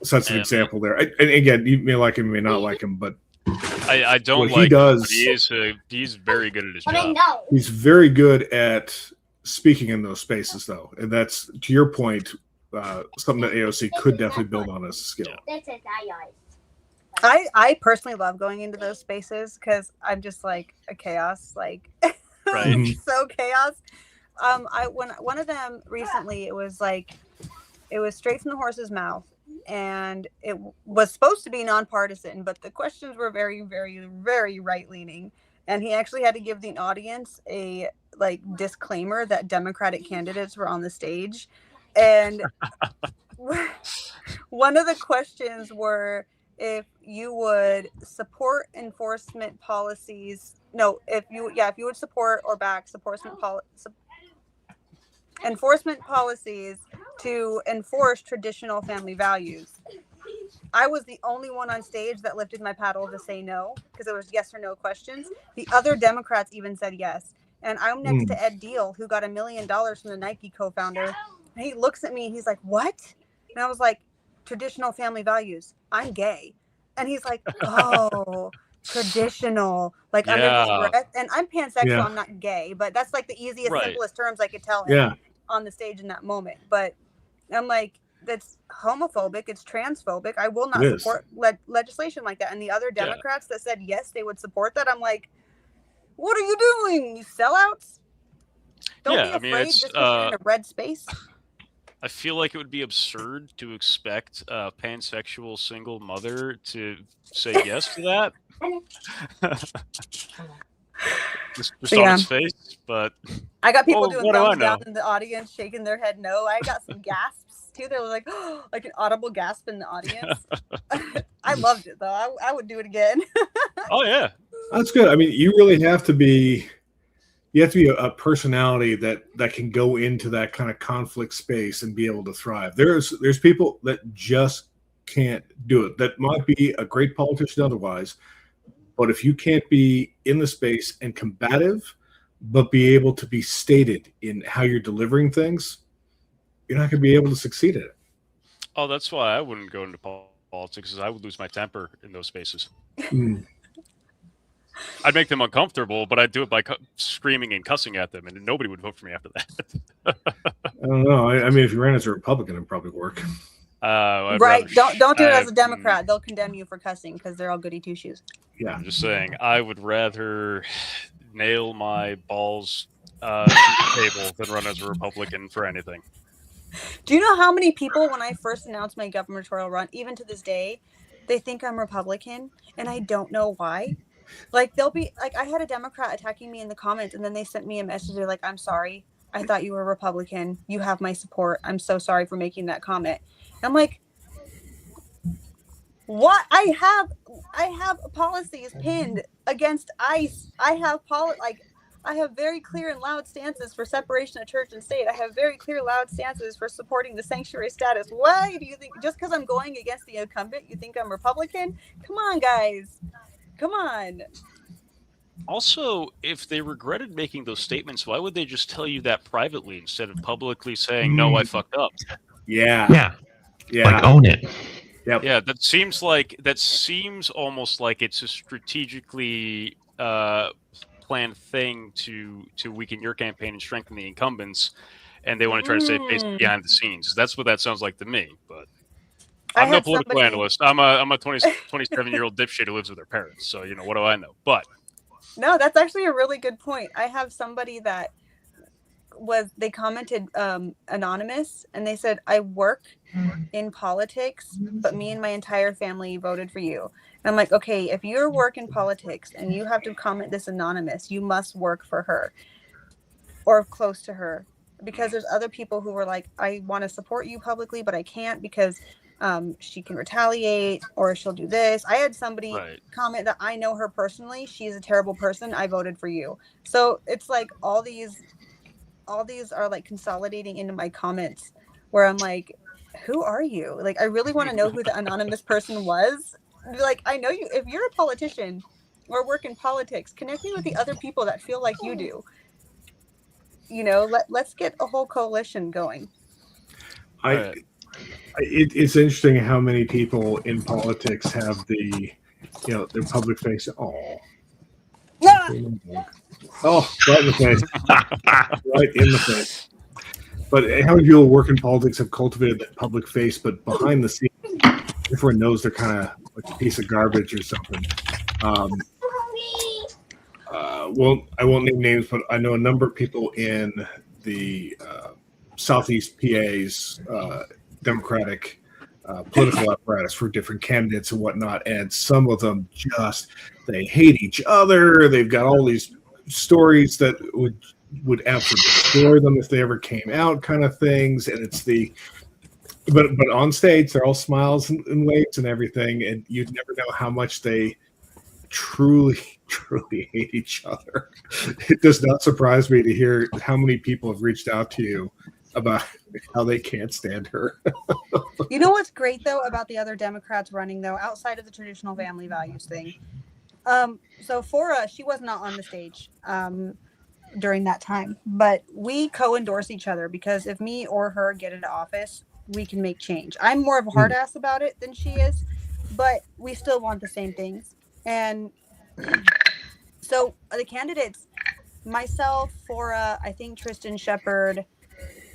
[SPEAKER 6] So that's an example there. And again, you may like him, you may not like him, but
[SPEAKER 4] I don't
[SPEAKER 6] like him, but
[SPEAKER 4] he's very good at his job.
[SPEAKER 6] He's very good at speaking in those spaces, though, and that's, to your point, something that AOC could definitely build on as a skill.
[SPEAKER 5] I personally love going into those spaces because I'm just like a chaos, like
[SPEAKER 4] right.
[SPEAKER 5] So chaos. One of them recently, it was straight from the horse's mouth, and it was supposed to be nonpartisan, but the questions were very, very, very right leaning, and he actually had to give the audience a disclaimer that Democratic candidates were on the stage, and one of the questions were if you would support enforcement policies. No, if you would support or back enforcement policies to enforce traditional family values. I was the only one on stage that lifted my paddle to say no, because it was yes or no questions. The other Democrats even said yes. And I'm next to Ed Deal, who got $1 million from the Nike co-founder. And he looks at me and he's like, "What?" And I was like, "Traditional family values. I'm gay." And he's like, "Oh, traditional." Like under his breath. And I'm pansexual, I'm not gay, but that's like the easiest, simplest terms I could tell him on the stage in that moment. But I'm like, that's homophobic, it's transphobic. I will not support legislation like that. And the other Democrats that said yes, they would support that, I'm like, what are you doing, you sellouts? Don't be afraid just because you're in a red space.
[SPEAKER 4] I feel like it would be absurd to expect a pansexual single mother to say yes to that. just on his face, but
[SPEAKER 5] I got people doing thumbs down in the audience, shaking their head no. I got some gasps too. They were like, oh, like an audible gasp in the audience. I loved it though. I would do it again.
[SPEAKER 4] Oh yeah,
[SPEAKER 6] that's good. I mean, you really have to be. You have to be a personality that can go into that kind of conflict space and be able to thrive. There's people that just can't do it. That might be a great politician otherwise, but if you can't be in the space and combative, but be able to be stated in how you're delivering things, you're not going to be able to succeed at it.
[SPEAKER 4] Oh, that's why I wouldn't go into politics, because I would lose my temper in those spaces. I'd make them uncomfortable, but I'd do it by screaming and cussing at them, and nobody would vote for me after that.
[SPEAKER 6] I don't know. I mean, if you ran as a Republican, it'd probably work.
[SPEAKER 5] Right. Don't do it as a Democrat. They'll condemn you for cussing because they're all goody two shoes.
[SPEAKER 6] Yeah.
[SPEAKER 4] I'm just saying, I would rather nail my balls to the table than run as a Republican for anything.
[SPEAKER 5] Do you know how many people, when I first announced my gubernatorial run, even to this day, they think I'm Republican, and I don't know why. Like, they'll be like, I had a Democrat attacking me in the comments, and then they sent me a message. They're like, "I'm sorry. I thought you were a Republican. You have my support. I'm so sorry for making that comment." And I'm like, what? I have policies pinned against ICE. I have very clear and loud stances for separation of church and state. I have very clear, loud stances for supporting the sanctuary status. Why do you think, just because I'm going against the incumbent, you think I'm Republican? Come on, guys. Come on.
[SPEAKER 4] Also, if they regretted making those statements, why would they just tell you that privately instead of publicly saying, "No, I fucked up"?
[SPEAKER 3] Yeah,
[SPEAKER 6] Yeah.
[SPEAKER 3] like own it.
[SPEAKER 6] Yep.
[SPEAKER 4] Yeah, that seems almost like it's a strategically planned thing to weaken your campaign and strengthen the incumbents, and they want to try to save face behind the scenes. That's what that sounds like to me. But
[SPEAKER 5] I
[SPEAKER 4] I'm no
[SPEAKER 5] had
[SPEAKER 4] political
[SPEAKER 5] somebody.
[SPEAKER 4] analyst. I'm a 27-year-old dipshit who lives with her parents. So what do I know? But
[SPEAKER 5] No, that's actually a really good point. I have somebody that they commented anonymous, and they said, I work in politics, but me and my entire family voted for you. And I'm like, okay, if you work in politics and you have to comment this anonymous, you must work for her or close to her, because there's other people who were like, I want to support you publicly, but I can't because she can retaliate or she'll do this. I had somebody comment that I know her personally. She's a terrible person. I voted for you. So it's like all these are like consolidating into my comments where I'm like, who are you? Like, I really want to know who the anonymous person was. Like, I know you, if you're a politician or work in politics, connect me with the other people that feel like you do. Let's get a whole coalition going.
[SPEAKER 6] It's interesting how many people in politics have their public face. Oh,
[SPEAKER 5] yeah.
[SPEAKER 6] Oh, right in the face. Right in the face. But how many people who work in politics have cultivated that public face, but behind the scenes, everyone knows they're kind of like a piece of garbage or something. Well, I won't name names, but I know a number of people in the Southeast PA's Democratic political apparatus for different candidates and whatnot, and some of them they hate each other. They've got all these stories that would absolutely destroy them if they ever came out, kind of things. And it's but on stage they're all smiles and waves and everything, and you'd never know how much they truly hate each other. It does not surprise me to hear how many people have reached out to you about how they can't stand her.
[SPEAKER 5] You know what's great though about the other Democrats running though, outside of the traditional family values thing? So Fora, she was not on the stage during that time, but we co-endorse each other because if me or her get into office, we can make change. I'm more of a hard ass about it than she is, but we still want the same things. And so the candidates, myself, Fora, I think Tristan Shepard,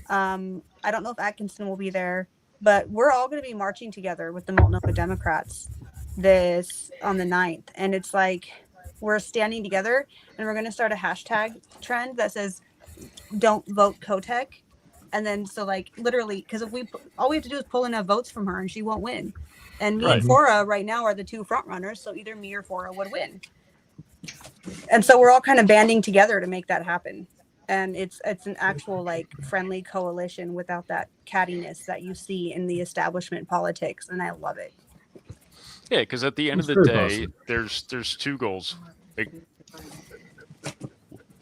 [SPEAKER 5] I don't know if Atkinson will be there, but we're all going to be marching together with the Multnomah Democrats on the 9th. And it's like, we're standing together and we're going to start a hashtag trend that says, don't vote Kotek. And then, so like literally, because if all we have to do is pull enough votes from her and she won't win. And me and Fora right now are the two front runners. So either me or Fora would win. And so we're all kind of banding together to make that happen. And it's an actual like friendly coalition without that cattiness that you see in the establishment politics. And I love it.
[SPEAKER 4] Yeah, because at the end of the day, there's two goals. Like,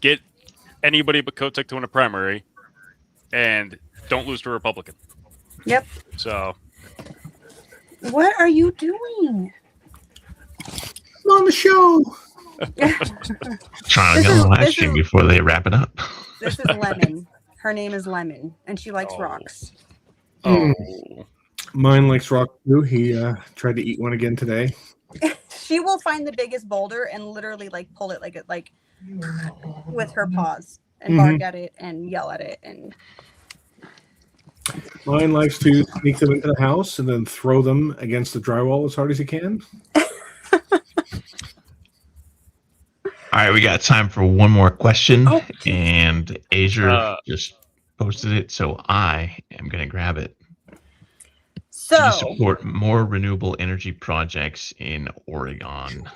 [SPEAKER 4] get anybody but Kotek to win a primary, and don't lose to a Republican.
[SPEAKER 5] Yep.
[SPEAKER 4] So.
[SPEAKER 5] What are you doing?
[SPEAKER 6] I'm on the show.
[SPEAKER 3] Trying to get on live stream before they wrap it up.
[SPEAKER 5] This is Lemon. Her name is Lemon, and she likes rocks.
[SPEAKER 4] Oh.
[SPEAKER 6] Mine likes rock too. He tried to eat one again today.
[SPEAKER 5] She will find the biggest boulder and literally like pull it like with her paws and bark at it and yell at it. And
[SPEAKER 6] mine likes to sneak them into the house and then throw them against the drywall as hard as he can.
[SPEAKER 3] All right, we got time for one more question, and Asia just posted it, so I am going to grab it.
[SPEAKER 5] So,
[SPEAKER 3] do you support more renewable energy projects in Oregon?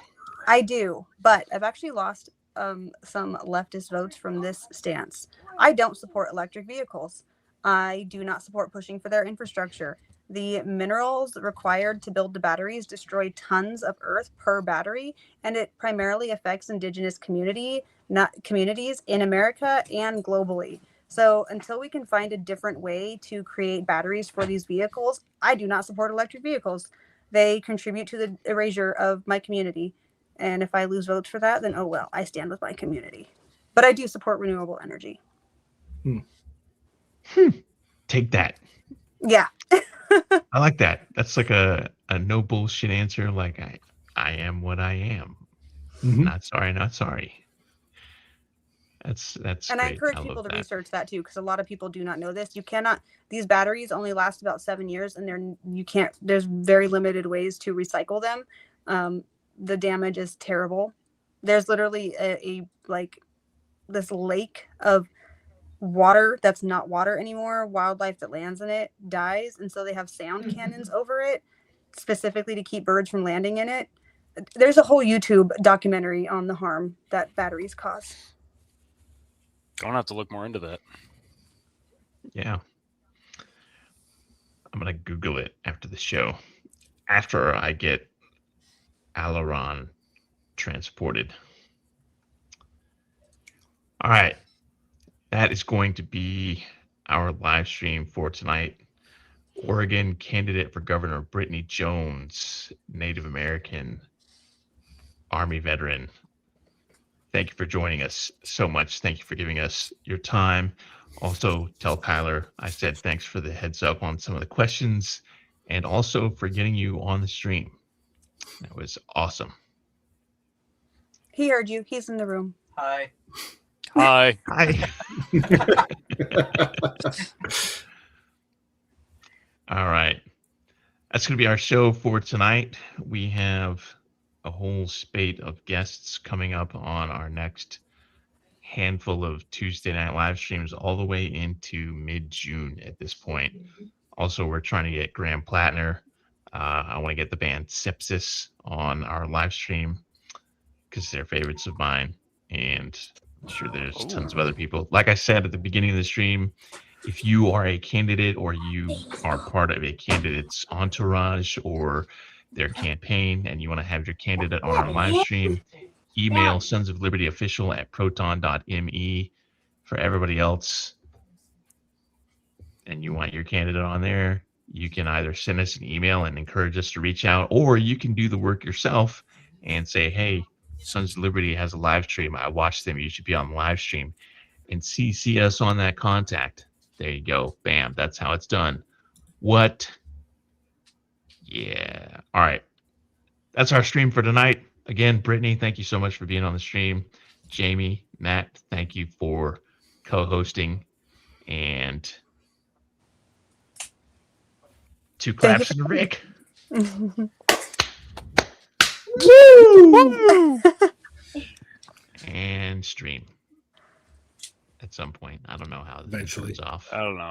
[SPEAKER 5] I do, but I've actually lost some leftist votes from this stance. I don't support electric vehicles. I do not support pushing for their infrastructure. The minerals required to build the batteries destroy tons of earth per battery, and it primarily affects Indigenous communities in America and globally. So until we can find a different way to create batteries for these vehicles, I do not support electric vehicles. They contribute to the erasure of my community. And if I lose votes for that, then oh well, I stand with my community. But I do support renewable energy.
[SPEAKER 3] Take that.
[SPEAKER 5] Yeah.
[SPEAKER 3] I like that. That's like a no bullshit answer. Like I am what I am.
[SPEAKER 6] Mhm.
[SPEAKER 3] Not sorry, not sorry. That's
[SPEAKER 5] And I
[SPEAKER 3] great.
[SPEAKER 5] encourage
[SPEAKER 3] I
[SPEAKER 5] people
[SPEAKER 3] love
[SPEAKER 5] to
[SPEAKER 3] that.
[SPEAKER 5] research that too, because a lot of people do not know this. You cannot; these batteries only last about 7 years, and you can't. There's very limited ways to recycle them. The damage is terrible. There's literally a like this lake of water that's not water anymore. Wildlife that lands in it dies, and so they have sound cannons over it specifically to keep birds from landing in it. There's a whole YouTube documentary on the harm that batteries cause.
[SPEAKER 4] I'm gonna have to look more into that.
[SPEAKER 3] Yeah. I'm gonna Google it after the show. After I get Aileron transported. All right. That is going to be our live stream for tonight. Oregon candidate for governor Brittany Jones, Native American Army veteran. Thank you for joining us so much. Thank you for giving us your time. Also, tell Kyler I said thanks for the heads up on some of the questions and also for getting you on the stream. That was awesome.
[SPEAKER 5] He heard you. He's in the room.
[SPEAKER 7] Hi.
[SPEAKER 4] Hi.
[SPEAKER 3] Hi. All right. That's going to be our show for tonight. We have a whole spate of guests coming up on our next handful of Tuesday night live streams all the way into mid-June at this point. Also, we're trying to get Graham Plattner. I want to get the band Sepsis on our live stream because they're favorites of mine. And I'm sure there's tons of other people. Like I said at the beginning of the stream, if you are a candidate or you are part of a candidate's entourage or their campaign and you want to have your candidate on our live stream, email Sons of Liberty Official at proton.me. For everybody else, and you want your candidate on there, you can either send us an email and encourage us to reach out, or you can do the work yourself and say, hey, Sons of Liberty has a live stream. I watched them. You should be on the live stream. And CC us on that contact. There you go. Bam. That's how it's done. What? Yeah. All right. That's our stream for tonight. Again, Brittany, thank you so much for being on the stream. Jamie, Matt, thank you for co-hosting. And two claps to Rick.
[SPEAKER 5] Woo!
[SPEAKER 3] And stream at some point. I don't know how this
[SPEAKER 6] Eventually.
[SPEAKER 3] goes off.
[SPEAKER 4] I don't know.